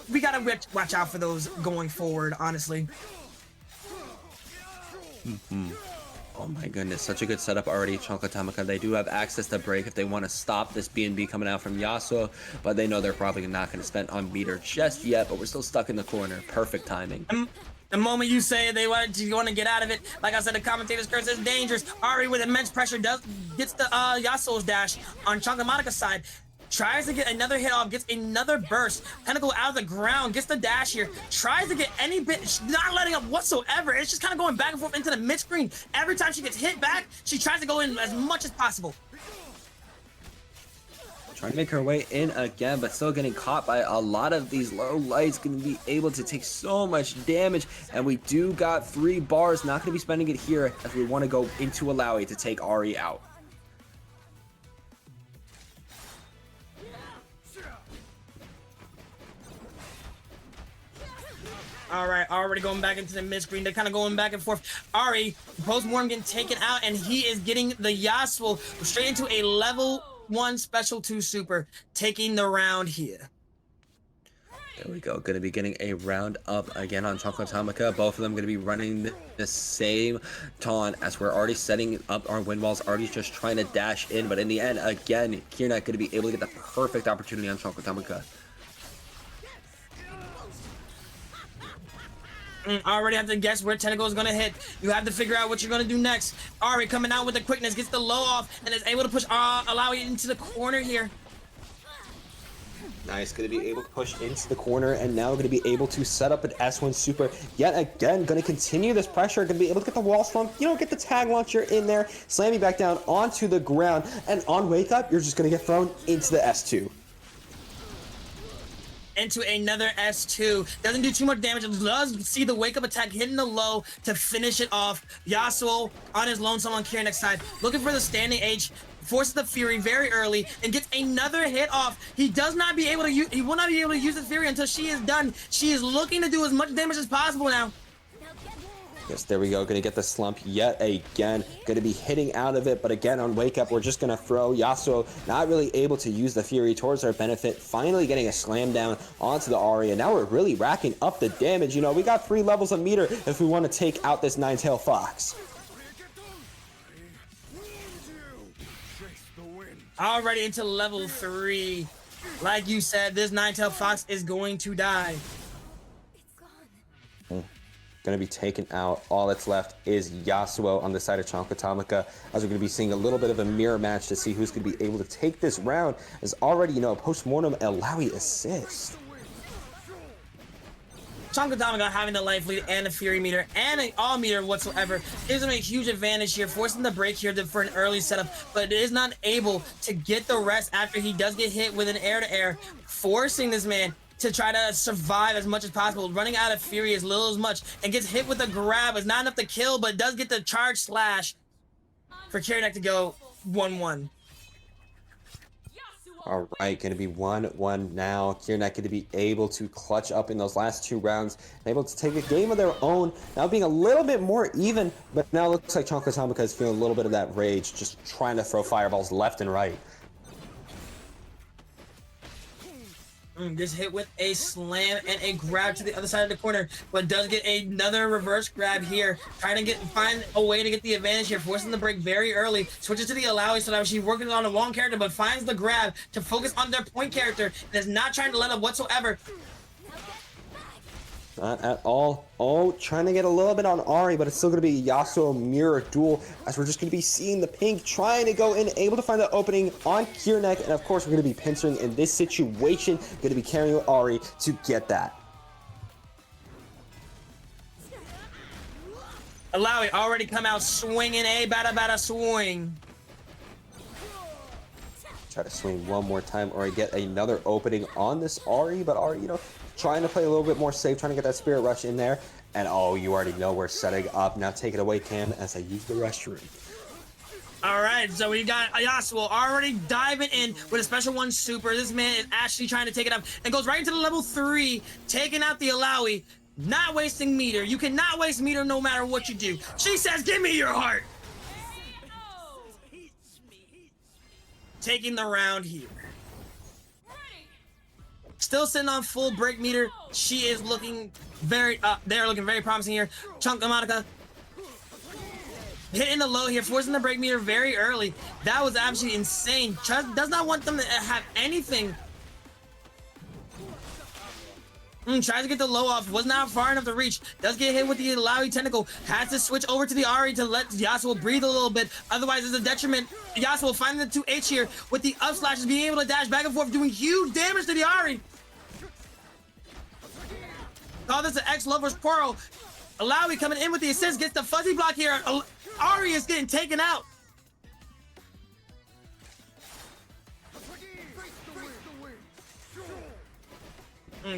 Speaker 1: We gotta watch out for those going forward, honestly.
Speaker 2: Oh my goodness, such a good setup already, Atomica. They do have access to break if they want to stop this BNB coming out from Yasuo, but they know they're probably not going to spend on meter just yet, but we're still stuck in the corner. Perfect timing.
Speaker 1: The moment you say you want to get out of it, like I said, the commentator's curse is dangerous. Ahri with immense pressure gets the Yasuo's dash on Atomica's side. Tries to get another hit off, gets another burst, kind of go out of the ground, gets the dash here, tries to get any bit, not letting up whatsoever. It's just kind of going back and forth into the mid screen. Every time she gets hit back, she tries to go in as much as possible.
Speaker 2: Trying to make her way in again, but still getting caught by a lot of these low lights. Going to be able to take so much damage, and we do got 3 bars. Not going to be spending it here as we want to go into Illaoi to take Ahri out.
Speaker 1: All right, already going back into the mid screen. They're kind of going back and forth. Ahri, post-mortem getting taken out, and he is getting the Yasuo straight into a level 1 special 2 super, taking the round here.
Speaker 2: There we go. Going to be getting a round up again on Atomica. Both of them going to be running the same taunt as we're already setting up our wind walls. Already just trying to dash in, but in the end, again, Kyrneck going to be able to get the perfect opportunity on Atomica.
Speaker 1: Already have to guess where Tentacle is going to hit. You have to figure out what you're going to do next. Ahri coming out with the quickness, gets the low off, and is able to push Illaoi into the corner here.
Speaker 2: Nice, going to be able to push into the corner, and now going to be able to set up an S1 super yet again. Going to continue this pressure, going to be able to get the wall slump, get the tag launcher in there, slam you back down onto the ground, and on wake up, you're just going to get thrown into the S2.
Speaker 1: Into another S2. Doesn't do too much damage. It does see the wake up attack hitting the low to finish it off. Yasuo on his lonesome on Kyrneck's side, looking for the standing H, forces the Fury very early and gets another hit off. He will not be able to use his Fury until she is done. She is looking to do as much damage as possible now.
Speaker 2: Yes, there we go. Going to get the slump yet again. Going to be hitting out of it, but again on wake up, we're just going to throw Yasuo. Not really able to use the Fury towards our benefit. Finally getting a slam down onto the Ahri, and now we're really racking up the damage. We got 3 levels of meter if we want to take out this 9-tailed fox.
Speaker 1: Already into level 3. Like you said, this 9-tailed fox is going to die.
Speaker 2: Going to be taken out. All that's left is Yasuo on the side of Atomica, as we're going to be seeing a little bit of a mirror match to see who's going to be able to take this round, as already, post-mortem Illaoi assist.
Speaker 1: Atomica having the life lead and the Fury meter and an all meter whatsoever gives him a huge advantage here, forcing the break here for an early setup, but is not able to get the rest after he does get hit with an air-to-air, forcing this man to try to survive as much as possible, running out of Fury as little as much, and gets hit with a grab. It's not enough to kill, but does get the charge slash for Kyrneck to go 1-1.
Speaker 2: All right, going to be 1-1 now. Kyrneck going to be able to clutch up in those last 2 rounds, able to take a game of their own, now being a little bit more even, but now it looks like Atomica is feeling a little bit of that rage, just trying to throw fireballs left and right.
Speaker 1: Just hit with a slam and a grab to the other side of the corner, but does get another reverse grab here. Trying to find a way to get the advantage here, forcing the break very early. Switches to the Illaoi so that she's working on a long character, but finds the grab to focus on their point character and is not trying to let up whatsoever.
Speaker 2: Not at all. Oh, trying to get a little bit on Ahri, but it's still going to be Yasuo mirror duel, as we're just going to be seeing the pink trying to go in, able to find the opening on Kyrneck, and of course we're going to be pincering in this situation, going to be carrying Ahri to get that.
Speaker 1: Illaoi already come out swinging a bada swing.
Speaker 2: Try to swing one more time, or I get another opening on this Ahri, but Ahri, you know, trying to play a little bit more safe, trying to get that Spirit Rush in there. And oh, you already know we're setting up. Now take it away, Cam, as I use the restroom.
Speaker 1: All right, so we got Yasuo already diving in with a special one super. This man is actually trying to take it up and goes right into the level 3, taking out the Illaoi, not wasting meter. You cannot waste meter no matter what you do. She says, give me your heart. Taking the round here. Still sitting on full break meter. She is looking very, they're looking very promising here. Titaniumtigerzz hitting the low here, forcing the break meter very early. That was absolutely insane. Does not want them to have anything. Tries to get the low off, was not far enough to reach. Does get hit with the Illaoi tentacle. Has to switch over to the Ahri to let Yasuo breathe a little bit. Otherwise, it's a detriment. Yasuo finding the 2H here with the up slashes, being able to dash back and forth, doing huge damage to the Ahri. Call this an ex-lover's quarrel. Illaoi coming in with the assist, gets the fuzzy block here. Ahri is getting taken out.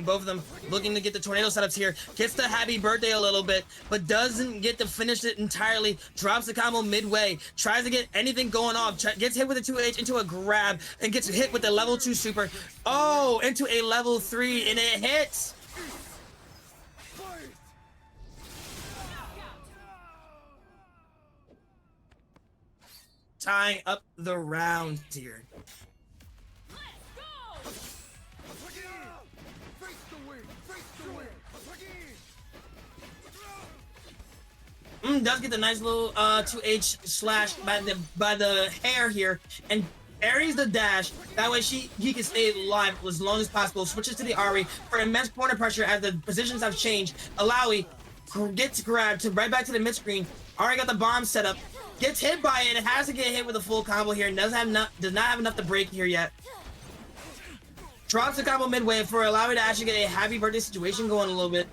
Speaker 1: Both of them looking to get the tornado setups here. Gets the happy birthday a little bit, but doesn't get to finish it entirely. Drops the combo midway. Tries to get anything going off. Gets hit with a 2H into a grab and gets hit with the level 2 super. Oh, into a level 3 and it hits. Tying up the round here. Does get the nice little 2H slash by the hair here, and Aries the dash. That way he can stay alive as long as possible. Switches to the Ahri for immense corner pressure as the positions have changed. Illaoi gets grabbed to right back to the mid screen. Ahri got the bomb set up. Gets hit by it. It has to get hit with a full combo here. Does not have enough to break here yet. Drops the combo midway for Illaoi to actually get a happy birthday situation going a little bit.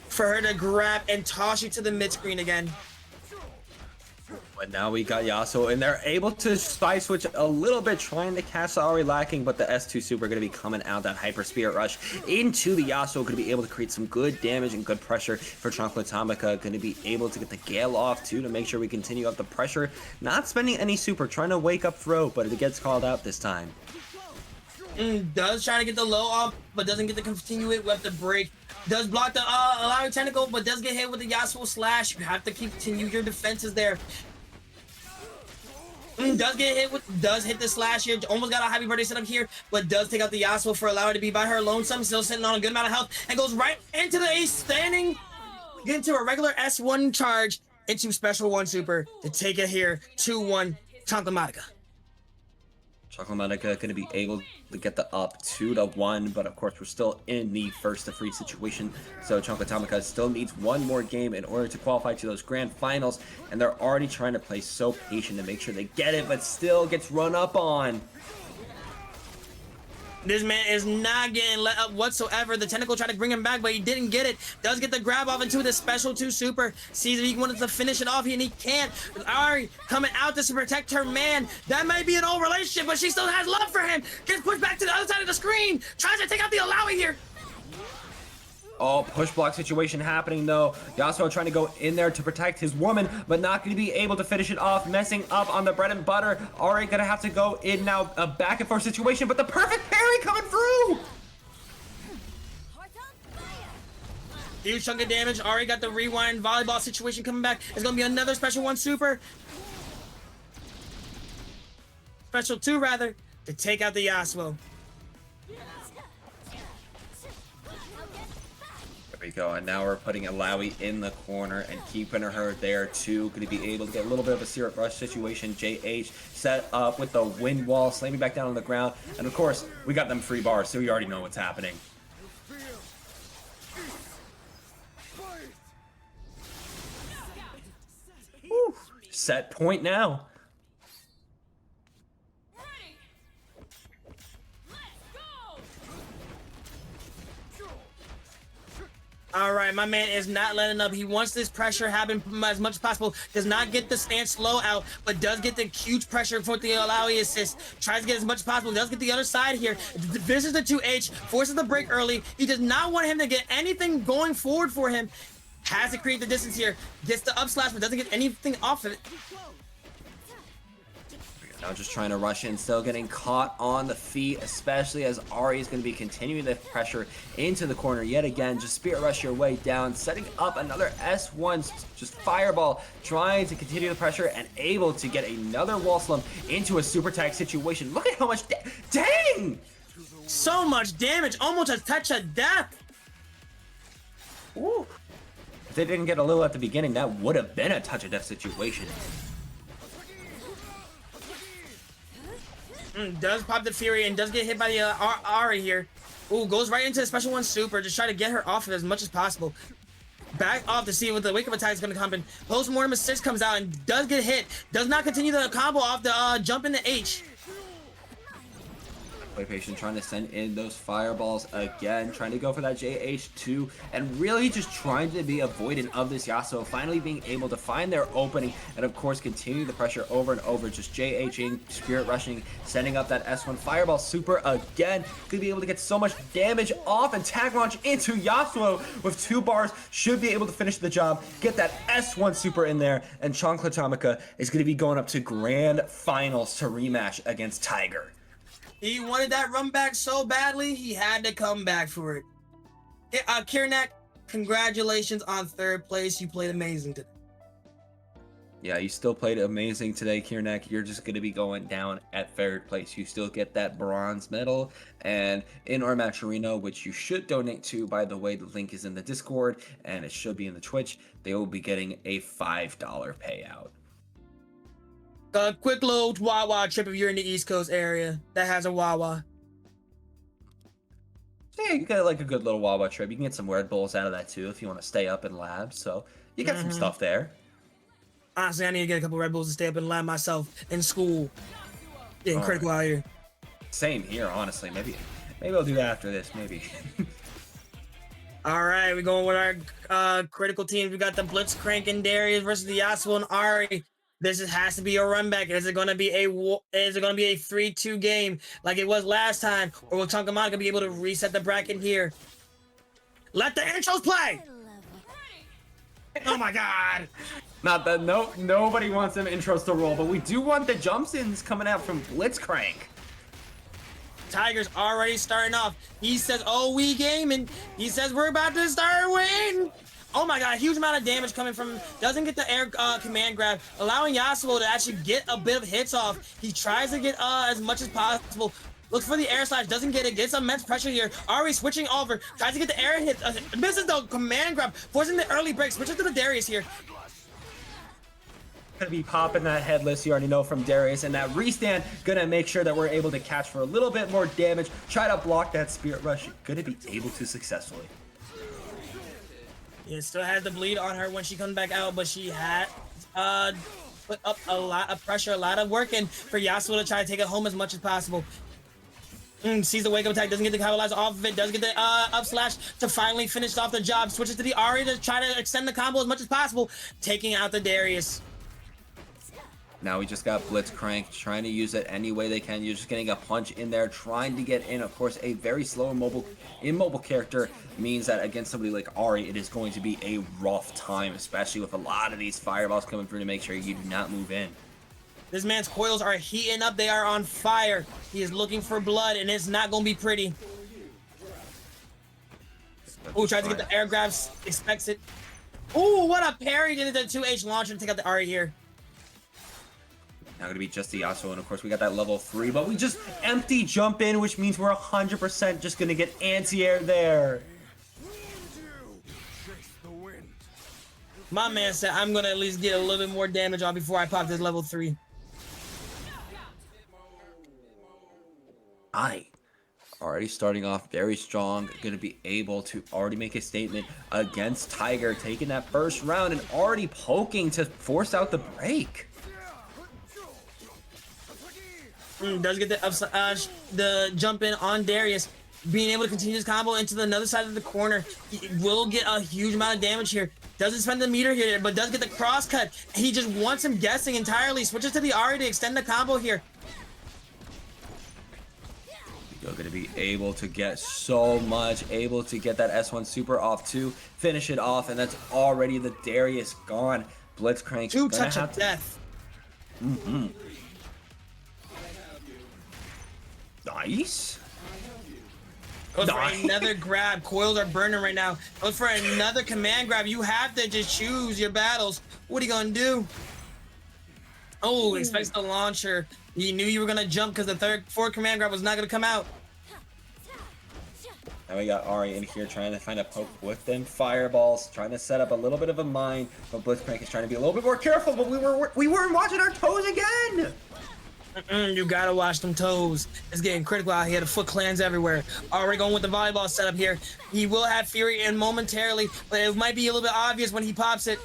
Speaker 1: For her to grab and toss you to the mid screen again.
Speaker 2: But now we got Yasuo, and they're able to side switch a little bit, trying to catch the Ahri lacking, but the S2 super going to be coming out, that Hyper Spirit Rush into the Yasuo, going to be able to create some good damage and good pressure for Titaniumtigerzz, going to be able to get the Gale off too, to make sure we continue up the pressure. Not spending any super, trying to wake up throw, but it gets called out this time.
Speaker 1: Does try to get the low off, but doesn't get to continue it with the break. Does block the Illaoi tentacle, but does get hit with the Yasuo slash. You have to continue your defenses there. Does hit the slash here. Almost got a happy birthday set up here, but does take out the Yasuo for Illaoi to be by her lonesome. Still sitting on a good amount of health, and goes right into the ace standing, into a regular S1 charge into special 1 super to take it here 2-1 Titaniumtigerzz.
Speaker 2: Titaniumtigerzz going to be able to get the up 2-1, but of course we're still in the first to 3 situation, so Titaniumtigerzz still needs one more game in order to qualify to those grand finals, and they're already trying to play so patient to make sure they get it, but still gets run up on.
Speaker 1: This man is not getting let up whatsoever. The tentacle tried to bring him back, but he didn't get it. Does get the grab off into the special 2 super. Sees if he wanted to finish it off, and he can't. With Ahri coming out to protect her man. That might be an old relationship, but she still has love for him. Gets pushed back to the other side of the screen. Tries to take out the Illaoi here.
Speaker 2: Oh, push block situation happening though. Yasuo trying to go in there to protect his woman, but not going to be able to finish it off, messing up on the bread and butter. Ahri going to have to go in now, a back and forth situation, but the perfect parry coming through!
Speaker 1: Huge chunk of damage. Ahri got the rewind volleyball situation coming back. It's going to be another special 1 super. Special 2 rather, to take out the Yasuo.
Speaker 2: There we go, and now we're putting Illaoi in the corner and keeping her there too. Going to be able to get a little bit of a syrup rush situation. JH set up with the wind wall, slamming back down on the ground. And of course, we got them free bars, so you already know what's happening. Woo. Set point now.
Speaker 1: All right, my man is not letting up. He wants this pressure happen as much as possible. Does not get the stance slow out, but does get the huge pressure for the Illaoi assist. Tries to get as much as possible. Does get the other side here. This is the 2H. Forces the break early. He does not want him to get anything going forward for him. Has to create the distance here. Gets the up slash, but doesn't get anything off of it.
Speaker 2: Now just trying to rush in, still getting caught on the feet, especially as Ahri is going to be continuing the pressure into the corner yet again. Just spirit rush your way down, setting up another S1, just fireball, trying to continue the pressure and able to get another wall slump into a super tag situation. Look at how much, dang!
Speaker 1: So much damage, almost a touch of death.
Speaker 2: Ooh. If they didn't get a little at the beginning, that would have been a touch of death situation.
Speaker 1: Does pop the Fury and does get hit by the Ahri here. Ooh, goes right into the special one super. Just try to get her off of it as much as possible. Back off to see what the wake up attack is going to come in. Post-mortem assist comes out and does get hit. Does not continue the combo off the jump into H.
Speaker 2: Play patient, trying to send in those fireballs again, trying to go for that JH2, and really just trying to be avoidant of this Yasuo, finally being able to find their opening, and of course continue the pressure over and over, just JHing, spirit rushing, sending up that S1 fireball super again. Could be able to get so much damage off and tag launch into Yasuo with 2 bars, should be able to finish the job, get that S1 super in there, and Chanclatomika is going to be going up to grand finals to rematch against Tiger.
Speaker 1: He wanted that run back so badly, he had to come back for it. Kyrneck, congratulations on 3rd place. You played amazing today.
Speaker 2: Yeah, you still played amazing today, Kyrneck. You're just going to be going down at 3rd place. You still get that bronze medal. And in our match arena, which you should donate to, by the way, the link is in the Discord and it should be in the Twitch, they will be getting a $5 payout.
Speaker 1: A quick little Wawa trip if you're in the East Coast area that has a Wawa.
Speaker 2: Yeah, you get like a good little Wawa trip. You can get some Red Bulls out of that too if you want to stay up in lab. So you got some stuff there.
Speaker 1: Honestly, I need to get a couple Red Bulls to stay up in lab myself in school. Getting critical out here.
Speaker 2: Same here, honestly. Maybe I'll do that after this. Maybe.
Speaker 1: All right, we're going with our critical teams. We got the Blitzcrank and Darius versus the Yasuo and Ahri. This has to be a run back. Is it going to be a 3-2 game like it was last time, or will Chunkamaka be able to reset the bracket here? Let the intros play. Oh my God!
Speaker 2: Not that nobody wants them intros to roll, but we do want the jumps ins coming out from Blitzcrank.
Speaker 1: Tiger's already starting off. He says, "Oh, we gaming." He says, "We're about to start winning." Oh my God, huge amount of damage coming from, doesn't get the air command grab, allowing Yasuo to actually get a bit of hits off. He tries to get as much as possible. Looks for the air slash, doesn't get it, gets immense pressure here. Ahri switching over, tries to get the air hit, misses the command grab, forcing the early break, switches to the Darius here.
Speaker 2: Gonna be popping that headless, you already know, from Darius, and that restand gonna make sure that we're able to catch for a little bit more damage, try to block that spirit rush, gonna be able to successfully.
Speaker 1: Yeah, still has the bleed on her when she comes back out, but she had put up a lot of pressure, a lot of work in for Yasuo to try to take it home as much as possible. Sees the wake up attack, doesn't get the capitalize off of it, does get the up slash to finally finish off the job, switches to the Ahri to try to extend the combo as much as possible, taking out the Darius.
Speaker 2: Now we just got Blitzcrank trying to use it any way they can. You're just getting a punch in there, trying to get in. Of course, a very slow immobile character means that against somebody like Ahri, it is going to be a rough time, especially with a lot of these fireballs coming through to make sure you do not move in.
Speaker 1: This man's coils are heating up. They are on fire. He is looking for blood, and it's not going to be pretty. Ooh, tries to get the air grabs, expects it. Ooh, what a parry into the 2H launcher to take out the Ahri here.
Speaker 2: Now going to be just the Yasuo, and of course we got that level 3, but we just empty jump in, which means we're 100% just going to get anti-air there.
Speaker 1: My man said I'm gonna at least get a little bit more damage on before I pop this level 3.
Speaker 2: Already starting off very strong, going to be able to already make a statement against Tiger, taking that first round and already poking to force out the break.
Speaker 1: Does get the jump in on Darius, being able to continue his combo into the other side of the corner. He will get a huge amount of damage here. Doesn't spend the meter here, but does get the cross cut. He just wants him guessing entirely. Switches to the Ahri to extend the combo here.
Speaker 2: You're going to be able to get so much, able to get that S1 super off too, finish it off, and that's already the Darius gone. Blitzcrank.
Speaker 1: 2 touch of death.
Speaker 2: Nice.
Speaker 1: Goes for another grab. Coils are burning right now. Goes for another command grab. You have to just choose your battles. What are you gonna do? Oh, expects the launcher. You knew you were gonna jump because the fourth command grab was not gonna come out.
Speaker 2: Now we got Ahri in here trying to find a poke with them fireballs, trying to set up a little bit of a mine, but Blitzcrank is trying to be a little bit more careful, but we weren't watching our toes again!
Speaker 1: You gotta watch them toes. It's getting critical out here. The Foot Clans everywhere. Already going with the volleyball setup here. He will have Fury in momentarily, but it might be a little bit obvious when he pops it.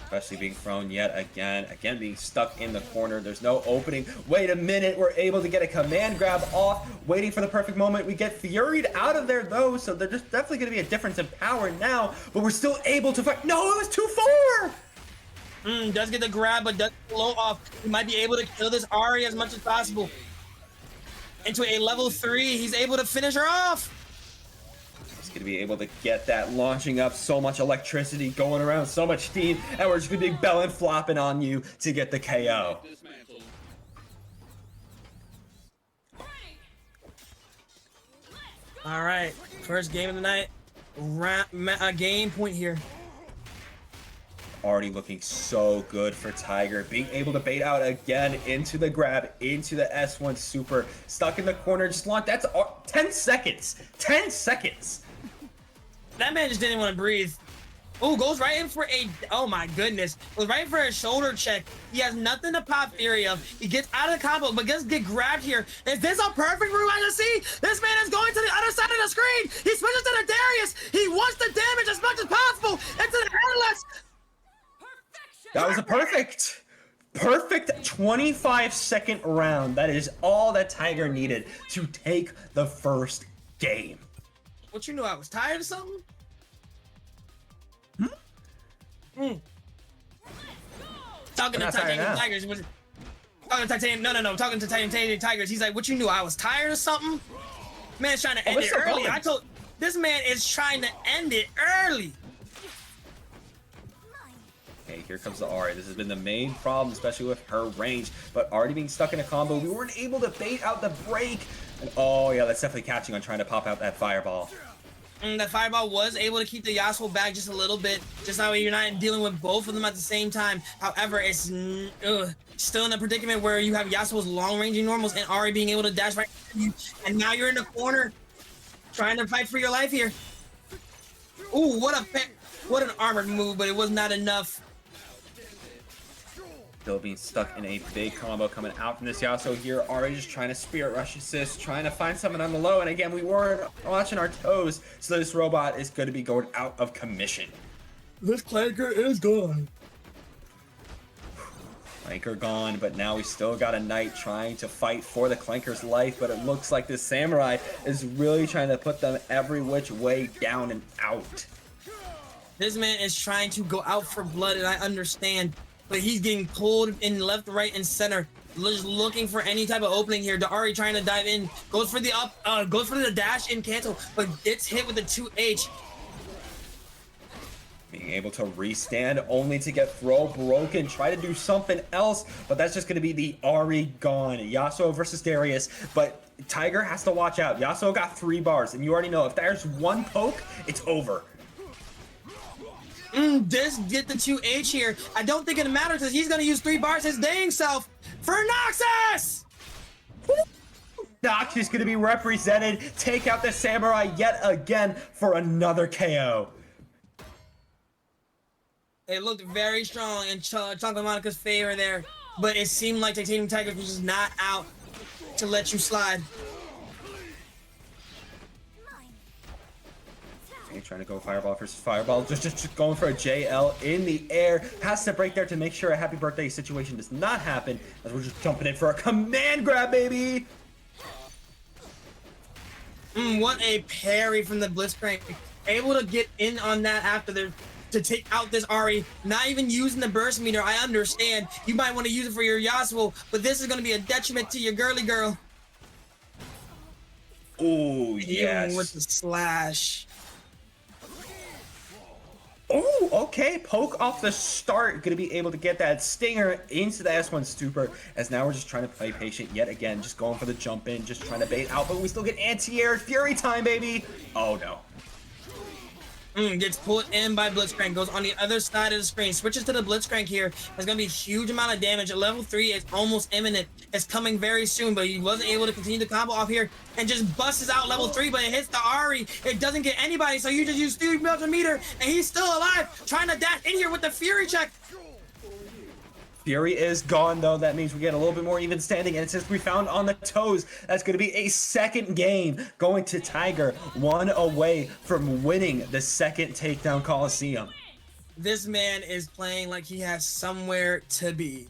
Speaker 2: Especially being thrown yet again being stuck in the corner. There's no opening. Wait a minute, we're able to get a command grab off, waiting for the perfect moment. We get Furied out of there though, so there's just definitely gonna be a difference in power now, but we're still able to fight. No, it was 2-4!
Speaker 1: Does get the grab, but does blow off. He might be able to kill this Ahri as much as possible. Into a level 3, he's able to finish her off.
Speaker 2: He's gonna be able to get that launching up, so much electricity going around, so much steam, and we're just gonna be belling flopping on you to get the KO.
Speaker 1: All right, first game of the night. Game point here.
Speaker 2: Already looking so good for Tiger, being able to bait out again into the grab, into the S1 super, stuck in the corner, just launched. That's 10 seconds. 10 seconds.
Speaker 1: That man just didn't want to breathe. Oh, goes right in for a, oh my goodness. Goes right for a shoulder check. He has nothing to pop Fury of. He gets out of the combo, but does get grabbed here. Is this a perfect rewind to see? This man is going to the other side of the screen. He switches to the Darius. He wants the damage as much as possible into the endless.
Speaker 2: That was a perfect 25-second round. That is all that Tiger needed to take the first game.
Speaker 1: What, you knew I was tired of something? Talking to Titaniumtigerzz. Talking to Titanium. Talking to Titaniumtigerzz. He's like, what, you knew I was tired of something? Man's trying to end it early. I told this man is trying to end it early.
Speaker 2: Okay, here comes the Ahri. This has been the main problem, especially with her range, but already being stuck in a combo. We weren't able to bait out the break. And oh yeah, that's definitely catching on trying to pop out that fireball.
Speaker 1: That fireball was able to keep the Yasuo back just a little bit. Just that way you're not dealing with both of them at the same time. However, it's still in a predicament where you have Yasuo's long-ranging normals and Ahri being able to dash right to you. And now you're in the corner trying to fight for your life here. Ooh, what an armored move, but it was not enough.
Speaker 2: Still being stuck in a big combo coming out from this Yasuo here. Ahri just trying to spirit rush assist, trying to find someone on the low. And again, we weren't watching our toes, so this robot is going to be going out of commission.
Speaker 1: This clanker is gone.
Speaker 2: Clanker gone, but now we still got a knight trying to fight for the Clanker's life, but it looks like this samurai is really trying to put them every which way down and out.
Speaker 1: This man is trying to go out for blood, and I understand. But he's getting pulled in left, right, and center. Just looking for any type of opening here. Ahri trying to dive in. Goes for the goes for the dash in cancel, but gets hit with the 2H.
Speaker 2: Being able to restand only to get throw broken. Try to do something else, but that's just going to be the Ahri gone. Yasuo versus Darius, but Tiger has to watch out. Yasuo got 3 bars, and you already know if there's one poke, it's over.
Speaker 1: This get the 2H here. I don't think it matters because he's gonna use 3 bars his dang self for Noxus!
Speaker 2: Nox is gonna be represented. Take out the samurai yet again for another KO.
Speaker 1: It looked very strong in Chocolate Monica's favor there, but it seemed like Titaniumtigerzz was just not out to let you slide.
Speaker 2: Okay, trying to go fireball versus fireball. Just going for a JL in the air. Has to break there to make sure a happy birthday situation does not happen, as we're just jumping in for a command grab, baby.
Speaker 1: What a parry from the Blitzcrank. Able to get in on that after to take out this Ahri. Not even using the burst meter. I understand. You might want to use it for your Yasuo, but this is going to be a detriment to your girly girl.
Speaker 2: Oh, yes.
Speaker 1: Even with the slash.
Speaker 2: Oh, okay. Poke off the start. Gonna be able to get that stinger into the S1 stupor, as now we're just trying to play patient yet again. Just going for the jump in, just trying to bait out, but we still get anti-air. Fury time, baby. Oh, no.
Speaker 1: Gets pulled in by Blitzcrank, goes on the other side of the screen, switches to the Blitzcrank here. There's gonna be a huge amount of damage. At level 3 is almost imminent. It's coming very soon, but he wasn't able to continue the combo off here and just busts out level 3, but it hits the Ahri. It doesn't get anybody, so you just use 3 meter, and he's still alive, trying to dash in here with the Fury check.
Speaker 2: Fury is gone, though. That means we get a little bit more even standing. And since we found on the toes, that's going to be a second game going to Tiger. 1 away from winning the second Takedown Colosseum.
Speaker 1: This man is playing like he has somewhere to be.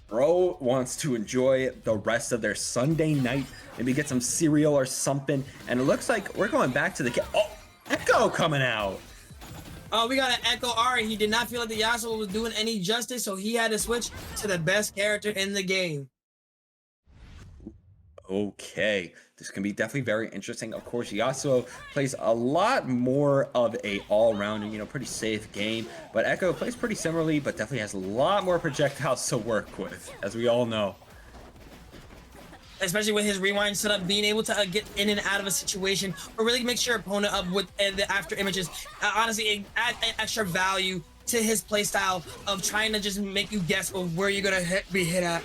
Speaker 2: Bro wants to enjoy the rest of their Sunday night. Maybe get some cereal or something. And it looks like we're going back to the... Oh, Ekko coming out.
Speaker 1: Oh, we got an Ekko Ahri. He did not feel like the Yasuo was doing any justice, so he had to switch to the best character in the game.
Speaker 2: Okay, this can be definitely very interesting. Of course, Yasuo plays a lot more of a all-round, pretty safe game, but Ekko plays pretty similarly, but definitely has a lot more projectiles to work with, as we all know.
Speaker 1: Especially with his rewind setup, being able to get in and out of a situation, or really make sure opponent up with the after images. Honestly, it adds extra value to his playstyle of trying to just make you guess of where you're gonna be hit at.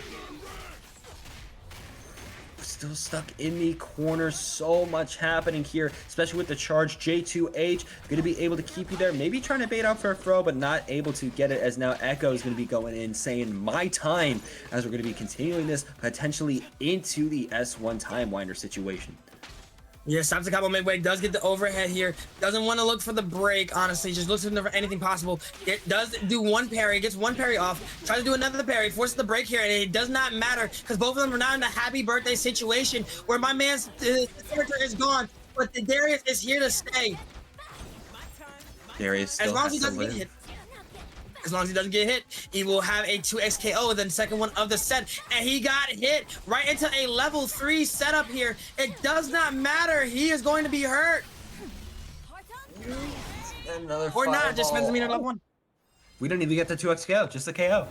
Speaker 2: Still stuck in the corner. So much happening here, especially with the charge. J2H going to be able to keep you there. Maybe trying to bait out for a throw, but not able to get it, as now Ekko is going to be going in saying my time, as we're going to be continuing this potentially into the S1 time winder situation.
Speaker 1: Yeah, stops the combo midway, does get the overhead here. Doesn't want to look for the break, honestly. Just looks for anything possible. It does do one parry, gets one parry off, tries to do another parry, forces the break here, and it does not matter, because both of them are not in the happy birthday situation where my man's character is gone, but the Darius is here to stay.
Speaker 2: Darius still
Speaker 1: as long as he
Speaker 2: has to
Speaker 1: doesn't get
Speaker 2: live.
Speaker 1: hit. As long as he doesn't get hit, he will have a 2x KO, then second one of the set. And he got hit right into a level 3 setup here. It does not matter. He is going to be hurt.
Speaker 2: Another
Speaker 1: Or not, just spends a meter level 1.
Speaker 2: We don't even get the 2x KO, just the KO.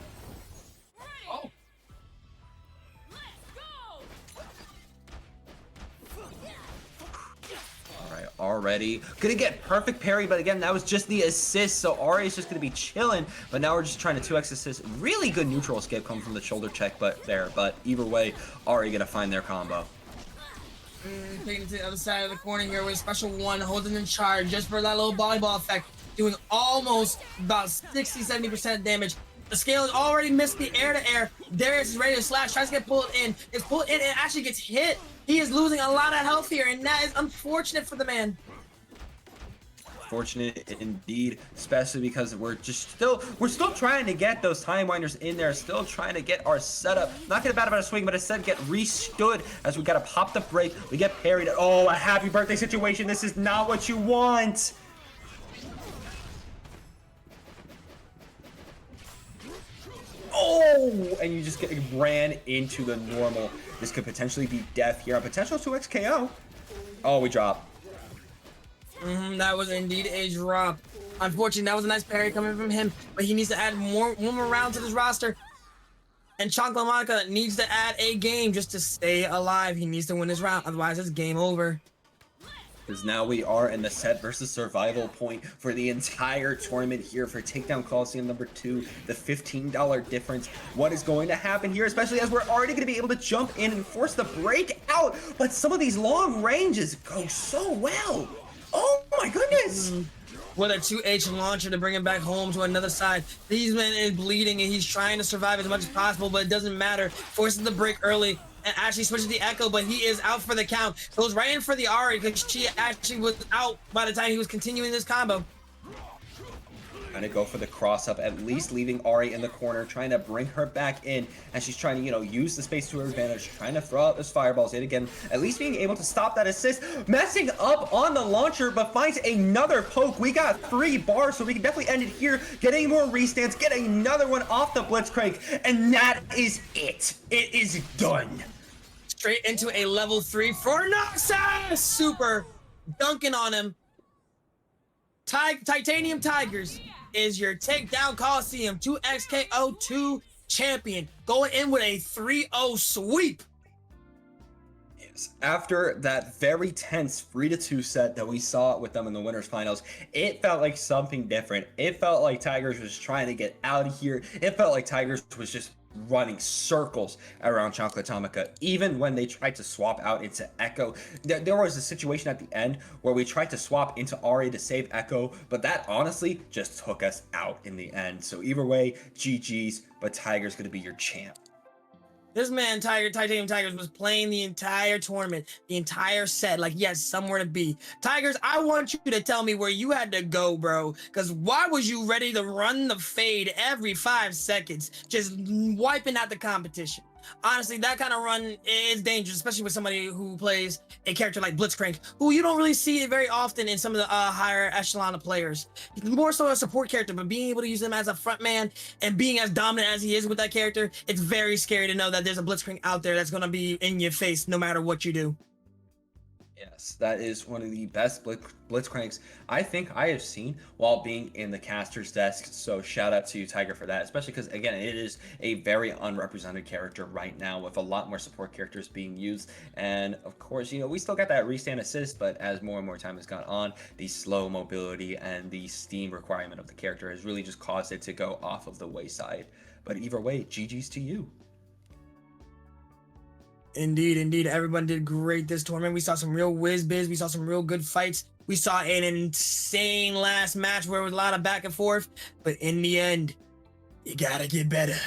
Speaker 1: Oh.
Speaker 2: Already gonna get perfect parry, but again, that was just the assist, so Ahri is just gonna be chilling. But now we're just trying to 2x assist. Really good neutral escape coming from the shoulder check, but either way, Ahri gonna find their combo.
Speaker 1: Taking it to the other side of the corner here with special one, holding in charge just for that little volleyball effect, doing almost about 60-70% damage. The scale has already missed the air-to-air. Darius is ready to slash, tries to get pulled in. It's pulled in and actually gets hit. He is losing a lot of health here, and that is unfortunate for the man.
Speaker 2: Fortunate indeed, especially because we're still trying to get those time winders in there, still trying to get our setup. Not get a bad about a swing, but instead get restood, as we gotta pop the break. We get parried. Oh, a happy birthday situation. This is not what you want. Oh, and you just get ran into the normal. This could potentially be death here. A potential 2x KO. Oh, we drop.
Speaker 1: That was indeed a drop. Unfortunately, that was a nice parry coming from him, but he needs to add one more round to this roster. And Chocolate Monica needs to add a game just to stay alive. He needs to win this round, otherwise it's game over.
Speaker 2: Because now we are in the set versus survival point for the entire tournament here for Takedown Colosseum number 2, the $15 difference. What is going to happen here, especially as we're already going to be able to jump in and force the break out, but some of these long ranges go so well. Oh my goodness!
Speaker 1: with a 2H launcher to bring him back home to another side. These man is bleeding and he's trying to survive as much as possible, but it doesn't matter. Forces the break early and actually switches the Ekko, but he is out for the count. Goes right in for the Ahri because she actually was out by the time he was continuing this combo.
Speaker 2: Trying to go for the cross up, at least leaving Ahri in the corner, trying to bring her back in, and she's trying to, you know, use the space to her advantage, trying to throw out those fireballs yet again, at least being able to stop that assist, messing up on the launcher, but finds another poke. We got 3 bars, so we can definitely end it here, getting more restands, get another one off the Blitzcrank, and that is it. It is done.
Speaker 1: Straight into a level 3 for Noxus! Super dunking on him. Titaniumtigerzz is your Takedown Colosseum 2XKO2 champion, going in with a 3-0 sweep.
Speaker 2: Yes, after that very tense 3-2 set that we saw with them in the winners finals, it felt like something different. It felt like Tigers was trying to get out of here. It felt like Tigers was just running circles around Chocolatomica. Even when they tried to swap out into Ekko, there was a situation at the end where we tried to swap into Ahri to save Ekko, but that honestly just took us out in the end. So either way, GG's, but Tiger's gonna be your champ.
Speaker 1: This man, Titaniumtigerzz, was playing the entire tournament, the entire set, like he had somewhere to be. Tigers, I want you to tell me where you had to go, bro. Because why was you ready to run the fade every 5 seconds, just wiping out the competition? Honestly, that kind of run is dangerous, especially with somebody who plays a character like Blitzcrank, who you don't really see it very often in some of the higher echelon of players. He's more so a support character, but being able to use him as a front man and being as dominant as he is with that character, it's very scary to know that there's a Blitzcrank out there that's going to be in your face no matter what you do.
Speaker 2: Yes, that is one of the best Blitzcranks I think I have seen while being in the caster's desk. So shout out to you, Tiger, for that, especially because, again, it is a very unrepresented character right now with a lot more support characters being used. And of course, you know, we still got that restand assist, but as more and more time has gone on, the slow mobility and the steam requirement of the character has really just caused it to go off of the wayside. But either way, GG's to you.
Speaker 1: Indeed. Everyone did great this tournament. We saw some real whiz-biz. We saw some real good fights. We saw an insane last match where it was a lot of back and forth. But in the end, you gotta get better.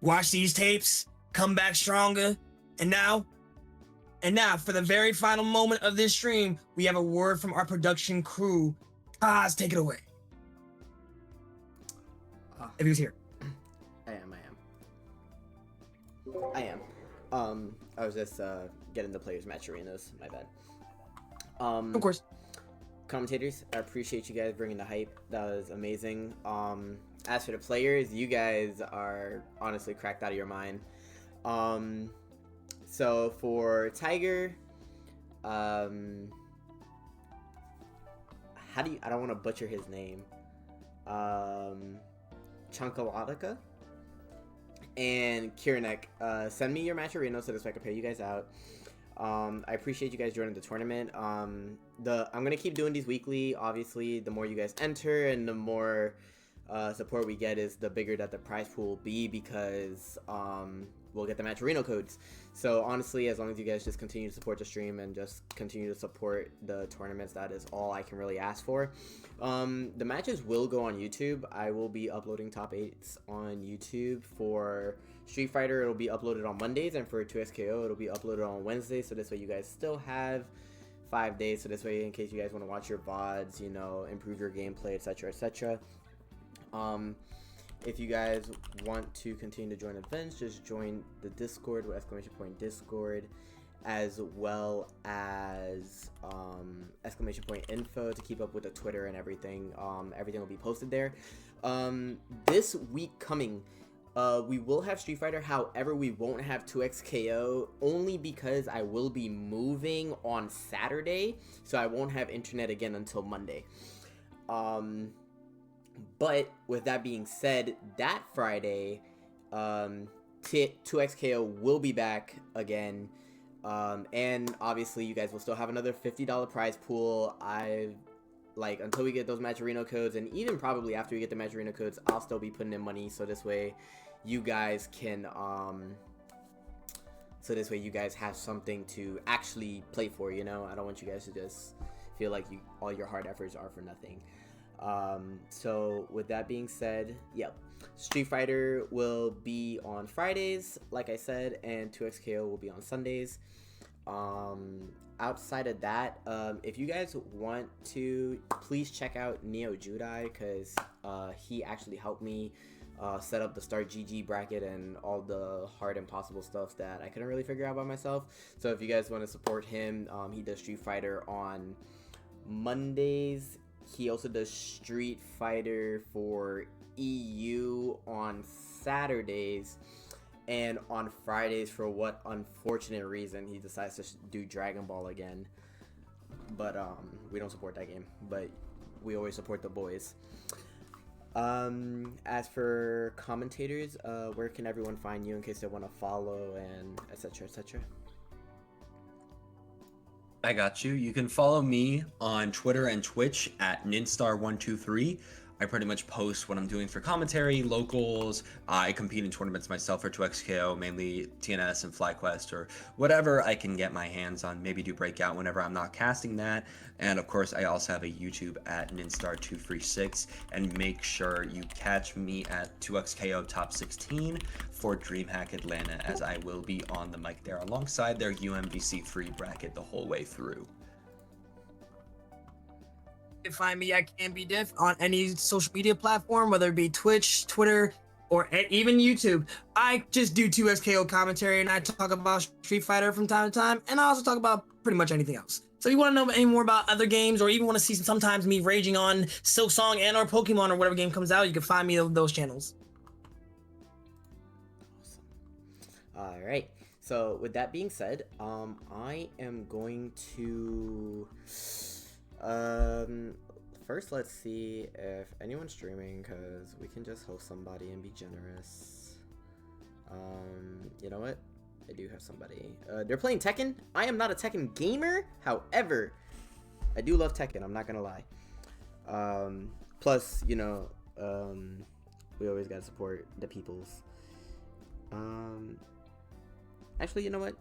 Speaker 1: Watch these tapes, come back stronger. And now, for the very final moment of this stream, we have a word from our production crew. Kaz, take it away. If he was here.
Speaker 5: I am. I was just getting the players match arenas. My bad.
Speaker 1: Of course.
Speaker 5: Commentators, I appreciate you guys bringing the hype. That was amazing. As for the players, you guys are honestly cracked out of your mind. So for Tiger, I don't want to butcher his name. Chunkalatica and Kyrneck, send me your match arena so this way I can pay you guys out. I appreciate you guys joining the tournament. I'm gonna keep doing these weekly. Obviously, the more you guys enter and the more support we get is the bigger that the prize pool will be, because we'll get the match arena codes. So honestly, as long as you guys just continue to support the stream and just continue to support the tournaments, that is all I can really ask for. The matches will go on YouTube. I will be uploading top 8s on YouTube. For Street Fighter, it'll be uploaded on Mondays, and for 2XKO, it'll be uploaded on Wednesdays. So this way you guys still have 5 days. So this way, in case you guys want to watch your VODs, you know, improve your gameplay, etc., etc. If you guys want to continue to join events, just join the Discord with !Discord, as well as !info to keep up with the Twitter and everything. Everything will be posted there. This week coming, we will have Street Fighter. However, we won't have 2XKO, only because I will be moving on Saturday, so I won't have internet again until Monday. But with that being said, that Friday, 2XKO will be back again. And obviously you guys will still have another $50 prize pool. Until we get those match arena codes, and even probably after we get the match arena codes, I'll still be putting in money, so this way you guys can you guys have something to actually play for, you know. I don't want you guys to just feel like all your hard efforts are for nothing. So with that being said, yep, Street Fighter will be on Fridays, like I said, and 2xKO will be on Sundays. Outside of that, if you guys want to, please check out Neo Judai, because he actually helped me set up the SolarGG bracket and all the hard impossible stuff that I couldn't really figure out by myself. So if you guys want to support him, he does Street Fighter on Mondays. He also does Street Fighter for EU on Saturdays, and on Fridays, for what unfortunate reason, he decides to do Dragon Ball again. But we don't support that game, but we always support the boys. As for commentators, where can everyone find you in case they want to follow, and etc, etc?
Speaker 2: I got you. You can follow me on Twitter and Twitch at Ninstar123. I pretty much post what I'm doing for commentary, locals. I compete in tournaments myself for 2xKO, mainly TNS and FlyQuest, or whatever I can get my hands on. Maybe do Breakout whenever I'm not casting that. And of course, I also have a YouTube at Ninstar236. And make sure you catch me at 2xKO Top 16 for DreamHack Atlanta, as I will be on the mic there alongside their UMBC free bracket the whole way through.
Speaker 1: You can find me at CanBeDiff on any social media platform, whether it be Twitch, Twitter, or even YouTube. I just do 2xKO commentary, and I talk about Street Fighter from time to time, and I also talk about pretty much anything else. So if you want to know any more about other games, or even want to see sometimes me raging on Silksong and or Pokemon or whatever game comes out, you can find me on those channels.
Speaker 5: All right. So with that being said, I am going to first let's see if anyone's streaming, because we can just host somebody and be generous. You know what? I do have somebody. They're playing Tekken. I am not a Tekken gamer. However, I do love Tekken. I'm not gonna lie. Plus, you know, we always gotta support the peoples. Actually, you know what?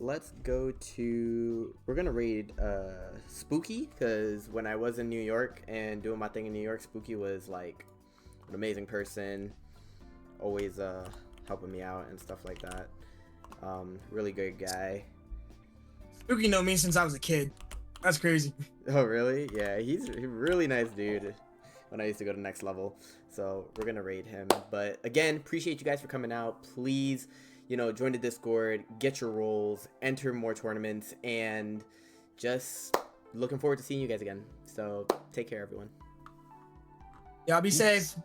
Speaker 5: Let's go to, we're gonna raid Spooky, because when I was in New York and doing my thing in New York, Spooky was like an amazing person, always helping me out and stuff like that. Really good guy.
Speaker 1: Spooky know me since I was a kid. That's crazy.
Speaker 5: Oh really? Yeah, he's a really nice dude when I used to go to Next Level. So we're gonna raid him. But again, appreciate you guys for coming out. Please, you know, join the Discord, get your roles, enter more tournaments, and just looking forward to seeing you guys again. So take care, everyone.
Speaker 1: Y'all be safe.